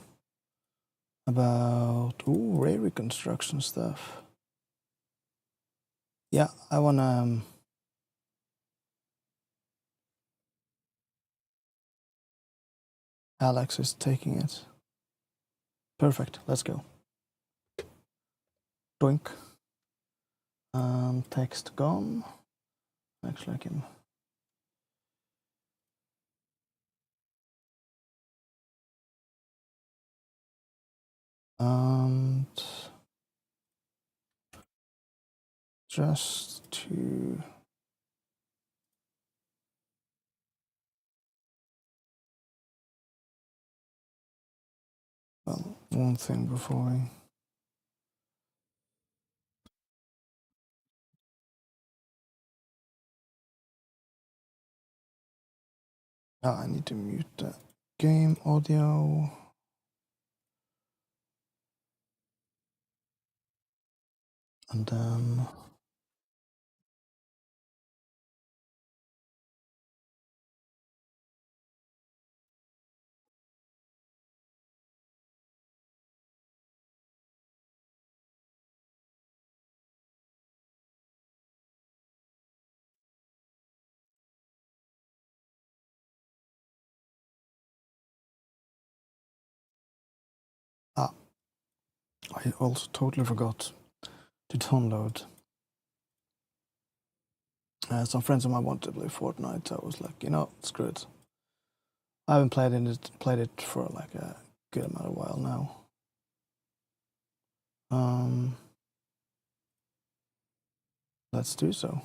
about ray reconstruction stuff. Yeah, I wanna Alex is taking it. Perfect, let's go. Doink. Text gone. Actually, I can. And just to one thing before we. I need to mute the game audio. And then I also totally forgot to download. Some friends of mine wanted to play Fortnite. I was like, screw it. I haven't played it for like a good amount of while now. Let's do so.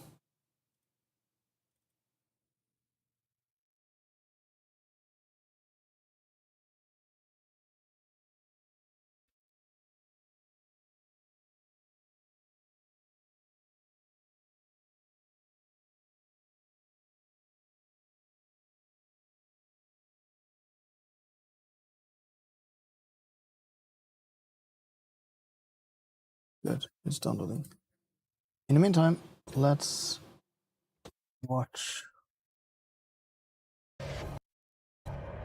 Good, it's downloading. In the meantime, let's watch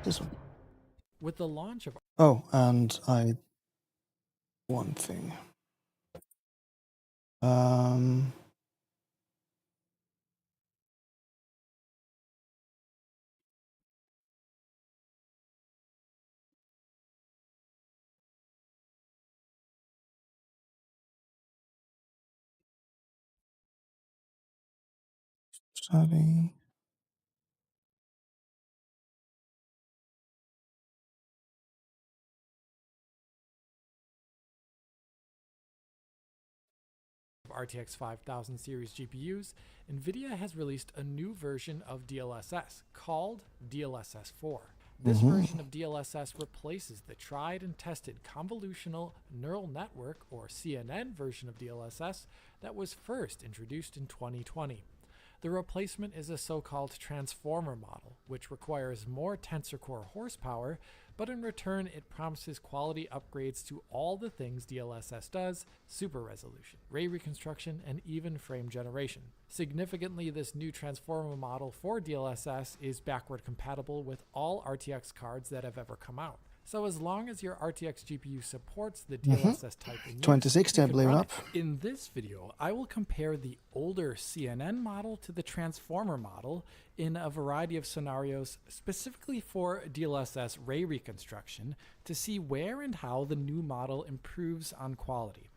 this one. With the launch of and one thing. Study. RTX 5000 series GPUs, NVIDIA has released a new version of DLSS called DLSS 4. This version of DLSS replaces the tried and tested convolutional neural network, or CNN, version of DLSS that was first introduced in 2020. The replacement is a so-called transformer model, which requires more tensor core horsepower, but in return it promises quality upgrades to all the things DLSS does: super resolution, ray reconstruction, and even frame generation. Significantly, this new transformer model for DLSS is backward compatible with all RTX cards that have ever come out. So as long as your RTX GPU supports the DLSS type in use, 2060, I believe it up. In this video, I will compare the older CNN model to the transformer model in a variety of scenarios, specifically for DLSS ray reconstruction, to see where and how the new model improves on quality.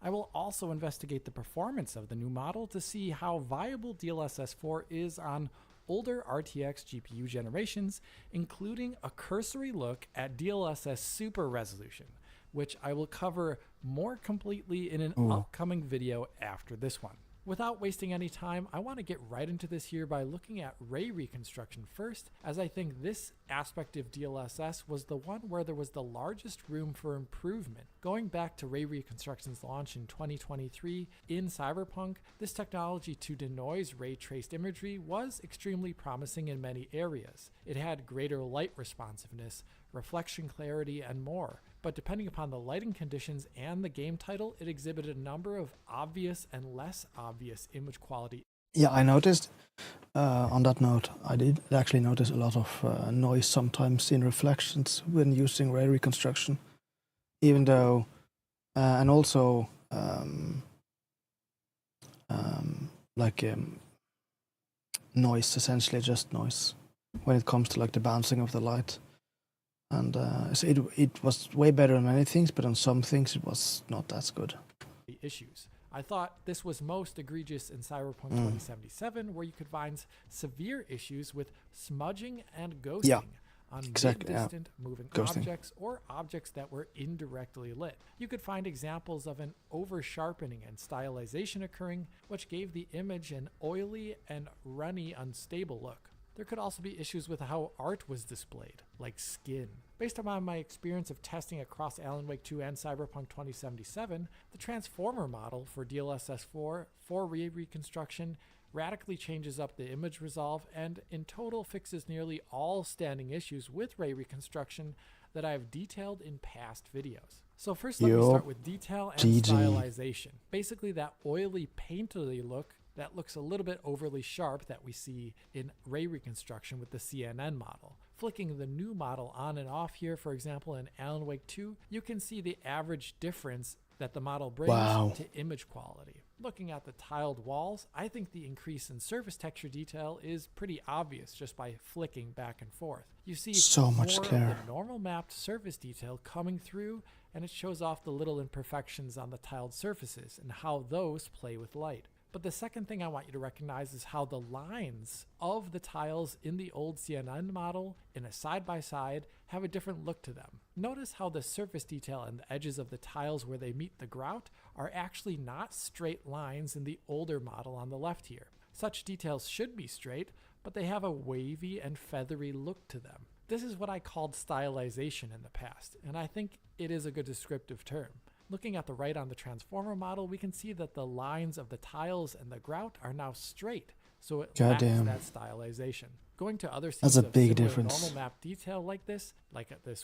I will also investigate the performance of the new model to see how viable DLSS 4 is on older RTX GPU generations, including a cursory look at DLSS super resolution, which I will cover more completely in an upcoming video after this one. Without wasting any time, I want to get right into this here by looking at ray reconstruction first, as I think this aspect of DLSS was the one where there was the largest room for improvement. Going back to ray reconstruction's launch in 2023 in Cyberpunk, this technology to denoise ray traced imagery was extremely promising in many areas. It had greater light responsiveness, reflection clarity, and more. But depending upon the lighting conditions and the game title, it exhibited a number of obvious and less obvious image quality. Yeah, I noticed On that note, I did actually notice a lot of noise sometimes in reflections when using ray reconstruction, even though, and also like noise, essentially just noise, when it comes to like the bouncing of the light. And so it was way better on many things, but on some things it was not as good. Issues. I thought this was most egregious in Cyberpunk 2077, where you could find severe issues with smudging and ghosting on mid-distant moving objects or objects that were indirectly lit. You could find examples of an over-sharpening and stylization occurring, which gave the image an oily and runny, unstable look. There could also be issues with how art was displayed, like skin. Based upon my experience of testing across Alan Wake 2 and Cyberpunk 2077, the transformer model for DLSS 4 for ray reconstruction radically changes up the image resolve and in total fixes nearly all standing issues with ray reconstruction that I have detailed in past videos. So first let me start with detail and stylization. Basically that oily, painterly look that looks a little bit overly sharp that we see in ray reconstruction with the CNN model. Flicking the new model on and off here, for example, in Alan Wake 2, you can see the average difference that the model brings to image quality. Looking at the tiled walls, I think the increase in surface texture detail is pretty obvious just by flicking back and forth. You see so much more clearer. of the normal mapped surface detail coming through, and it shows off the little imperfections on the tiled surfaces and how those play with light. But the second thing I want you to recognize is how the lines of the tiles in the old CNN model in a side-by-side have a different look to them. Notice how the surface detail and the edges of the tiles where they meet the grout are actually not straight lines in the older model on the left here. Such details should be straight, but they have a wavy and feathery look to them. This is what I called stylization in the past, and I think it is a good descriptive term. Looking at the right on the transformer model, we can see that the lines of the tiles and the grout are now straight, so it lacks that stylization. Going to other scenes of similar normal map detail like this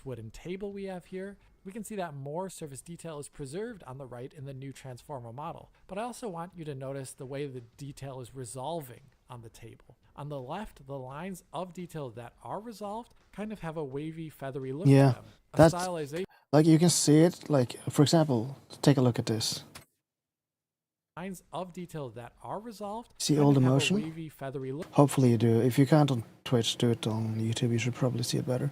wooden table we have here, we can see that more surface detail is preserved on the right in the new transformer model. But I also want you to notice the way the detail is resolving on the table. On the left, the lines of detail that are resolved kind of have a wavy, feathery look to them. That's stylization. Like you can see it, like for example, take a look at this. Lines of detail that are resolved. See all the motion? Wavy, feathery look. Hopefully you do. If you can't on Twitch, do it on YouTube. You should probably see it better.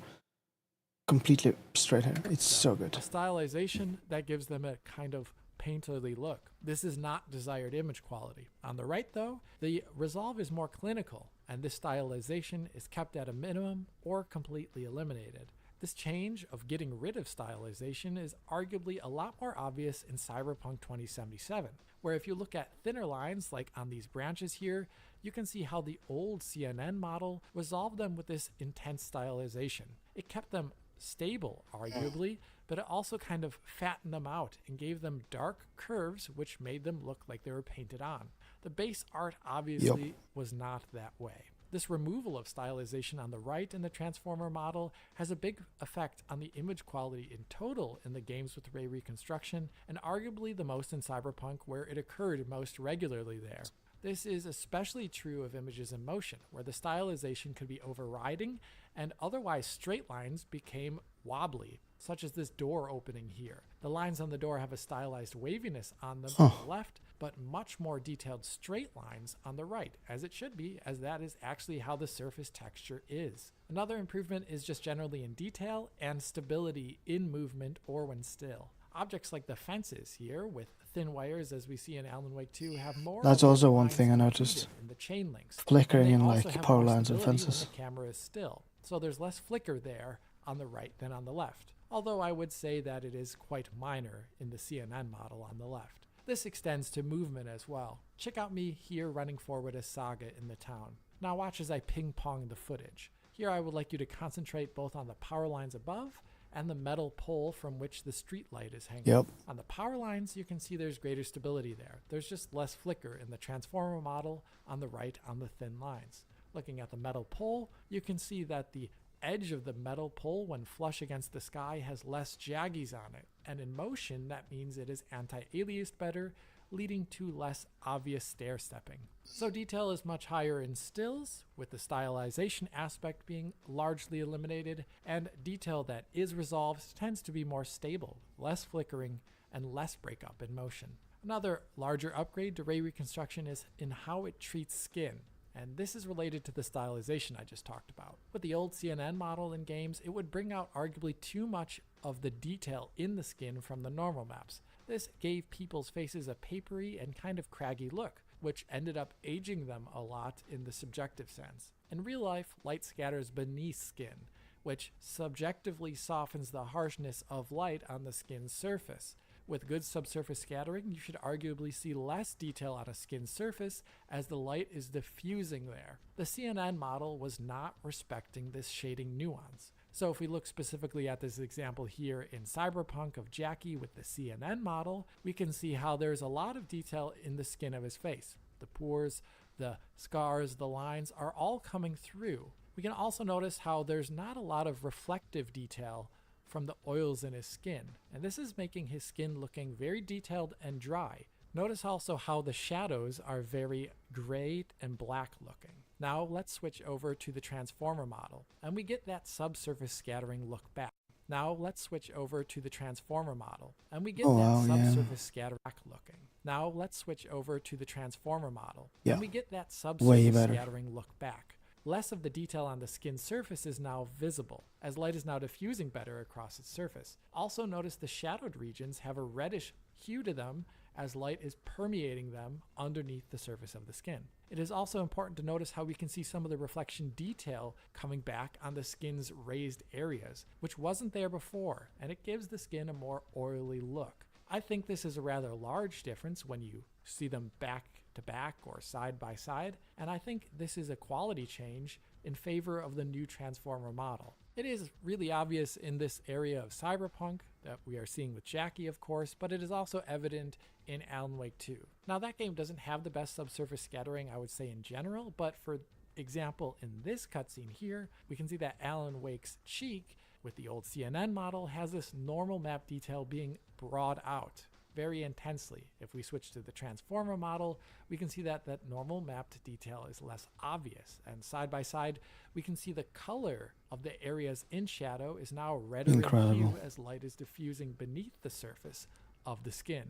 Completely straight hair. It's so good. A stylization that gives them a kind of painterly look. This is not desired image quality. On the right though, the resolve is more clinical and this stylization is kept at a minimum or completely eliminated. This change of getting rid of stylization is arguably a lot more obvious in Cyberpunk 2077, where if you look at thinner lines like on these branches here, you can see how the old CNN model resolved them with this intense stylization. It kept them stable, arguably, but it also kind of fattened them out and gave them dark curves which made them look like they were painted on. The base art obviously was not that way. This removal of stylization on the right in the transformer model has a big effect on the image quality in total in the games with ray reconstruction, and arguably the most in Cyberpunk where it occurred most regularly there. This is especially true of images in motion, where the stylization could be overriding and otherwise straight lines became wobbly, such as this door opening here. The lines on the door have a stylized waviness on them on the left, but much more detailed straight lines on the right, as it should be, as that is actually how the surface texture is. Another improvement is just generally in detail and stability in movement or when still. Objects like the fences here with thin wires, as we see in Alan Wake 2, have more. That's also one thing I noticed. In the chain links, flickering in like power lines and fences. The camera is still, so there's less flicker there on the right than on the left. Although I would say that it is quite minor in the CNN model on the left. This extends to movement as well. Check out me here running forward as Saga in the town. Now watch as I ping-pong the footage. Here I would like you to concentrate both on the power lines above and the metal pole from which the street light is hanging. On the power lines, you can see there's greater stability there. There's just less flicker in the transformer model on the right on the thin lines. Looking at the metal pole, you can see that the edge of the metal pole when flush against the sky has less jaggies on it. And in motion, that means it is anti-aliased better, leading to less obvious stair-stepping. So detail is much higher in stills, with the stylization aspect being largely eliminated, and detail that is resolved tends to be more stable, less flickering, and less breakup in motion. Another larger upgrade to ray reconstruction is in how it treats skin, and this is related to the stylization I just talked about. With the old CNN model in games, it would bring out arguably too much of the detail in the skin from the normal maps. This gave people's faces a papery and kind of craggy look, which ended up aging them a lot in the subjective sense. In real life, light scatters beneath skin, which subjectively softens the harshness of light on the skin's surface. With good subsurface scattering, you should arguably see less detail on a skin surface as the light is diffusing there. The CNN model was not respecting this shading nuance. So if we look specifically at this example here in Cyberpunk of Jackie with the CNN model, we can see how there's a lot of detail in the skin of his face. The pores, the scars, the lines are all coming through. We can also notice how there's not a lot of reflective detail from the oils in his skin, and this is making his skin looking very detailed and dry. Notice also how the shadows are very gray and black looking. Now let's switch over to the transformer model, and we get that subsurface scattering look back. Now let's switch over to the transformer model, and we get subsurface scattering back looking. Now let's switch over to the transformer model, and we get that subsurface scattering look back. Less of the detail on the skin surface is now visible, as light is now diffusing better across its surface. Also notice the shadowed regions have a reddish hue to them as light is permeating them underneath the surface of the skin. It is also important to notice how we can see some of the reflection detail coming back on the skin's raised areas, which wasn't there before, and it gives the skin a more oily look. I think this is a rather large difference when you see them back to back or side by side, and I think this is a quality change in favor of the new transformer model. It is really obvious in this area of Cyberpunk that we are seeing with Jackie, of course, but it is also evident in Alan Wake 2. Now that game doesn't have the best subsurface scattering, I would say, in general, but for example in this cutscene here, we can see that Alan Wake's cheek with the old CNN model has this normal map detail being brought out very intensely. If we switch to the transformer model, we can see that that normal mapped detail is less obvious, and side by side we can see the color of the areas in shadow is now redder in hue as light is diffusing beneath the surface of the skin.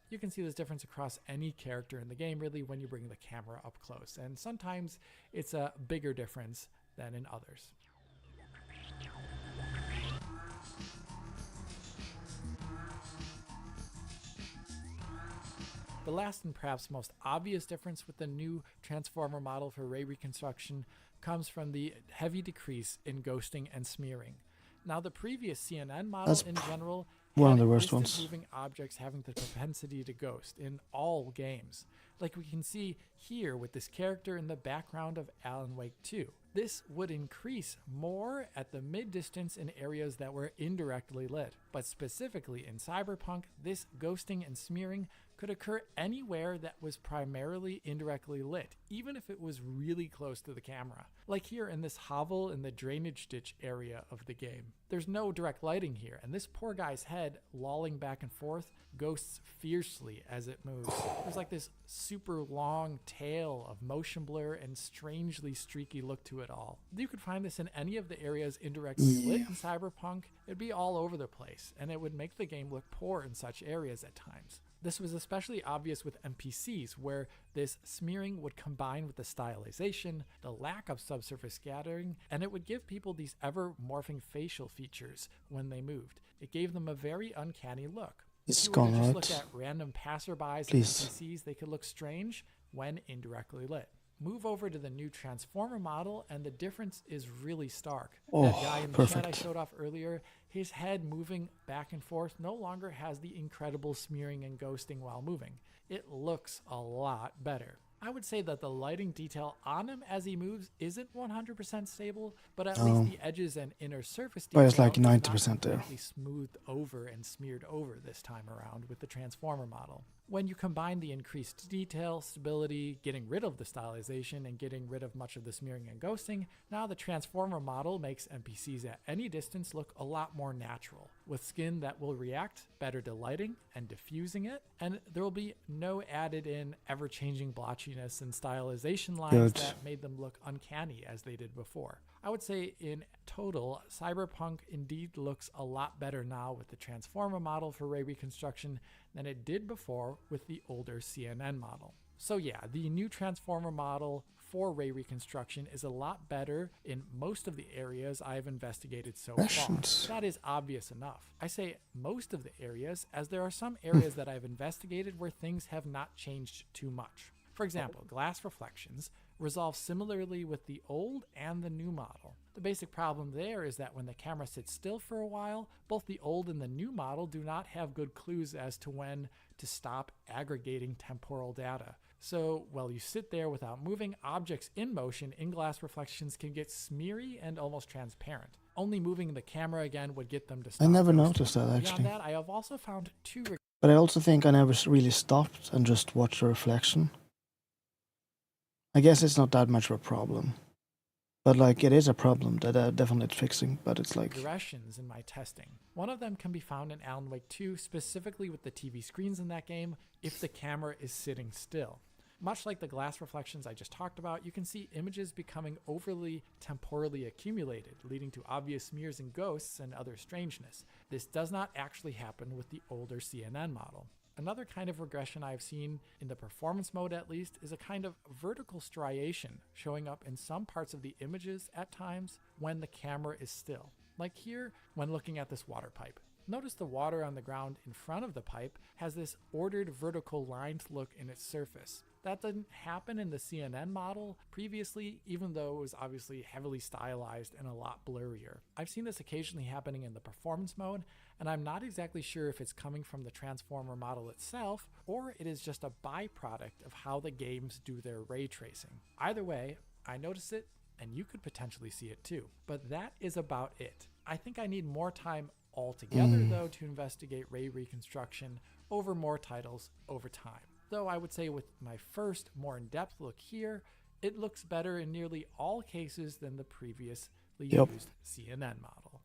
You can see this difference across any character in the game really when you bring the camera up close, and sometimes it's a bigger difference than in others. The last and perhaps most obvious difference with the new transformer model for ray reconstruction comes from the heavy decrease in ghosting and smearing. Now the previous CNN model in general one of the worst ones. Moving objects having the propensity to ghost in all games. Like we can see here with this character in the background of Alan Wake 2. This would increase more at the mid-distance in areas that were indirectly lit. But specifically in Cyberpunk, this ghosting and smearing could occur anywhere that was primarily indirectly lit, even if it was really close to the camera. Like here in this hovel in the drainage ditch area of the game. There's no direct lighting here, and this poor guy's head, lolling back and forth, ghosts fiercely as it moves. There's like this super long tail of motion blur and strangely streaky look to it all. You could find this in any of the areas indirectly lit in Cyberpunk. It'd be all over the place, and it would make the game look poor in such areas at times. This was especially obvious with NPCs, where this smearing would combine with the stylization, the lack of subsurface scattering, and it would give people these ever-morphing facial features when they moved. It gave them a very uncanny look. If you were to just look at random passerbys and NPCs, they could look strange when indirectly lit. Move over to the new transformer model, and the difference is really stark. That guy in the chat I showed off earlier, his head moving back and forth no longer has the incredible smearing and ghosting while moving. It looks a lot better. I would say that the lighting detail on him as he moves isn't 100% stable, but at least the edges and inner surface detail it's like 90% there. Smoothed over and smeared over this time around with the transformer model. When you combine the increased detail, stability, getting rid of the stylization, and getting rid of much of the smearing and ghosting, now the transformer model makes NPCs at any distance look a lot more natural, with skin that will react better to lighting and diffusing it, and there will be no added in ever-changing blotchiness and stylization lines that made them look uncanny as they did before. I would say in total, Cyberpunk indeed looks a lot better now with the transformer model for ray reconstruction than it did before with the older CNN model. So yeah, the new transformer model for ray reconstruction is a lot better in most of the areas I've investigated so far. That is obvious enough. I say most of the areas as there are some areas that I've investigated where things have not changed too much. For example, glass reflections resolve similarly with the old and the new model. The basic problem there is that when the camera sits still for a while, both the old and the new model do not have good clues as to when to stop aggregating temporal data. So while you sit there without moving, objects in motion in glass reflections can get smeary and almost transparent. Only moving the camera again would get them to stop. I never noticed that actually. Beyond that, I have also found two. But I also think I never really stopped and just watched the reflection. I guess it's not that much of a problem. But like, it is a problem that definitely it's fixing, but it's like... regressions in my testing. One of them can be found in Alan Wake 2, specifically with the TV screens in that game, if the camera is sitting still. Much like the glass reflections I just talked about, you can see images becoming overly temporally accumulated, leading to obvious smears and ghosts and other strangeness. This does not actually happen with the older CNN model. Another kind of regression I've seen, in the performance mode at least, is a kind of vertical striation showing up in some parts of the images at times when the camera is still. Like here, when looking at this water pipe. Notice the water on the ground in front of the pipe has this ordered vertical lined look in its surface. That didn't happen in the CNN model previously, even though it was obviously heavily stylized and a lot blurrier. I've seen this occasionally happening in the performance mode, and I'm not exactly sure if it's coming from the transformer model itself, or it is just a byproduct of how the games do their ray tracing. Either way, I notice it, and you could potentially see it too. But that is about it. I think I need more time altogether, though, to investigate ray reconstruction over more titles over time. Though I would say with my first, more in-depth look here, it looks better in nearly all cases than the previously used CNN model.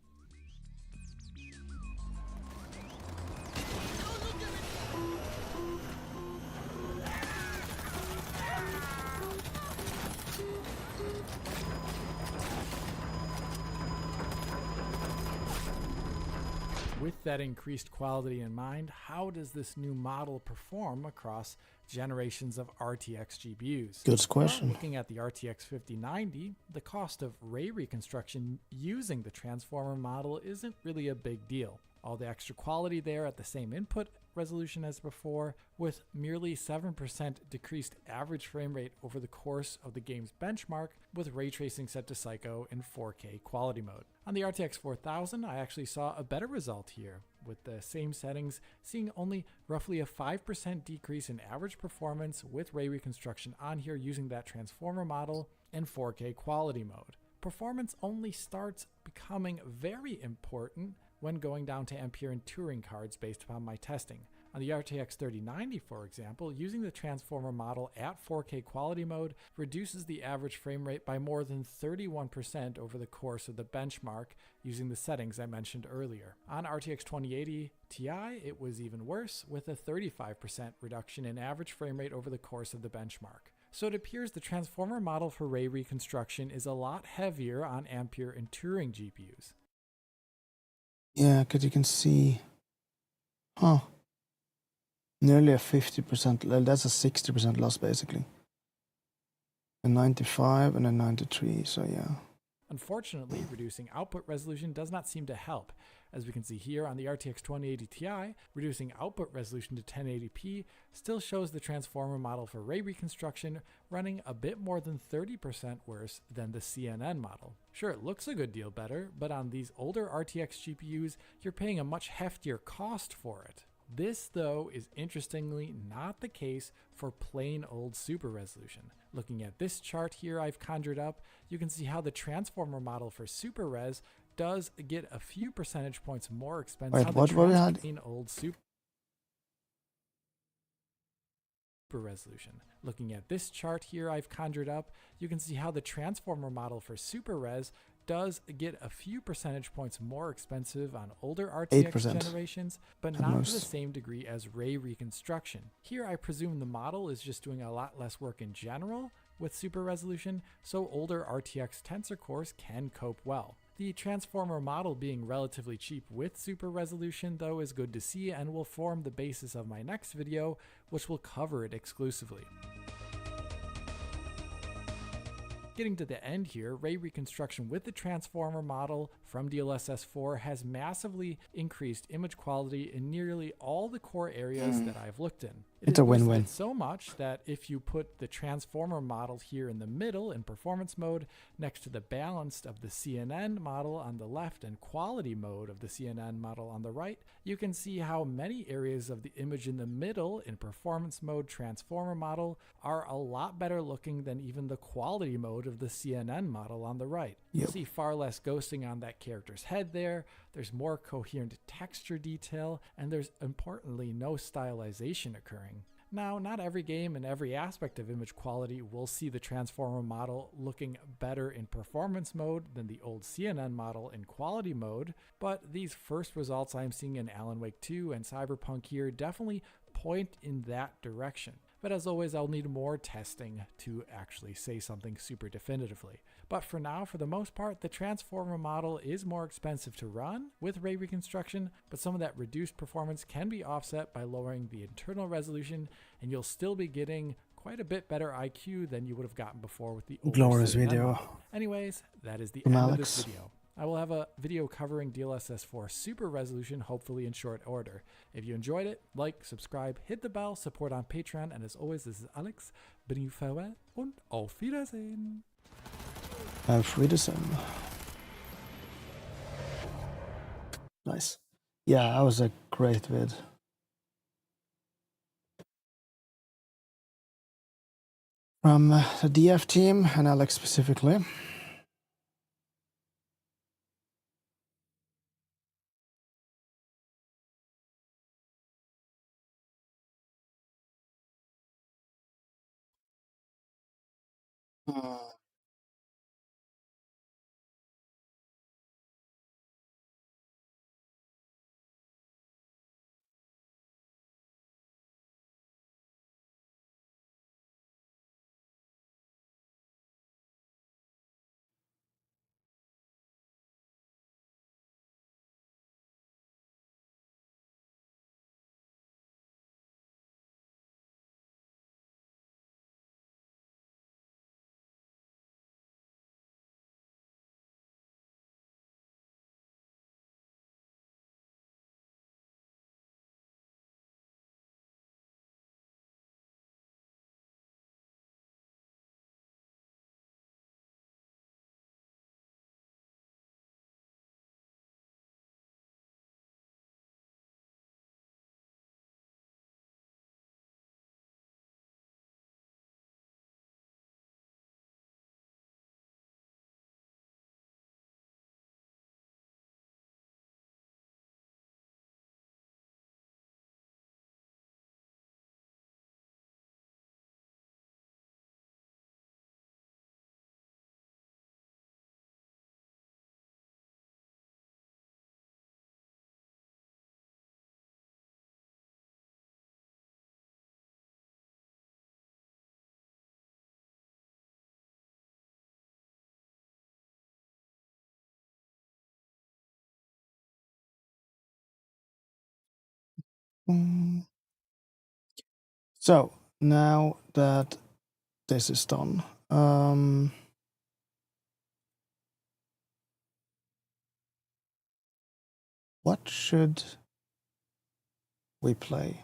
With that increased quality in mind, how does this new model perform across generations of RTX GPUs? Good question. Well, looking at the RTX 5090, the cost of ray reconstruction using the transformer model isn't really a big deal. All the extra quality there at the same input resolution as before, with merely 7% decreased average frame rate over the course of the game's benchmark, with ray tracing set to Psycho in 4K quality mode. On the RTX 4000, I actually saw a better result here, with the same settings seeing only roughly a 5% decrease in average performance with ray reconstruction on here using that transformer model in 4K quality mode. Performance only starts becoming very important when going down to Ampere and Turing cards based upon my testing. On the RTX 3090, for example, using the transformer model at 4K quality mode reduces the average frame rate by more than 31% over the course of the benchmark using the settings I mentioned earlier. On RTX 2080 Ti, it was even worse, with a 35% reduction in average frame rate over the course of the benchmark. So it appears the transformer model for ray reconstruction is a lot heavier on Ampere and Turing GPUs. Yeah, because you can see, nearly a 50%, that's a 60% loss basically. A 95 and a 93, so yeah. Unfortunately, reducing output resolution does not seem to help. As we can see here on the RTX 2080 Ti, reducing output resolution to 1080p still shows the transformer model for ray reconstruction running a bit more than 30% worse than the CNN model. Sure, it looks a good deal better, but on these older RTX GPUs, you're paying a much heftier cost for it. This, though, is interestingly not the case for plain old super resolution. Looking at this chart here I've conjured up, you can see how the transformer model for super res does get a few percentage points more expensive. Wait, what were we had? Old super super resolution. Looking at this chart here I've conjured up, you can see how the transformer model for super res does get a few percentage points more expensive on older RTX 8% generations, but at not to most. the same degree as ray reconstruction. Here I presume the model is just doing a lot less work in general with super resolution, so older RTX tensor cores can cope well. The transformer model being relatively cheap with super resolution though is good to see and will form the basis of my next video, which will cover it exclusively. Getting to the end here, ray reconstruction with the transformer model from DLSS 4 has massively increased image quality in nearly all the core areas that I've looked in. It's a win-win. So much that if you put the transformer model here in the middle in performance mode next to the balanced of the CNN model on the left and quality mode of the CNN model on the right, you can see how many areas of the image in the middle in performance mode transformer model are a lot better looking than even the quality mode of the CNN model on the right. You'll see far less ghosting on that character's head there, there's more coherent texture detail, and there's importantly no stylization occurring. Now, not every game and every aspect of image quality will see the transformer model looking better in performance mode than the old CNN model in quality mode, but these first results I'm seeing in Alan Wake 2 and Cyberpunk here definitely point in that direction. But as always, I'll need more testing to actually say something super definitively. But for now, for the most part, the transformer model is more expensive to run with ray reconstruction, but some of that reduced performance can be offset by lowering the internal resolution, and you'll still be getting quite a bit better IQ than you would have gotten before with the older Glorious CNN video model. Anyways, that is the from end Alex. of this video. I will have a video covering DLSS 4 super resolution, hopefully in short order. If you enjoyed it, like, subscribe, hit the bell, support on Patreon, and as always, this is Alex, bidding you farewell und auf Wiedersehen. Auf Wiedersehen. Nice. Yeah, that was a great vid. From the DF team and Alex specifically. So now that this is done, what should we play?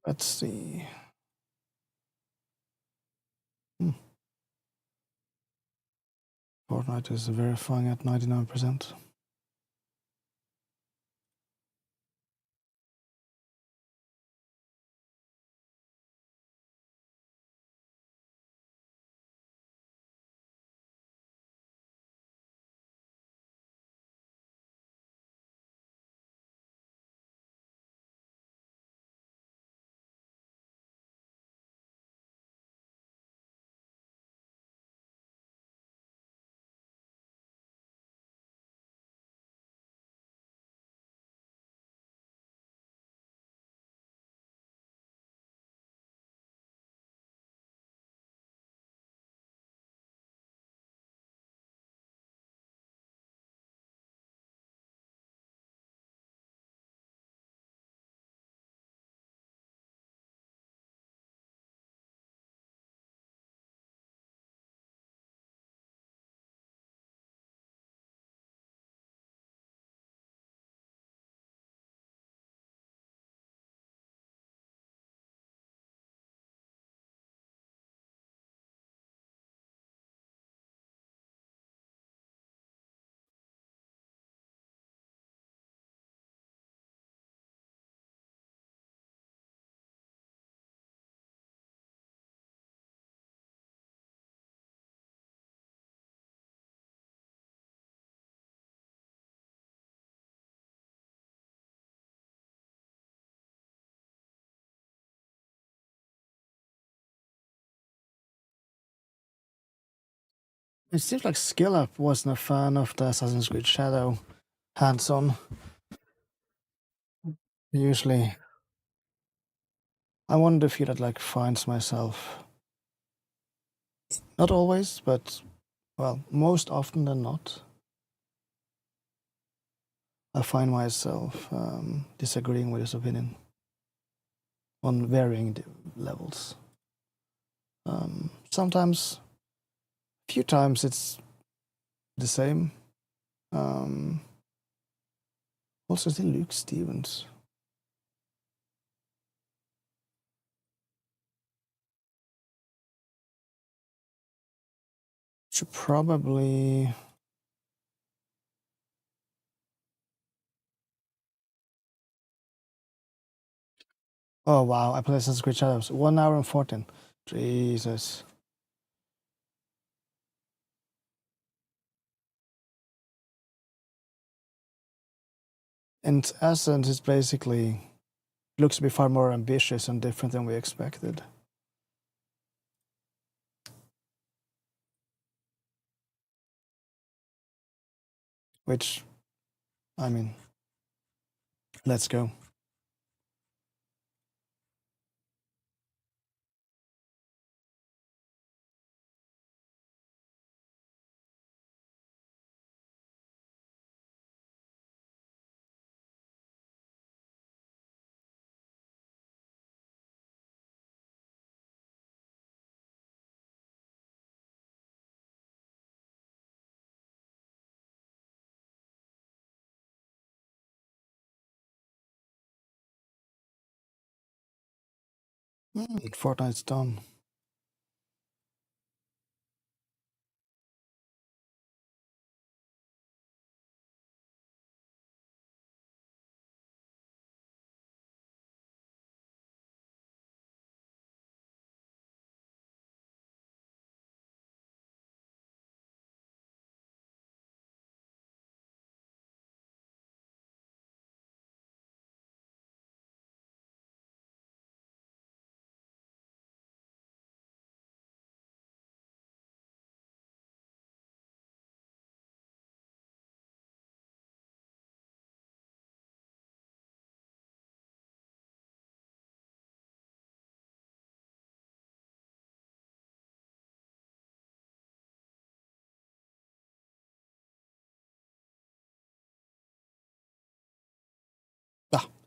Let's see. Fortnite is verifying at 99%. It seems like Skill Up wasn't a fan of the Assassin's Creed Shadow hands-on. Usually, I wonder if that like finds myself. Not always, but well, most often than not, I find myself disagreeing with his opinion on varying levels. Sometimes, a few times it's the same. Also, still Luke Stevens. Should probably. Oh wow! I played Assassin's Creed Shadows 1 hour and 14. Jesus. In essence, it's basically looks to be far more ambitious and different than we expected. Which, I mean, let's go. Fortnite's done.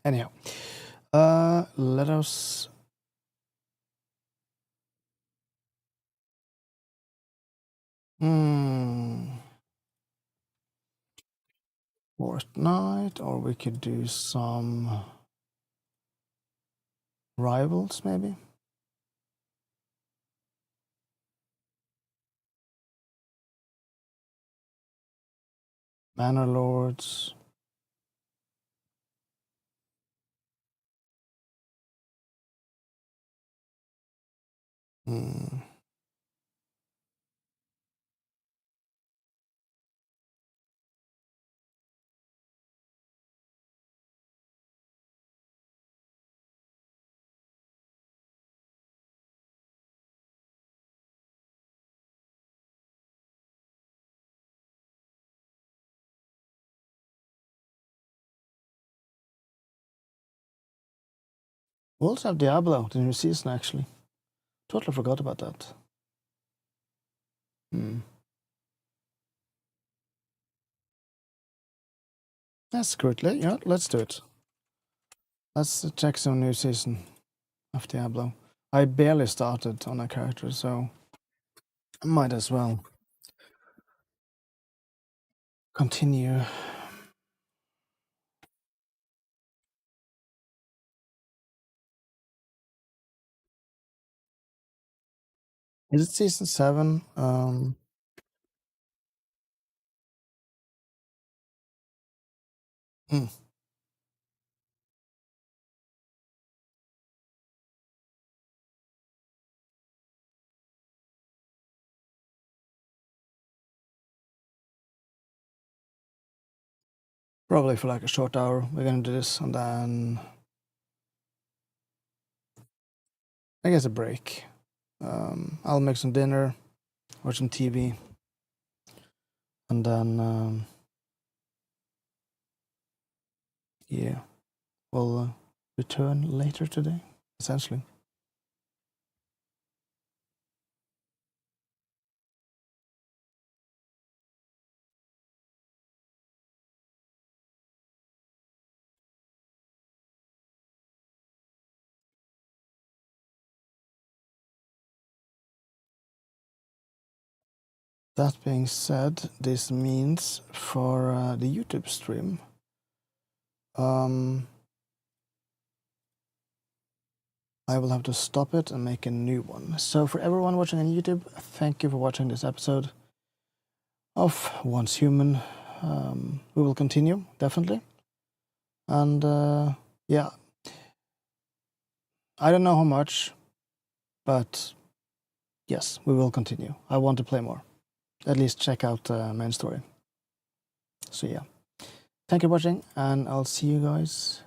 Anyhow, let us. Fortnite, or we could do some rivals, maybe. Manor Lords. We also have Diablo, the new season, actually. Totally forgot about that. That's good. Yeah, let's do it. Let's check some new season of Diablo. I barely started on a character, so I might as well continue. Is it season 7? Probably for like a short hour. We're gonna do this, and then I guess a break. I'll make some dinner, watch some TV, And then, yeah, we'll return later today, essentially. That being said, this means for the YouTube stream, I will have to stop it and make a new one. So for everyone watching on YouTube, thank you for watching this episode of Once Human. We will continue, definitely. And yeah, I don't know how much, but yes, we will continue. I want to play more. At least check out the main story. So yeah, thank you for watching, and I'll see you guys